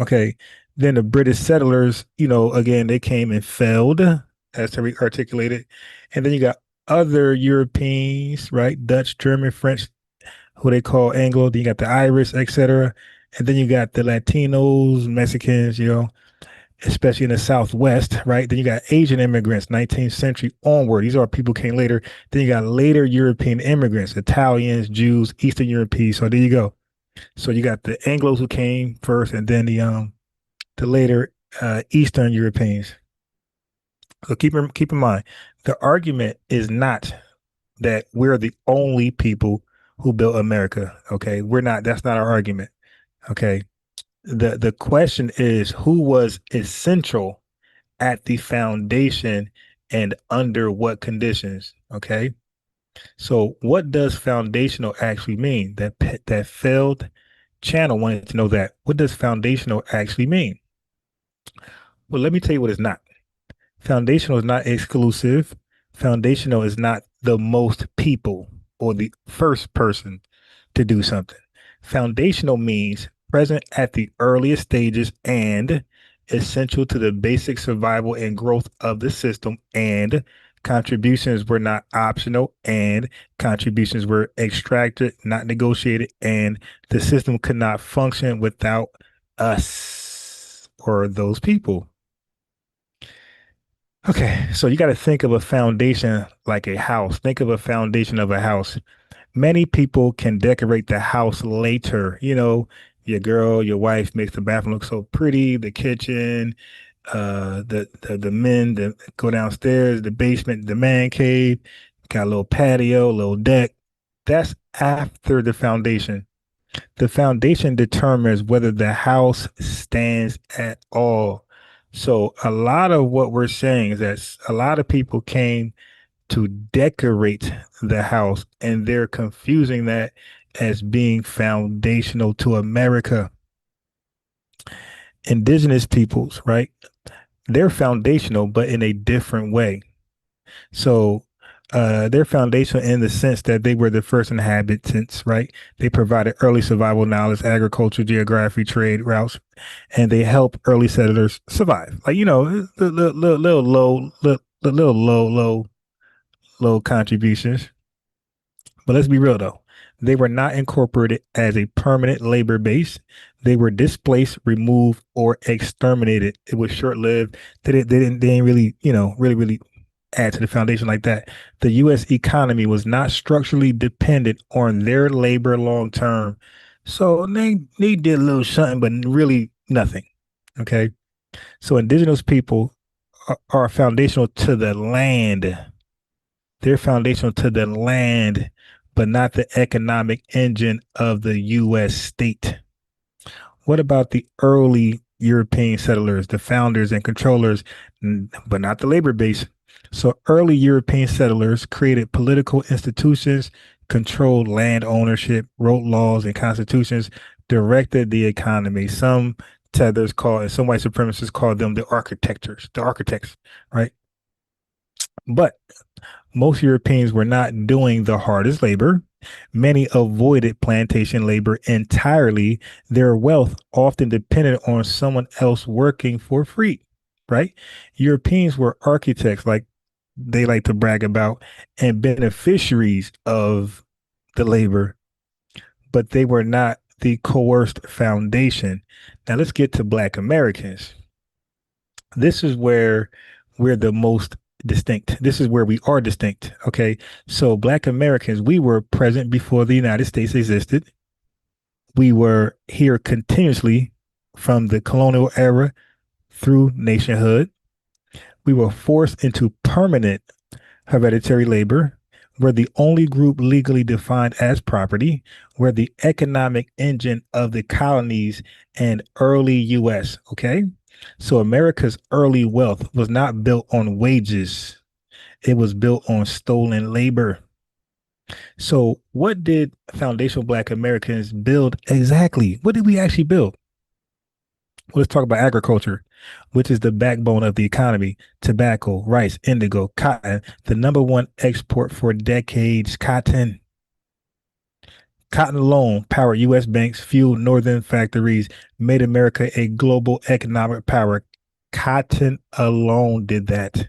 Okay. Then the British settlers, again, they came and failed, as Tariq articulated. And then you got other Europeans, right? Dutch, German, French, who they call Anglo. Then you got the Irish, etc. And then you got the Latinos, Mexicans, especially in the Southwest, right? Then you got Asian immigrants, 19th century onward. These are people who came later. Then you got later European immigrants, Italians, Jews, Eastern Europeans. So there you go. So you got the Anglos who came first, and then the later Eastern Europeans. So keep in mind, the argument is not that we're the only people who built America. Okay, we're not. That's not our argument. Okay, the question is who was essential at the foundation and under what conditions. Okay, so what does foundational actually mean? That failed channel wanted to know that. What does foundational actually mean? Well, let me tell you what it's not. Foundational is not exclusive. Foundational is not the most people or the first person to do something. Foundational means present at the earliest stages and essential to the basic survival and growth of the system, and contributions were not optional, and contributions were extracted, not negotiated, and the system could not function without us or those people. Okay, so you got to think of a foundation like a house. Think of a foundation of a house. Many people can decorate the house later. You know, your wife makes the bathroom look so pretty, the kitchen, the men that go downstairs, the basement, the man cave, got a little patio, a little deck. That's after the foundation. The foundation determines whether the house stands at all. So a lot of what we're saying is that a lot of people came to decorate the house, and they're confusing that as being foundational to America. Indigenous peoples, right? They're foundational, but in a different way. So they're foundational in the sense that they were the first inhabitants, right? They provided early survival knowledge, agriculture, geography, trade routes, and they help early settlers survive. Like, you know, the little low contributions. But let's be real though. They were not incorporated as a permanent labor base. They were displaced, removed, or exterminated. It was short-lived. They didn't really, really add to the foundation like that. The U.S. economy was not structurally dependent on their labor long term. So they did a little something, but really nothing. Okay. So indigenous people are foundational to the land. They're foundational to the land, but not the economic engine of the U.S. state. What about the early European settlers, the founders and controllers, but not the labor base? So early European settlers created political institutions, controlled land ownership, wrote laws and constitutions, directed the economy. Some Tethers call, and some white supremacists call them the architects, right? But most Europeans were not doing the hardest labor. Many avoided plantation labor entirely. Their wealth often depended on someone else working for free, right? Europeans were architects, like they like to brag about, and beneficiaries of the labor, but they were not the coerced foundation. Now let's get to Black Americans. This is where we're the most distinct. This is where we are distinct. Okay. So Black Americans, we were present before the United States existed. We were here continuously from the colonial era through nationhood. We were forced into permanent hereditary labor. We're the only group legally defined as property. We're the economic engine of the colonies and early U.S. Okay. So America's early wealth was not built on wages. It was built on stolen labor. So what did foundational Black Americans build exactly? What did we actually build? Well, let's talk about agriculture, which is the backbone of the economy. Tobacco, rice, indigo, cotton, the number one export for decades, cotton. Cotton alone powered U.S. banks, fueled northern factories, made America a global economic power. Cotton alone did that,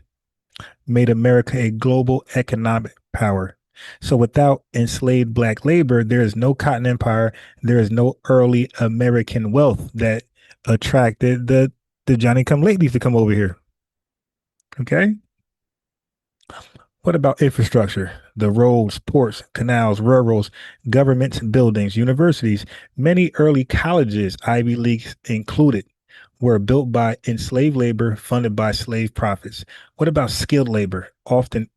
made America a global economic power. So without enslaved Black labor, there is no cotton empire. There is no early American wealth that attracted the the Johnny come latelys to come over here. Okay. What about infrastructure? The roads, ports, canals, railroads, governments, buildings, universities, many early colleges, Ivy Leagues included, were built by enslaved labor funded by slave profits. What about skilled labor?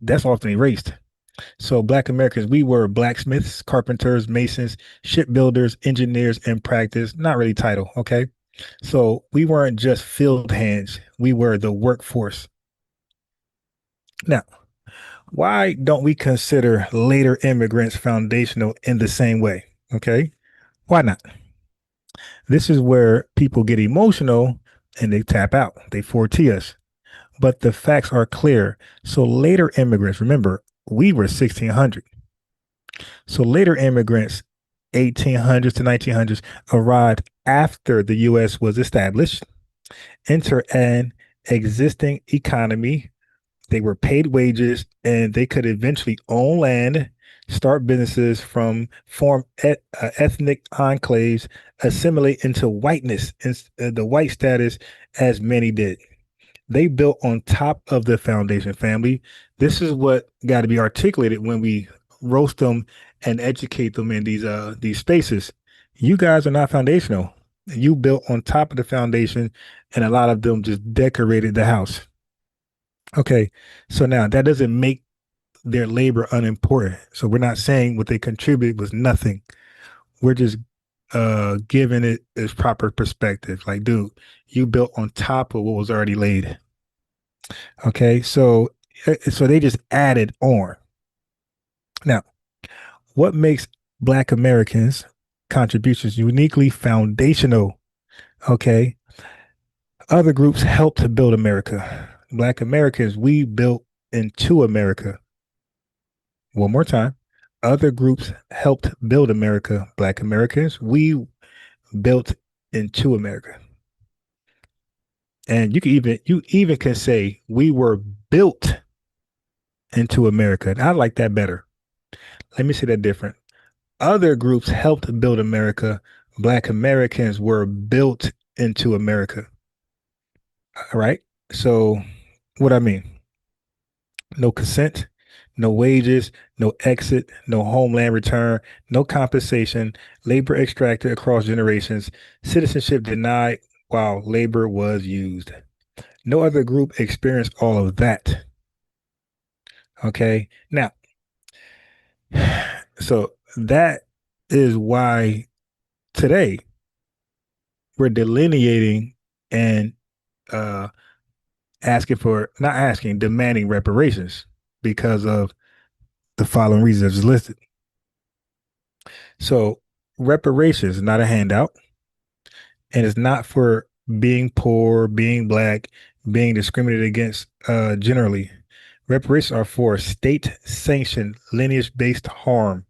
That's often erased. So Black Americans, we were blacksmiths, carpenters, masons, shipbuilders, engineers in practice, not really title, okay? So we weren't just field hands, we were the workforce. Now, why don't we consider later immigrants foundational in the same way? Okay. Why not? This is where people get emotional and they tap out, they foretee us. But the facts are clear. So later immigrants, remember, we were 1600. So later immigrants, 1800s to 1900s, arrived after the US was established, enter an existing economy. They were paid wages and they could eventually own land, start businesses, form ethnic enclaves, assimilate into whiteness, the white status, as many did. They built on top of the foundation, family. This is what got to be articulated when we roast them and educate them in these spaces. You guys are not foundational. You built on top of the foundation, and a lot of them just decorated the house. Okay, so now that doesn't make their labor unimportant. So we're not saying what they contributed was nothing. We're just giving it its proper perspective. Like, dude, you built on top of what was already laid. Okay, so they just added on. Now, what makes Black Americans' contributions uniquely foundational? Okay, other groups helped to build America. Black Americans, we built into America. One more time. Other groups helped build America. Black Americans, we built into America. And you even can say we were built into America. And I like that better. Let me say that different. Other groups helped build America. Black Americans were built into America. All right. So what I mean, no consent, no wages, no exit, no homeland return, no compensation, labor extracted across generations, citizenship denied while labor was used. No other group experienced all of that. Okay. Now, so that is why today we're delineating and demanding reparations because of the following reasons as listed. So reparations is not a handout, and it's not for being poor, being Black, being discriminated against generally. Reparations are for state-sanctioned lineage-based harm,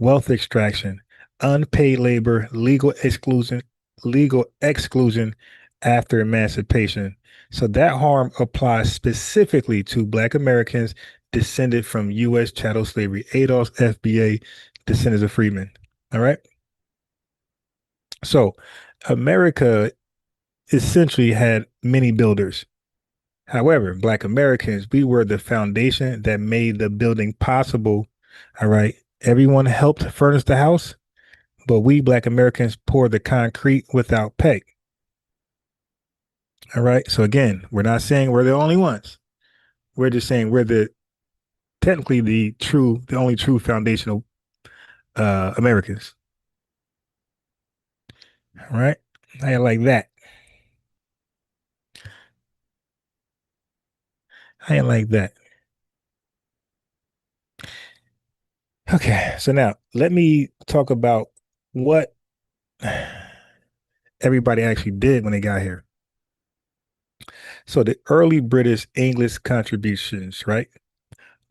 wealth extraction, unpaid labor, legal exclusion after emancipation. So that harm applies specifically to Black Americans descended from U.S. chattel slavery, ADOS, FBA, descendants of freedmen. All right. So America essentially had many builders. However, Black Americans, we were the foundation that made the building possible. All right. Everyone helped furnish the house, but we Black Americans poured the concrete without pay. All right. So again, we're not saying we're the only ones. We're just saying we're technically the only true foundational Americans. All right. I like that. I like that. Okay, so now let me talk about what everybody actually did when they got here. So the early British English contributions, right,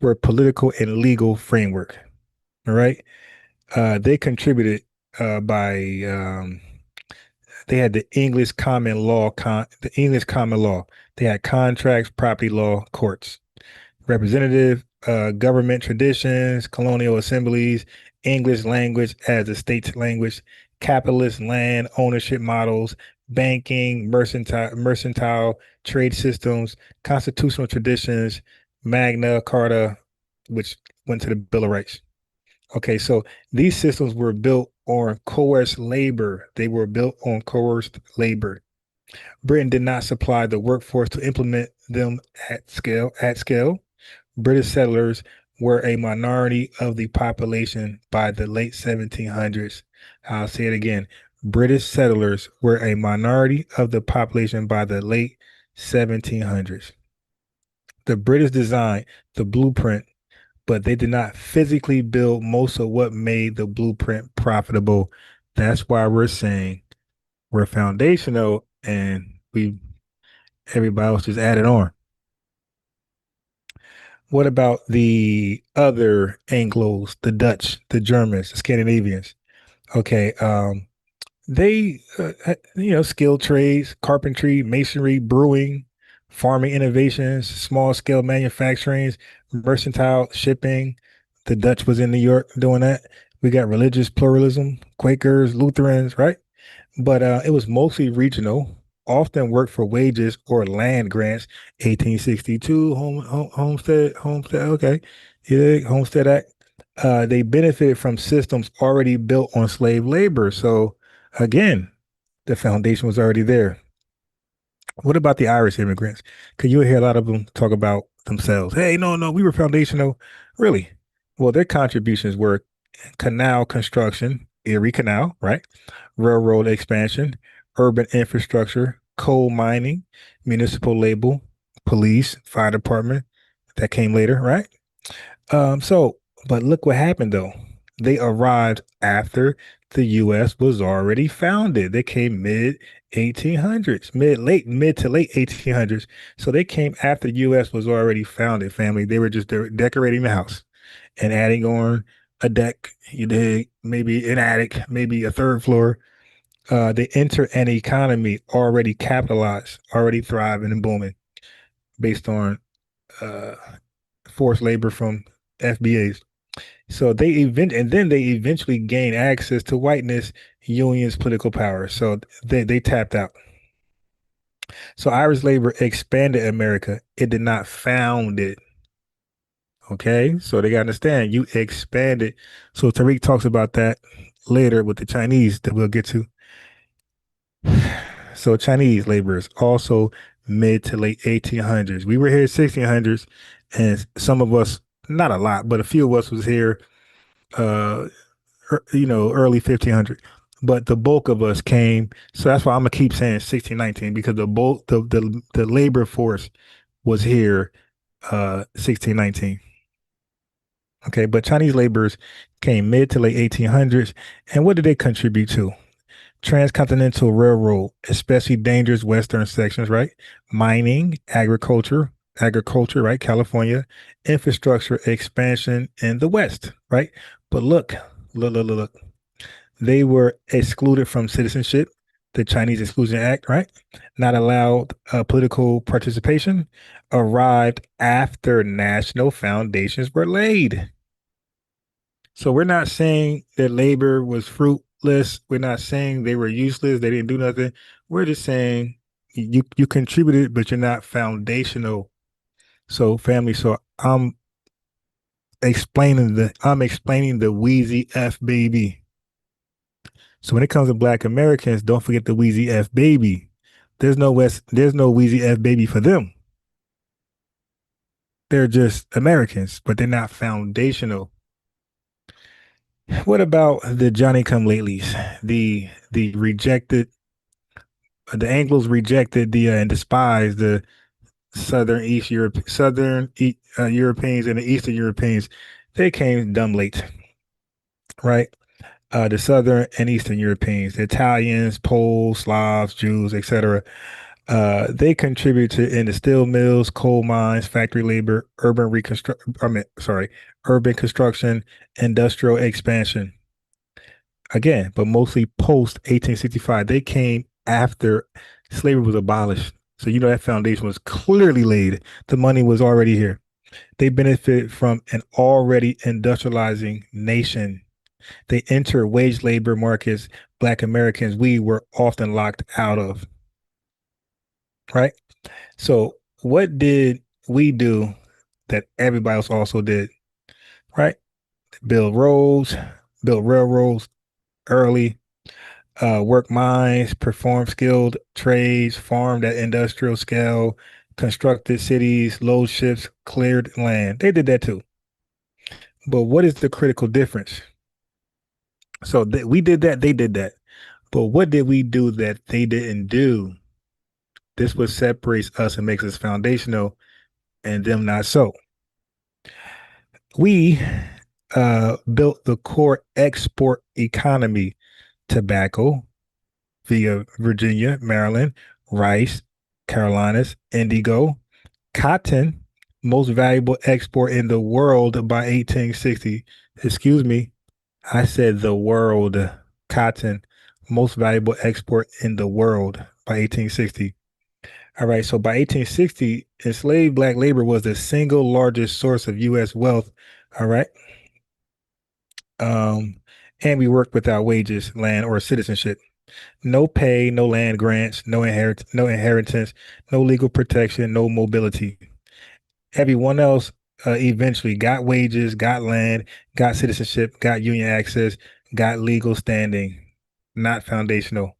were political and legal framework. All right. They contributed they had the English common law, They had contracts, property law, courts, representative, government traditions, colonial assemblies, English language as the state's language, capitalist land ownership models, banking, mercantile trade systems, constitutional traditions, Magna Carta, which went to the Bill of Rights. Okay, so these systems were built on coerced labor. They were built on coerced labor. Britain did not supply the workforce to implement them at scale. British settlers were a minority of the population by the late 1700s. I'll say it again. British settlers were a minority of the population by the late 1700s. The British designed the blueprint, but they did not physically build most of what made the blueprint profitable. That's why we're saying we're foundational, and everybody else just added on. What about the other Anglos, the Dutch, the Germans, the Scandinavians? Okay, they, skilled trades, carpentry, masonry, brewing, farming innovations, small scale manufacturing, mercantile shipping. The Dutch was in New York doing that. We got religious pluralism, Quakers, Lutherans, right? But it was mostly regional, often worked for wages or land grants. 1862 Homestead, okay, yeah, Homestead Act. They benefited from systems already built on slave labor. So again, the foundation was already there. What about the Irish immigrants? Because you'll hear a lot of them talk about themselves. Hey, no, we were foundational. Really? Well, their contributions were canal construction, Erie Canal, right? Railroad expansion, urban infrastructure, coal mining, municipal label, police, fire department. That came later, right? But look what happened though. They arrived after the U.S. was already founded. They came mid 1800s, mid to late 1800s. So they came after the U.S. was already founded. Family, they were just decorating the house and adding on a deck. You dig? Maybe an attic, maybe a third floor. They enter an economy already capitalized, already thriving and booming, based on forced labor from FBAs. So they eventually gain access to whiteness, unions, political power. So they tapped out. So Irish labor expanded America. It did not found it. Okay, so they got to understand you expanded. So Tariq talks about that later with the Chinese that we'll get to. So Chinese laborers also mid to late 1800s. We were here 1600s, and some of us, not a lot, but a few of us was here early 1500, but the bulk of us came. So that's why I'm gonna keep saying 1619, because the labor force was here 1619. Okay, but Chinese laborers came mid to late 1800s, and what did they contribute to? Transcontinental railroad, especially dangerous western sections, right? Mining, agriculture, right? California, infrastructure expansion in the West, right? But look. They were excluded from citizenship, the Chinese Exclusion Act, right? Not allowed political participation, arrived after national foundations were laid. So we're not saying that labor was fruitless. We're not saying they were useless. They didn't do nothing. We're just saying you contributed, but you're not foundational. So family, so I'm explaining the Wheezy F baby. So when it comes to Black Americans, don't forget the Wheezy F baby. There's no Wheezy F baby for them. They're just Americans, but they're not foundational. What about the Johnny come latelys? The rejected, the Anglos rejected and despised the Southern Europeans and the Eastern Europeans. They came dumb late, right? The Southern and Eastern Europeans, the Italians, Poles, Slavs, Jews, etc. They contributed in the steel mills, coal mines, factory labor, urban construction, industrial expansion. Again, but mostly post 1865. They came after slavery was abolished. So that foundation was clearly laid. The money was already here. They benefit from an already industrializing nation. They enter wage labor markets, Black Americans, we were often locked out of, right? So what did we do that everybody else also did, right? Build roads, build railroads early, work mines, perform skilled trades, farmed at industrial scale, constructed cities, load ships, cleared land. They did that too. But what is the critical difference? So we did that, they did that. But what did we do that they didn't do? This what separates us and makes us foundational and them not so. We built the core export economy: tobacco via Virginia, Maryland, rice, Carolinas, indigo, cotton, most valuable export in the world by 1860. Excuse me, I said the world. Cotton, most valuable export in the world by 1860. All right, so by 1860, enslaved black labor was the single largest source of U.S. wealth. All right. And we worked without wages, land, or citizenship. No pay, no land grants, no inheritance, no legal protection, no mobility. Everyone else eventually got wages, got land, got citizenship, got union access, got legal standing. Not foundational.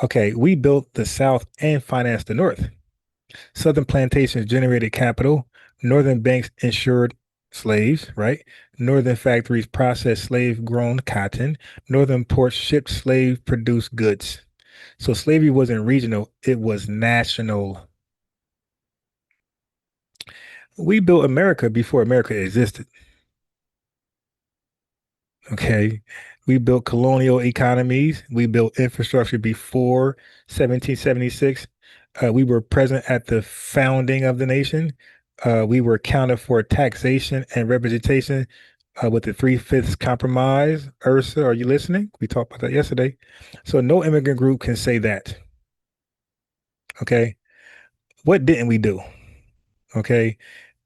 Okay, we built the South and financed the North. Southern plantations generated capital. Northern banks insured slaves, right? Northern factories processed slave-grown cotton. Northern ports shipped slave-produced goods. So slavery wasn't regional, it was national. We built America before America existed. Okay. We built colonial economies. We built infrastructure before 1776. We were present at the founding of the nation. We were accounted for taxation and representation with the Three-Fifths Compromise. Ursa, are you listening? We talked about that yesterday. So no immigrant group can say that. Okay. What didn't we do? Okay.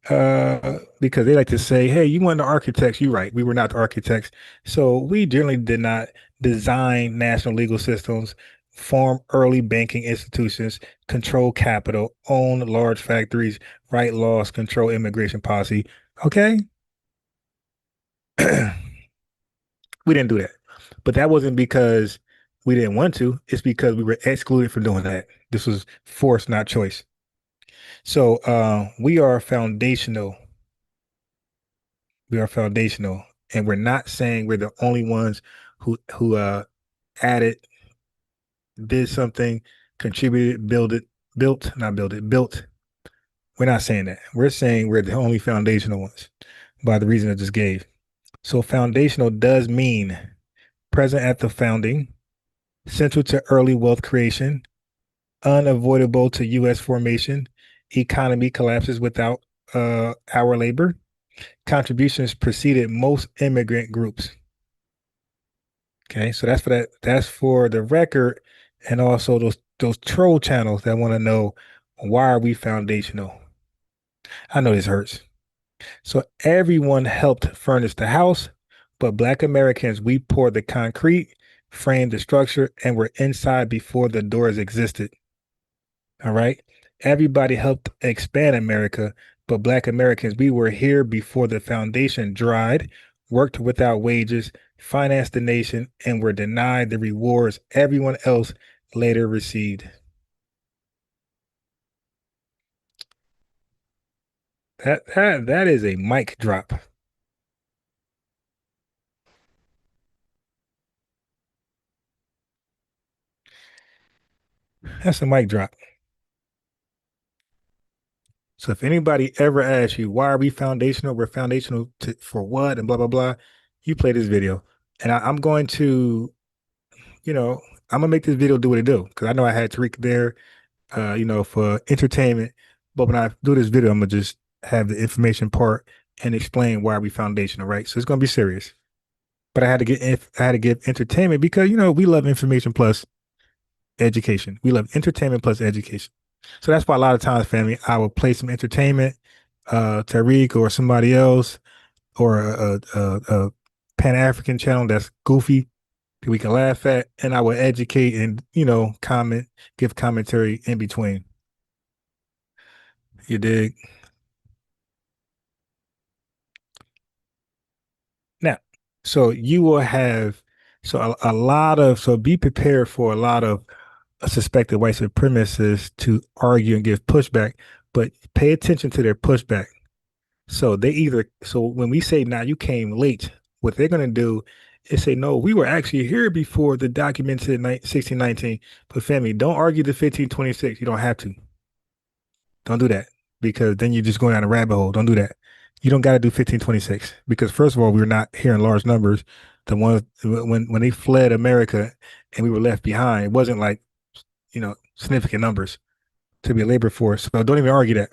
Because they like to say, hey, you weren't the architects. You're right. We were not the architects. So we generally did not design national legal systems, form early banking institutions, control capital, own large factories, write laws, control immigration policy. Okay. We didn't do that. But that wasn't because we didn't want to. It's because we were excluded from doing that. This was force, not choice. So we are foundational. We are foundational, and we're not saying we're the only ones who added, did something, contributed, built. We're not saying that. We're saying we're the only foundational ones by the reason I just gave. So foundational does mean present at the founding, central to early wealth creation, unavoidable to U.S. formation, economy collapses without our labor, contributions preceded most immigrant groups. Okay, so that's for that. That's for the record, and also those troll channels that want to know why are we foundational. I know this hurts. So everyone helped furnish the house, but Black Americans, we poured the concrete, framed the structure, and were inside before the doors existed. All right. Everybody helped expand America, but Black Americans, we were here before the foundation dried, worked without wages, financed the nation, and were denied the rewards everyone else later received. That is a mic drop. That's a mic drop. So if anybody ever asks you, why are we foundational? We're foundational for what? And blah, blah, blah. You play this video. And I'm going to, I'm going to make this video do what it do. Because I know I had Tariq there, for entertainment. But when I do this video, I'm going to just have the information part and explain why we foundational, right? So it's going to be serious. But I had to give entertainment because, we love information plus education. We love entertainment plus education. So that's why a lot of times, family, I will play some entertainment, Tariq or somebody else, or a Pan-African channel that's goofy, that we can laugh at, and I will educate and, comment, give commentary in between. You dig? Now, so you will have a lot of, so be prepared for a lot of suspected white supremacists to argue and give pushback, but pay attention to their pushback. So when we say, now you came late, what they're going to do is say, no, we were actually here before the documented 1619. But family, don't argue the 1526. You don't have to. Don't do that, because then you're just going down a rabbit hole. Don't do that. You don't got to do 1526, because first of all, we're not here in large numbers. The ones when they fled America and we were left behind, it wasn't like, significant numbers to be a labor force. So don't even argue that.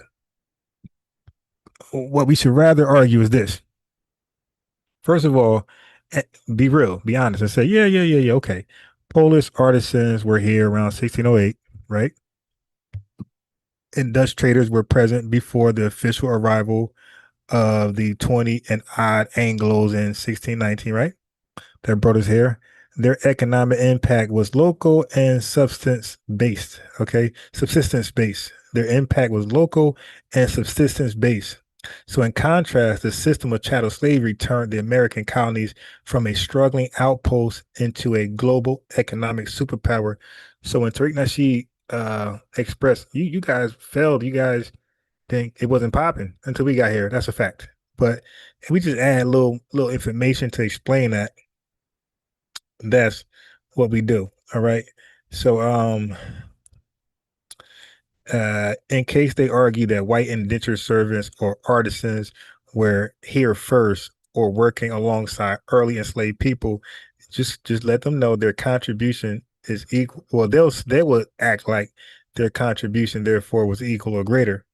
What we should rather argue is this. First of all, be real, be honest, and say, yeah, okay. Polish artisans were here around 1608, right? And Dutch traders were present before the official arrival of the 20 and odd Anglos in 1619, right? That brought us here. Their economic impact was local and subsistence based. Okay. Subsistence based. Their impact was local and subsistence based. So, in contrast, the system of chattel slavery turned the American colonies from a struggling outpost into a global economic superpower. So, when Tariq Nasheed expressed, you guys failed, you guys think it wasn't popping until we got here. That's a fact. But if we just add a little information to explain that, that's what we do. All right. So in case they argue that white indentured servants or artisans were here first or working alongside early enslaved people, just let them know their contribution is equal. Well, they will act like their contribution therefore was equal or greater.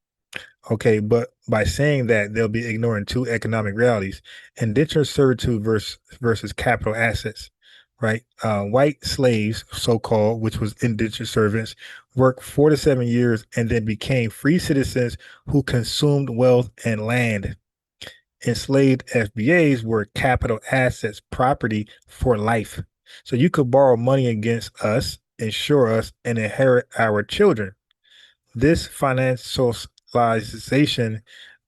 Okay, but by saying that, they'll be ignoring two economic realities: indentured servitude versus capital assets. Right? White slaves, so-called, which was indentured servants, worked 4 to 7 years and then became free citizens who consumed wealth and land. Enslaved FBAs were capital assets, property for life. So you could borrow money against us, insure us, and inherit our children. This financialization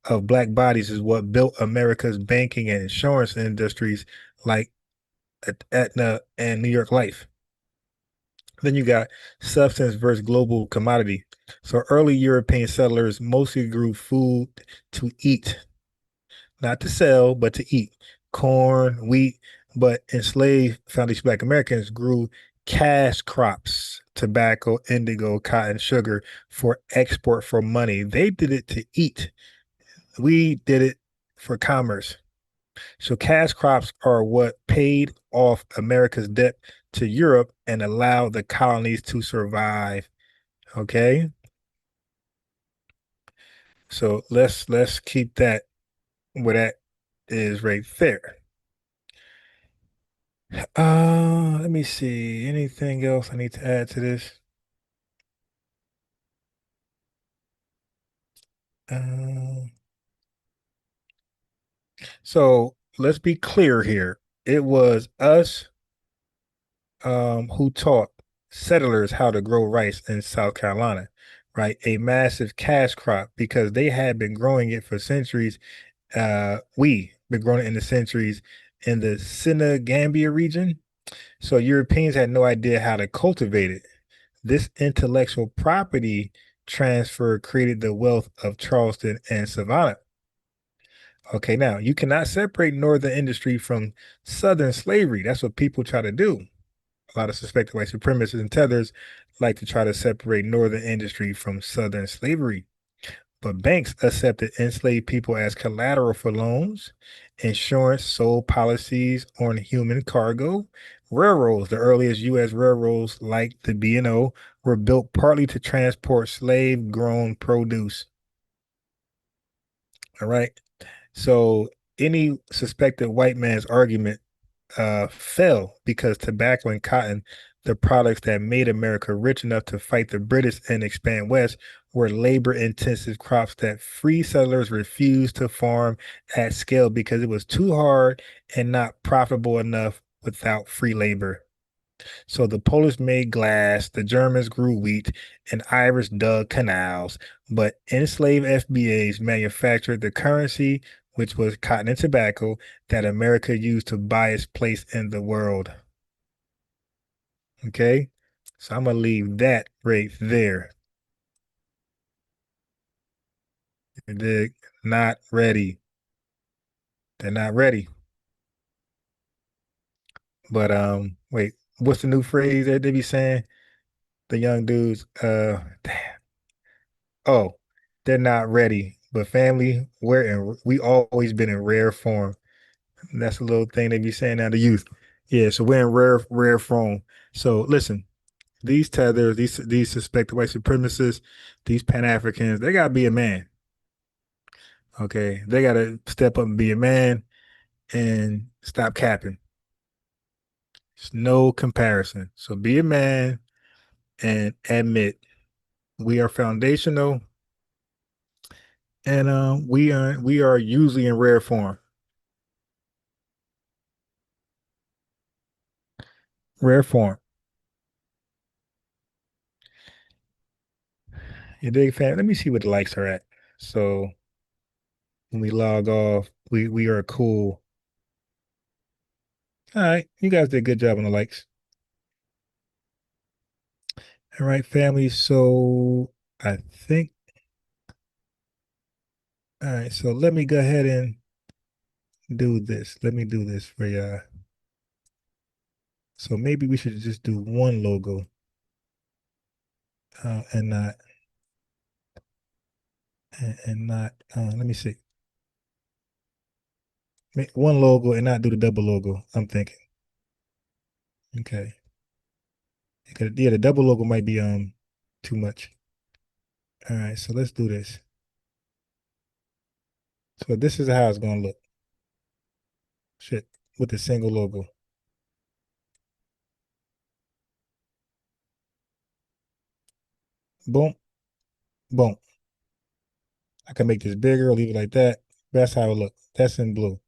of Black bodies is what built America's banking and insurance industries like Aetna and New York Life. Then you got substance versus global commodity. So early European settlers mostly grew food to eat, not to sell, but to eat. Corn, wheat, but enslaved foundation Black Americans grew cash crops, tobacco, indigo, cotton, sugar for export for money. They did it to eat. We did it for commerce. So cash crops are what paid off America's debt to Europe and allowed the colonies to survive. Okay. So let's keep that where that is right there. Let me see. Anything else I need to add to this? So let's be clear here. It was us who taught settlers how to grow rice in South Carolina, right? A massive cash crop, because they had been growing it for centuries. We been growing it in the centuries in the Senegambia region. So Europeans had no idea how to cultivate it. This intellectual property transfer created the wealth of Charleston and Savannah. Okay, now you cannot separate Northern industry from Southern slavery. That's what people try to do. A lot of suspected white supremacists and tethers like to try to separate Northern industry from Southern slavery. But banks accepted enslaved people as collateral for loans. Insurance sold policies on human cargo. Railroads, the earliest U.S. railroads like the B&O, were built partly to transport slave-grown produce. All right. So any suspected white man's argument fell because tobacco and cotton, the products that made America rich enough to fight the British and expand west, were labor-intensive crops that free settlers refused to farm at scale because it was too hard and not profitable enough without free labor. So the Polish made glass, the Germans grew wheat, and Irish dug canals. But enslaved FBAs manufactured the currency, which was cotton and tobacco, that America used to buy its place in the world. Okay? So I'm going to leave that right there. They're not ready. They're not ready. But wait, what's the new phrase that they be saying? The young dudes, oh, they're not ready. But family, we always been in rare form. That's a little thing they be saying now to youth. Yeah, so we're in rare form. So listen, these tethers, these suspected white supremacists, these Pan-Africans, they gotta be a man. Okay. They gotta step up and be a man and stop capping. It's no comparison. So be a man and admit we are foundational and we are usually in rare form. Rare form. You dig, fam? Let me see what the likes are at. So when we log off, we are cool. All right, you guys did a good job on the likes. All right, family. So I think. All right, so let me go ahead and do this. Let me do this for y'all. So maybe we should just do one logo and not let me see. Make one logo and not do the double logo, I'm thinking. Okay. Yeah, the double logo might be too much. All right, so let's do this. So this is how it's gonna look. Shit, with the single logo. Boom, boom. I can make this bigger or leave it like that. That's how it looks. That's in blue.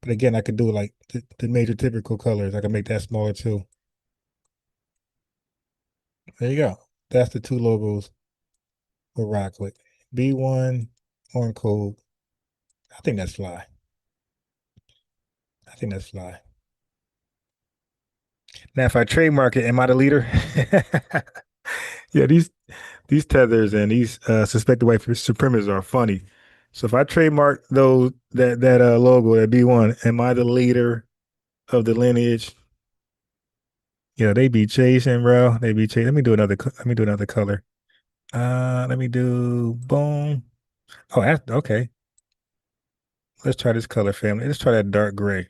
But again, I could do like the major typical colors. I can make that smaller too. There you go. That's the two logos we'll rock with. B1 on code. I think that's fly. I think that's fly. Now, if I trademark it, am I the leader? Yeah, these tethers and these suspected white supremacists are funny. So if I trademark that logo, that B1, am I the leader of the lineage? Yeah, they be chasing, bro. They be chasing. Let me do another color. Let me do boom. Oh, that's okay. Let's try this color, family. Let's try that dark gray.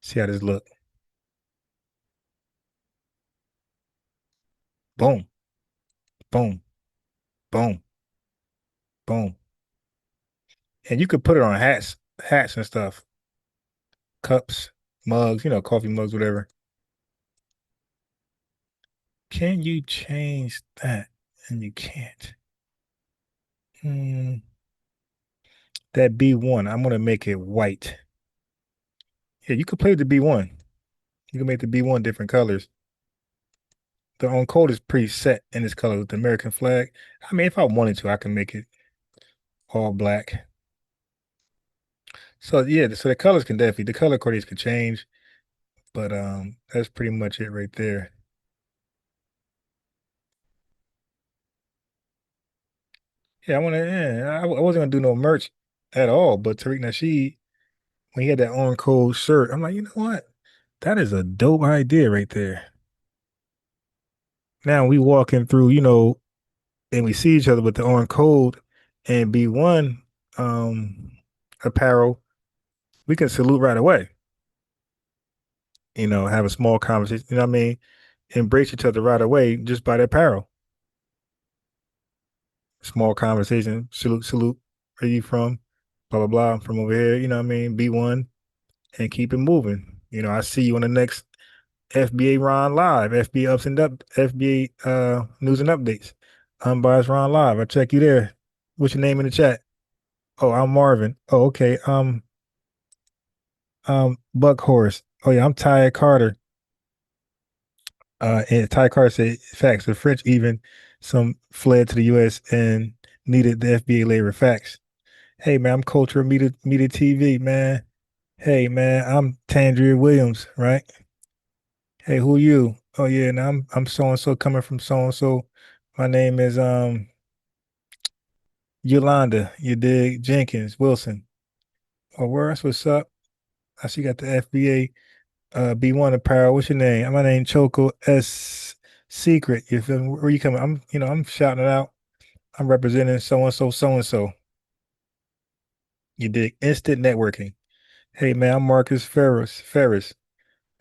See how this look. Boom. Boom. Boom. Boom. And you could put it on hats and stuff. Cups, mugs, coffee mugs, whatever. Can you change that? And you can't. That B1, I'm gonna make it white. Yeah, you could play with the B1. You can make the B1 different colors. The on code is pretty set in this color with the American flag. I mean, if I wanted to, I can make it all black. So yeah, so the colors can the color coordinates can change, but that's pretty much it right there. Yeah, I wasn't gonna do no merch at all, but Tariq Nasheed, when he had that on code shirt, I'm like, you know what? That is a dope idea right there. Now we walking through, and we see each other with the on code and B1 apparel, we can salute right away. Have a small conversation, you know what I mean? Embrace each other right away just by the apparel. Small conversation, salute. Where you from? Blah, blah, blah. I'm from over here, you know what I mean? B1 and keep it moving. I see you on the next FBA Ron Live, FBA News and Updates. Unbiased Ron Live. I check you there. What's your name in the chat? Oh, I'm Marvin. Oh, okay. Buck Horse. Oh yeah, I'm Ty Carter. And Ty Carr said, facts. The French even some fled to the U.S. and needed the FBA labor. Facts. Hey man, I'm Culture Media TV, man. Hey man, I'm Tandria Williams, right? Hey, who you? Oh yeah, now I'm so and so coming from so and so. My name is Yolanda, you dig? Jenkins, Wilson. Oh, where's what's up? I see you got the FBA B1 apparel. What's your name? My name Choco S Secret. You feel me? Where you coming? I'm shouting it out. I'm representing so and so, so and so. You dig? Instant networking. Hey man, I'm Marcus Ferris.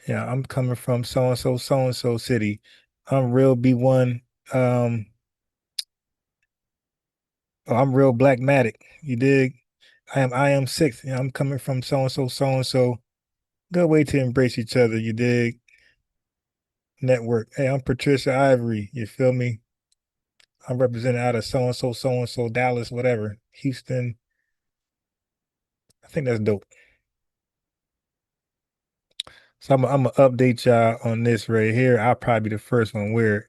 Yeah, I'm coming from so and so city. I'm real B1. Um, I'm real Blackmatic. You dig? I am six. I'm coming from so and so, so and so. Good way to embrace each other. You dig? Network. Hey, I'm Patricia Ivory. You feel me? I'm representing out of so and so, Dallas, whatever, Houston. I think that's dope. So I'm gonna update y'all on this right here. I'll probably be the first one where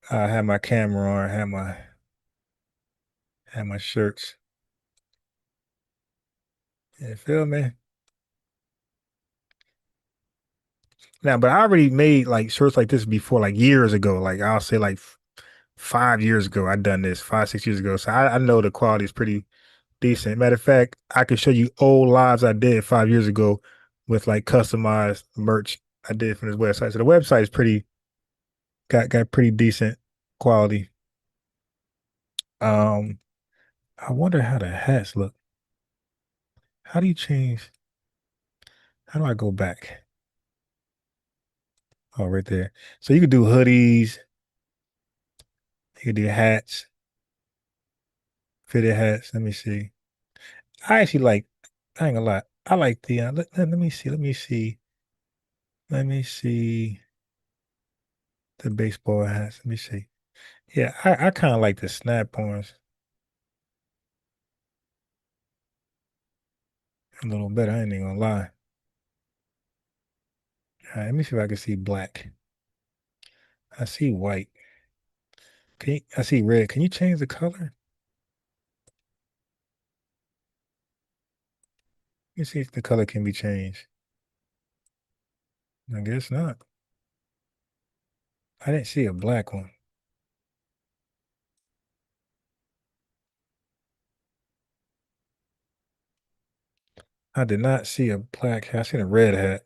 I have my camera on, have my shirts. You feel me? Now, but I already made like shirts like this before, like years ago. Like I'll say like 5 years ago, I done this 5, 6 years ago. So I know the quality is pretty decent. Matter of fact, I can show you old lives I did 5 years ago with like customized merch I did from this website. So the website is got pretty decent quality. I wonder how the hats look. How do you change? How do I go back? Oh, right there. So you could do hoodies. You could do hats, fitted hats. Let me see. I actually like, I ain't gonna lie. I like the, let me see. Let me see the baseball hats. Let me see. Yeah, I kind of like the snap-ons a little better. I ain't even gonna lie. All right, let me see if I can see black. I see white. I see red. Can you change the color? Let me see if the color can be changed. I guess not. I didn't see a black one. I did not see a black hat. I seen a red hat.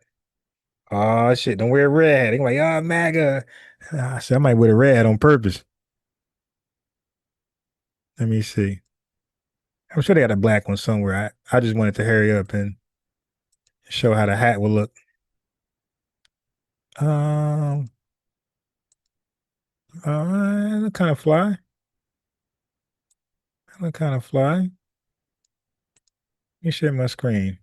Oh shit, don't wear a red hat. They're like, oh, MAGA. I said I might wear a red hat on purpose. Let me see. I'm sure they got a black one somewhere. I just wanted to hurry up and show how the hat will look. Look kind of fly. Look kind of fly. Let me share my screen.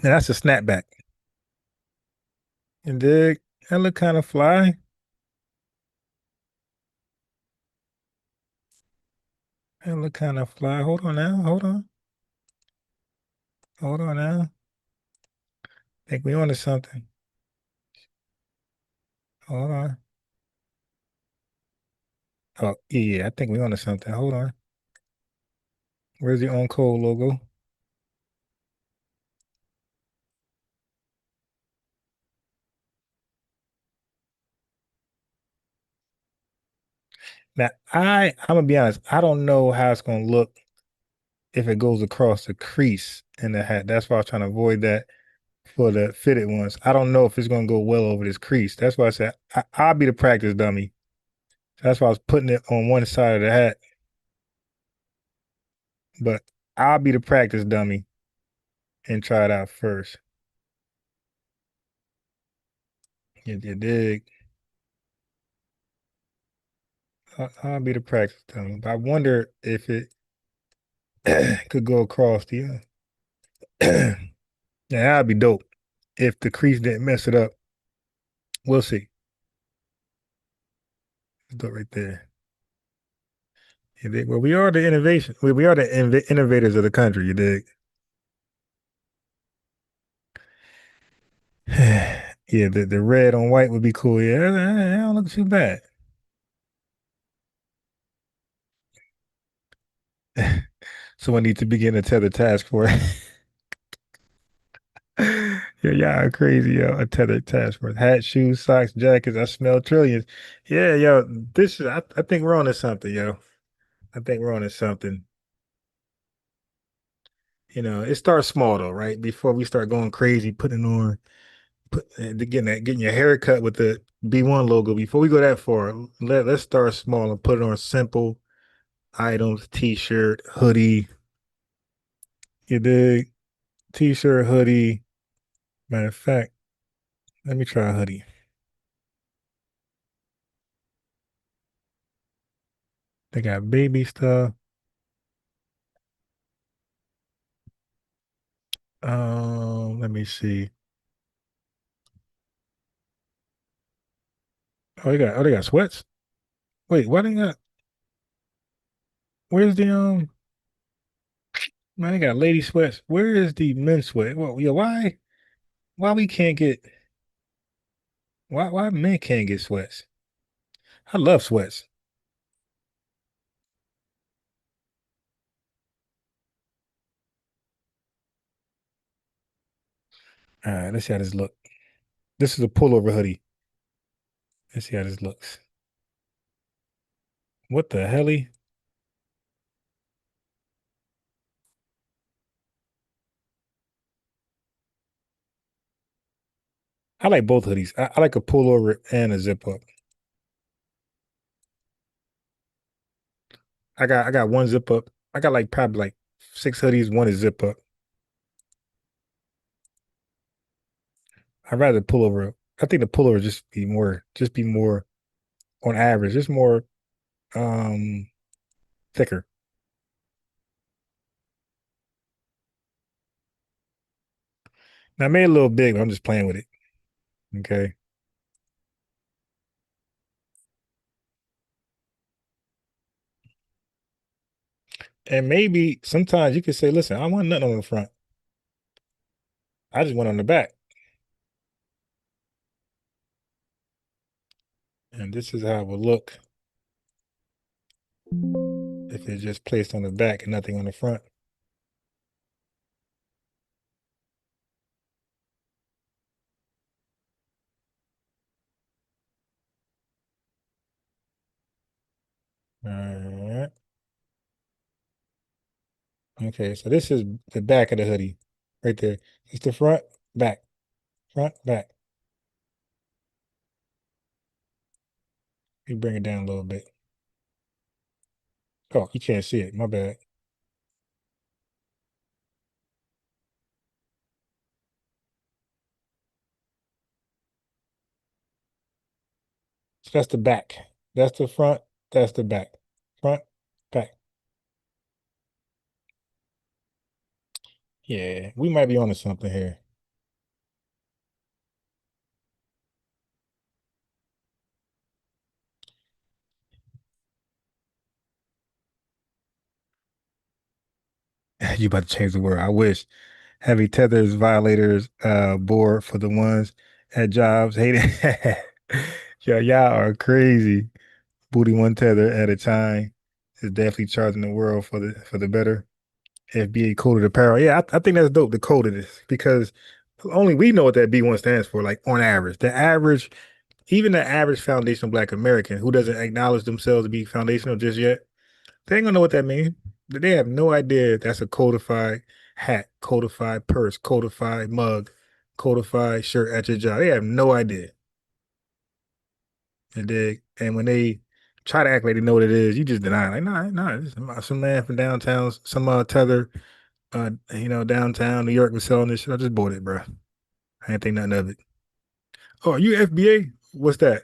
Now that's a snapback. And dig, that look kind of fly. That look kind of fly. Hold on now. Hold on. Hold on now. Think we onto something. Hold on. Oh, yeah, I think we onto something. Hold on. Where's the on code logo? Now, I'm gonna be honest, I don't know how it's gonna look if it goes across the crease in the hat. That's why I was trying to avoid that for the fitted ones. I don't know if it's gonna go well over this crease. That's why I said I'll be the practice dummy. That's why I was putting it on one side of the hat. But I'll be the practice dummy and try it out first. You dig? I'll be the practice dummy. But I wonder if it could go across the yeah, that'd be dope. If the crease didn't mess it up. We'll see. Let's do it right there. You dig? Well, we are the innovation. We are the innovators of the country, you dig? Yeah, the red on white would be cool. Yeah, that don't look too bad. Someone needs to begin a tether task force. Yeah, y'all are crazy, yo. A tethered task force. Hat, shoes, socks, jackets. I smell trillions. Yeah, yo. This is I think we're on to something, yo. I think we're on to something. It starts small though, right? Before we start going crazy, getting your hair cut with the B1 logo. Before we go that far, let's start small and put it on simple items, t-shirt, hoodie. You dig? T-shirt, hoodie. Matter of fact, let me try a hoodie. They got baby stuff. Let me see. They got sweats. Wait, why they got? Where's the Man, they got lady sweats. Where is the men's sweat? Well, yeah, why we can't get? Why men can't get sweats? I love sweats. All right, let's see how this look. This is a pullover hoodie. Let's see how this looks. What the helly? I like both hoodies. I like a pullover and a zip up. I got one zip up. I got probably like 6 hoodies. One is zip up. I'd rather pullover. I think the pullover just be more on average, just more thicker. Now I made it a little big, but I'm just playing with it. Okay. And maybe sometimes you could say, listen, I don't want nothing on the front. I just want on the back. And this is how it would look if it's just placed on the back and nothing on the front. All right. Okay, so this is the back of the hoodie right there. It's the front, back, front, back. You bring it down a little bit. Oh, you can't see it. My bad. So that's the back. That's the front. That's the back. Front, back. Yeah, we might be onto something here. You about to change the word. I wish. Heavy tethers violators board for the ones at jobs. Hate it. Yeah, y'all are crazy. Booty one tether at a time is definitely charging the world for the better. FBA coded apparel. Yeah, I think that's dope. The code of this because only we know what that B1 stands for. Like on average, even the average foundational Black American who doesn't acknowledge themselves to be foundational just yet, they ain't gonna know what that means. They have no idea that's a codified hat, codified purse, codified mug, codified shirt at your job. They have no idea. And when they try to act like they know what it is, you just deny it. Like, nah, this some man from downtown, some tether, downtown New York was selling this shit. I just bought it, bro. I ain't think nothing of it. Oh, are you FBA? What's that?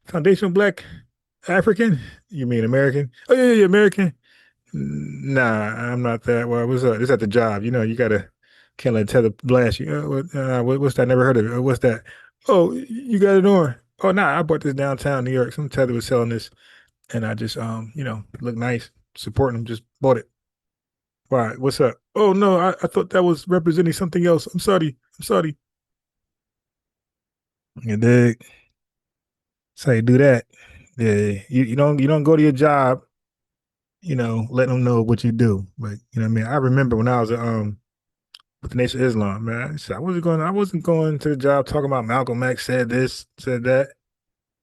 Foundational Black African? You mean American? Oh yeah, American. Nah, I'm not that. Well, what's up? It's at the job. You gotta can't let tether blast you. What's that? Never heard of it. What's that? Oh, you got it on. Oh, nah, I bought this downtown New York. Some tether was selling this, and I just look nice, supporting them. Just bought it. Why? What's up? Oh no, I thought that was representing something else. I'm sorry. I'm sorry. You dig? So you do that. Yeah, you don't go to your job, let them know what you do. But you know what I mean? I remember when I was with the Nation of Islam, man. I wasn't going to the job talking about Malcolm X said this, said that.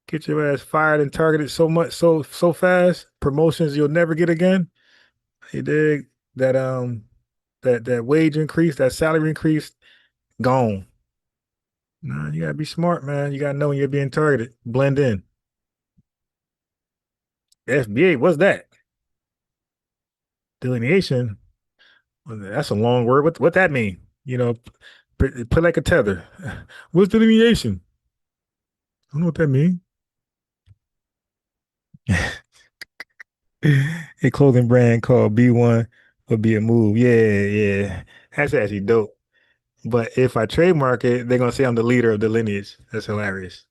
Get your ass fired and targeted so much so fast. Promotions you'll never get again. You dig? That wage increase, that salary increase, gone. Nah, you gotta be smart, man. You gotta know when you're being targeted. Blend in. FBA, what's that? Delineation. Well, that's a long word. What that mean? Put like a tether. What's delineation? I don't know what that mean. A clothing brand called B1 would be a move. Yeah. That's actually dope. But if I trademark it, they're gonna say I'm the leader of the lineage. That's hilarious.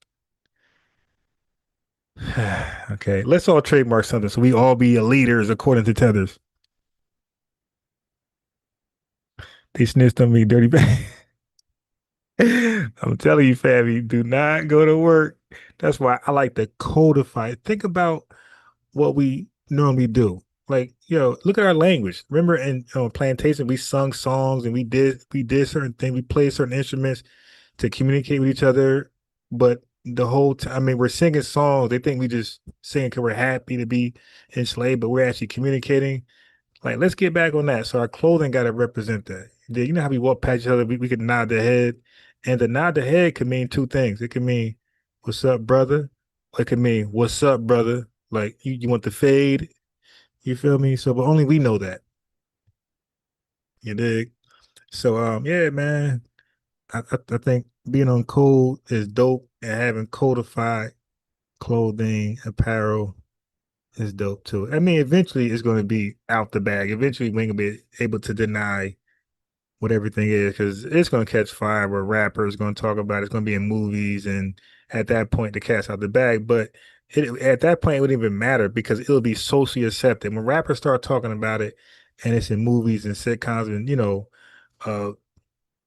Okay, let's all trademark something so we all be leaders according to Tethers. They snitched on me, dirty bag. I'm telling you, Fabby, do not go to work. That's why I like to codify. Think about what we normally do. Like, look at our language. Remember in plantation, we sung songs and we did certain things. We played certain instruments to communicate with each other. But the whole time, I mean, we're singing songs. They think we just sing because we're happy to be enslaved, but we're actually communicating. Like, let's get back on that. So our clothing got to represent that. You know how we walk past each other, we could nod the head. And the nod the head could mean two things. It could mean, what's up, brother? Or it could mean, what's up, brother? Like, you want the fade? You feel me? So, but only we know that. You dig? So, yeah, man. I think being on code is dope, and having codified clothing, apparel is dope too. I mean, eventually it's going to be out the bag. Eventually, we ain't gonna be able to deny what everything is because it's going to catch fire. Where rappers going to talk about it. It's going to be in movies, and at that point, the cat's out the bag. But at that point, it wouldn't even matter because it'll be socially accepted. When rappers start talking about it, and it's in movies and sitcoms, and uh,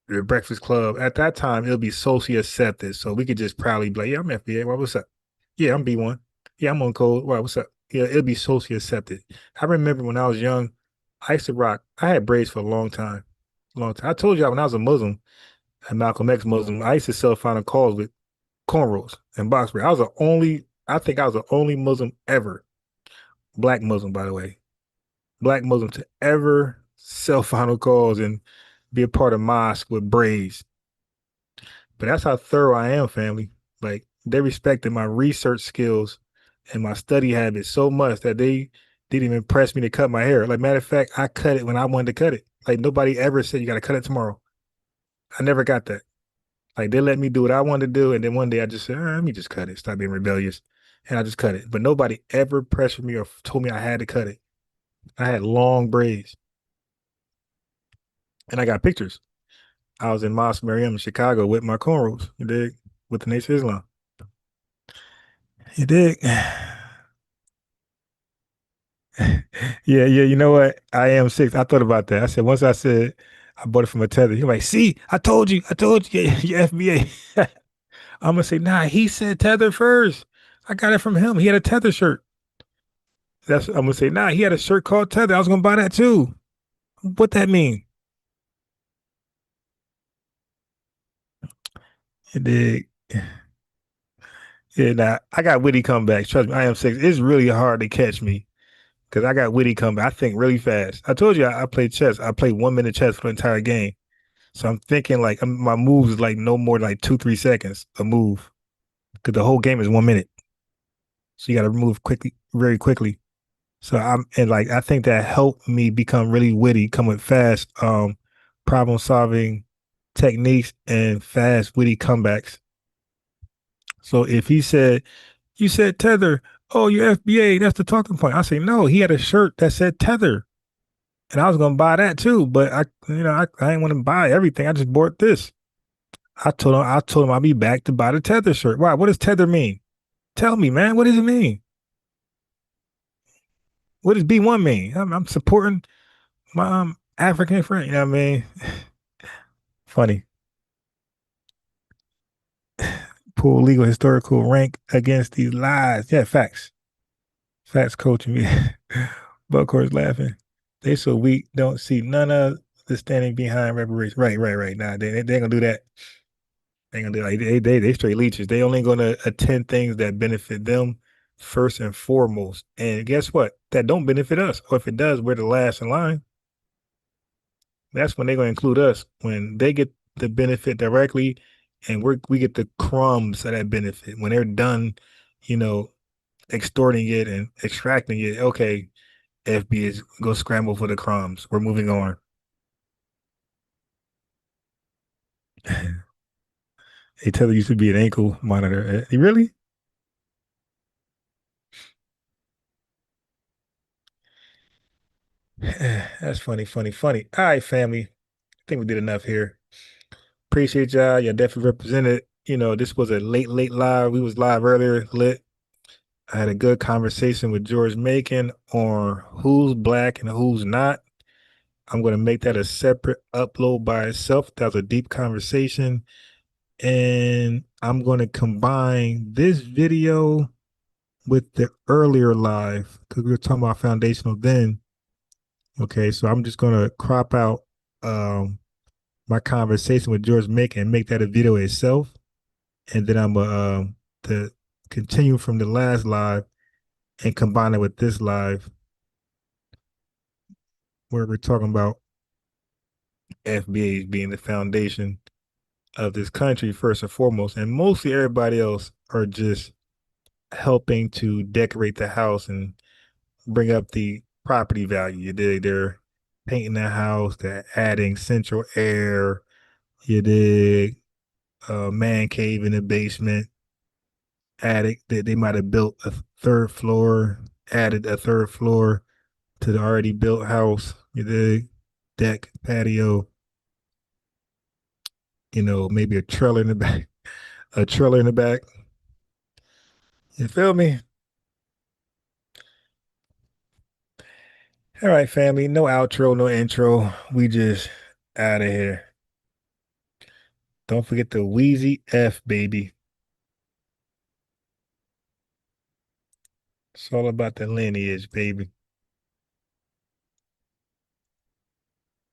the Breakfast Club. At that time, it'll be socially accepted. So we could just proudly be like, yeah, I'm FBA. Well, what's up? Yeah, I'm B1. Yeah, I'm on code. Well, what's up? Yeah, it'll be socially accepted. I remember when I was young, I used to rock. I had braids for a long time. Long time. I told y'all when I was a Muslim, a Malcolm X Muslim, I used to sell final calls with cornrows and box braids. I think I was the only Muslim ever, black Muslim, by the way, black Muslim to ever sell final calls and be a part of mosque with braids. But that's how thorough I am, family. Like they respected my research skills and my study habits so much that they didn't even press me to cut my hair. Like matter of fact, I cut it when I wanted to cut it. Like nobody ever said you got to cut it tomorrow. I never got that. Like they let me do what I wanted to do, and then one day I just said, let me just cut it. Stop being rebellious, and I just cut it. But nobody ever pressured me or told me I had to cut it. I had long braids, and I got pictures. I was in Mosque Mariam in Chicago with my cornrows. You dig? With the Nation of Islam. You dig? Yeah. You know what? I am 6. I thought about that. I said once I said I bought it from a tether. He's like, see, I told you, your FBA. I'm gonna say, nah, he said tether first. I got it from him. He had a tether shirt. I'm gonna say, nah, he had a shirt called Tether. I was gonna buy that too. What that mean? You dig? Yeah, nah, I got witty comebacks. Trust me, I am 6. It's really hard to catch me because I got witty comeback. I think really fast. I told you I play chess. I played 1 minute chess for the entire game. So I'm thinking like my moves is like no more than like 2-3 seconds a move because the whole game is 1 minute. So you got to move quickly, very quickly. So I think that helped me become really witty, come with fast problem solving techniques and fast witty comebacks. So if he said, you said tether, oh, you're FBA, that's the talking point. I say, no, he had a shirt that said tether. And I was gonna buy that too, but I didn't want to buy everything. I just bought this. I told him I'll be back to buy the tether shirt. Why? What does tether mean? Tell me, man. What does it mean? What does B1 mean? I'm supporting my African friend. You know what I mean? Funny. pull legal historical rank against these lies. Yeah, facts. Facts coaching me. Buckhorse laughing. They so weak, don't see none of the standing behind reparations. Right. Nah, they ain't gonna do that. They ain't gonna do that. They straight leeches. They only gonna attend things that benefit them first and foremost. And guess what? That don't benefit us. Or if it does, we're the last in line. That's when they're gonna include us. When they get the benefit directly and we get the crumbs of that benefit. When they're done, extorting it and extracting it, okay, FBA is go scramble for the crumbs. We're moving on. They tell you to be an ankle monitor. Really? That's funny. All right, family. I think we did enough here. Appreciate y'all. Y'all definitely represented. This was a late live. We was live earlier, lit. I had a good conversation with George Macon on who's black and who's not. I'm going to make that a separate upload by itself. That was a deep conversation. And I'm going to combine this video with the earlier live because we were talking about foundational then. Okay, so I'm just going to crop out my conversation with George Macon and make that a video itself. And then I'm going to continue from the last live and combine it with this live where we're talking about FBA being the foundation of this country first and foremost, and mostly everybody else are just helping to decorate the house and bring up the property value. They're painting the house, they're adding central air, you dig, man cave in the basement, attic. They might have built a third floor, added a third floor to the already built house, you dig, deck, patio, maybe a trailer in the back, You feel me? All right, family. No outro, no intro. We just out of here. Don't forget the Wheezy F, baby. It's all about the lineage, baby.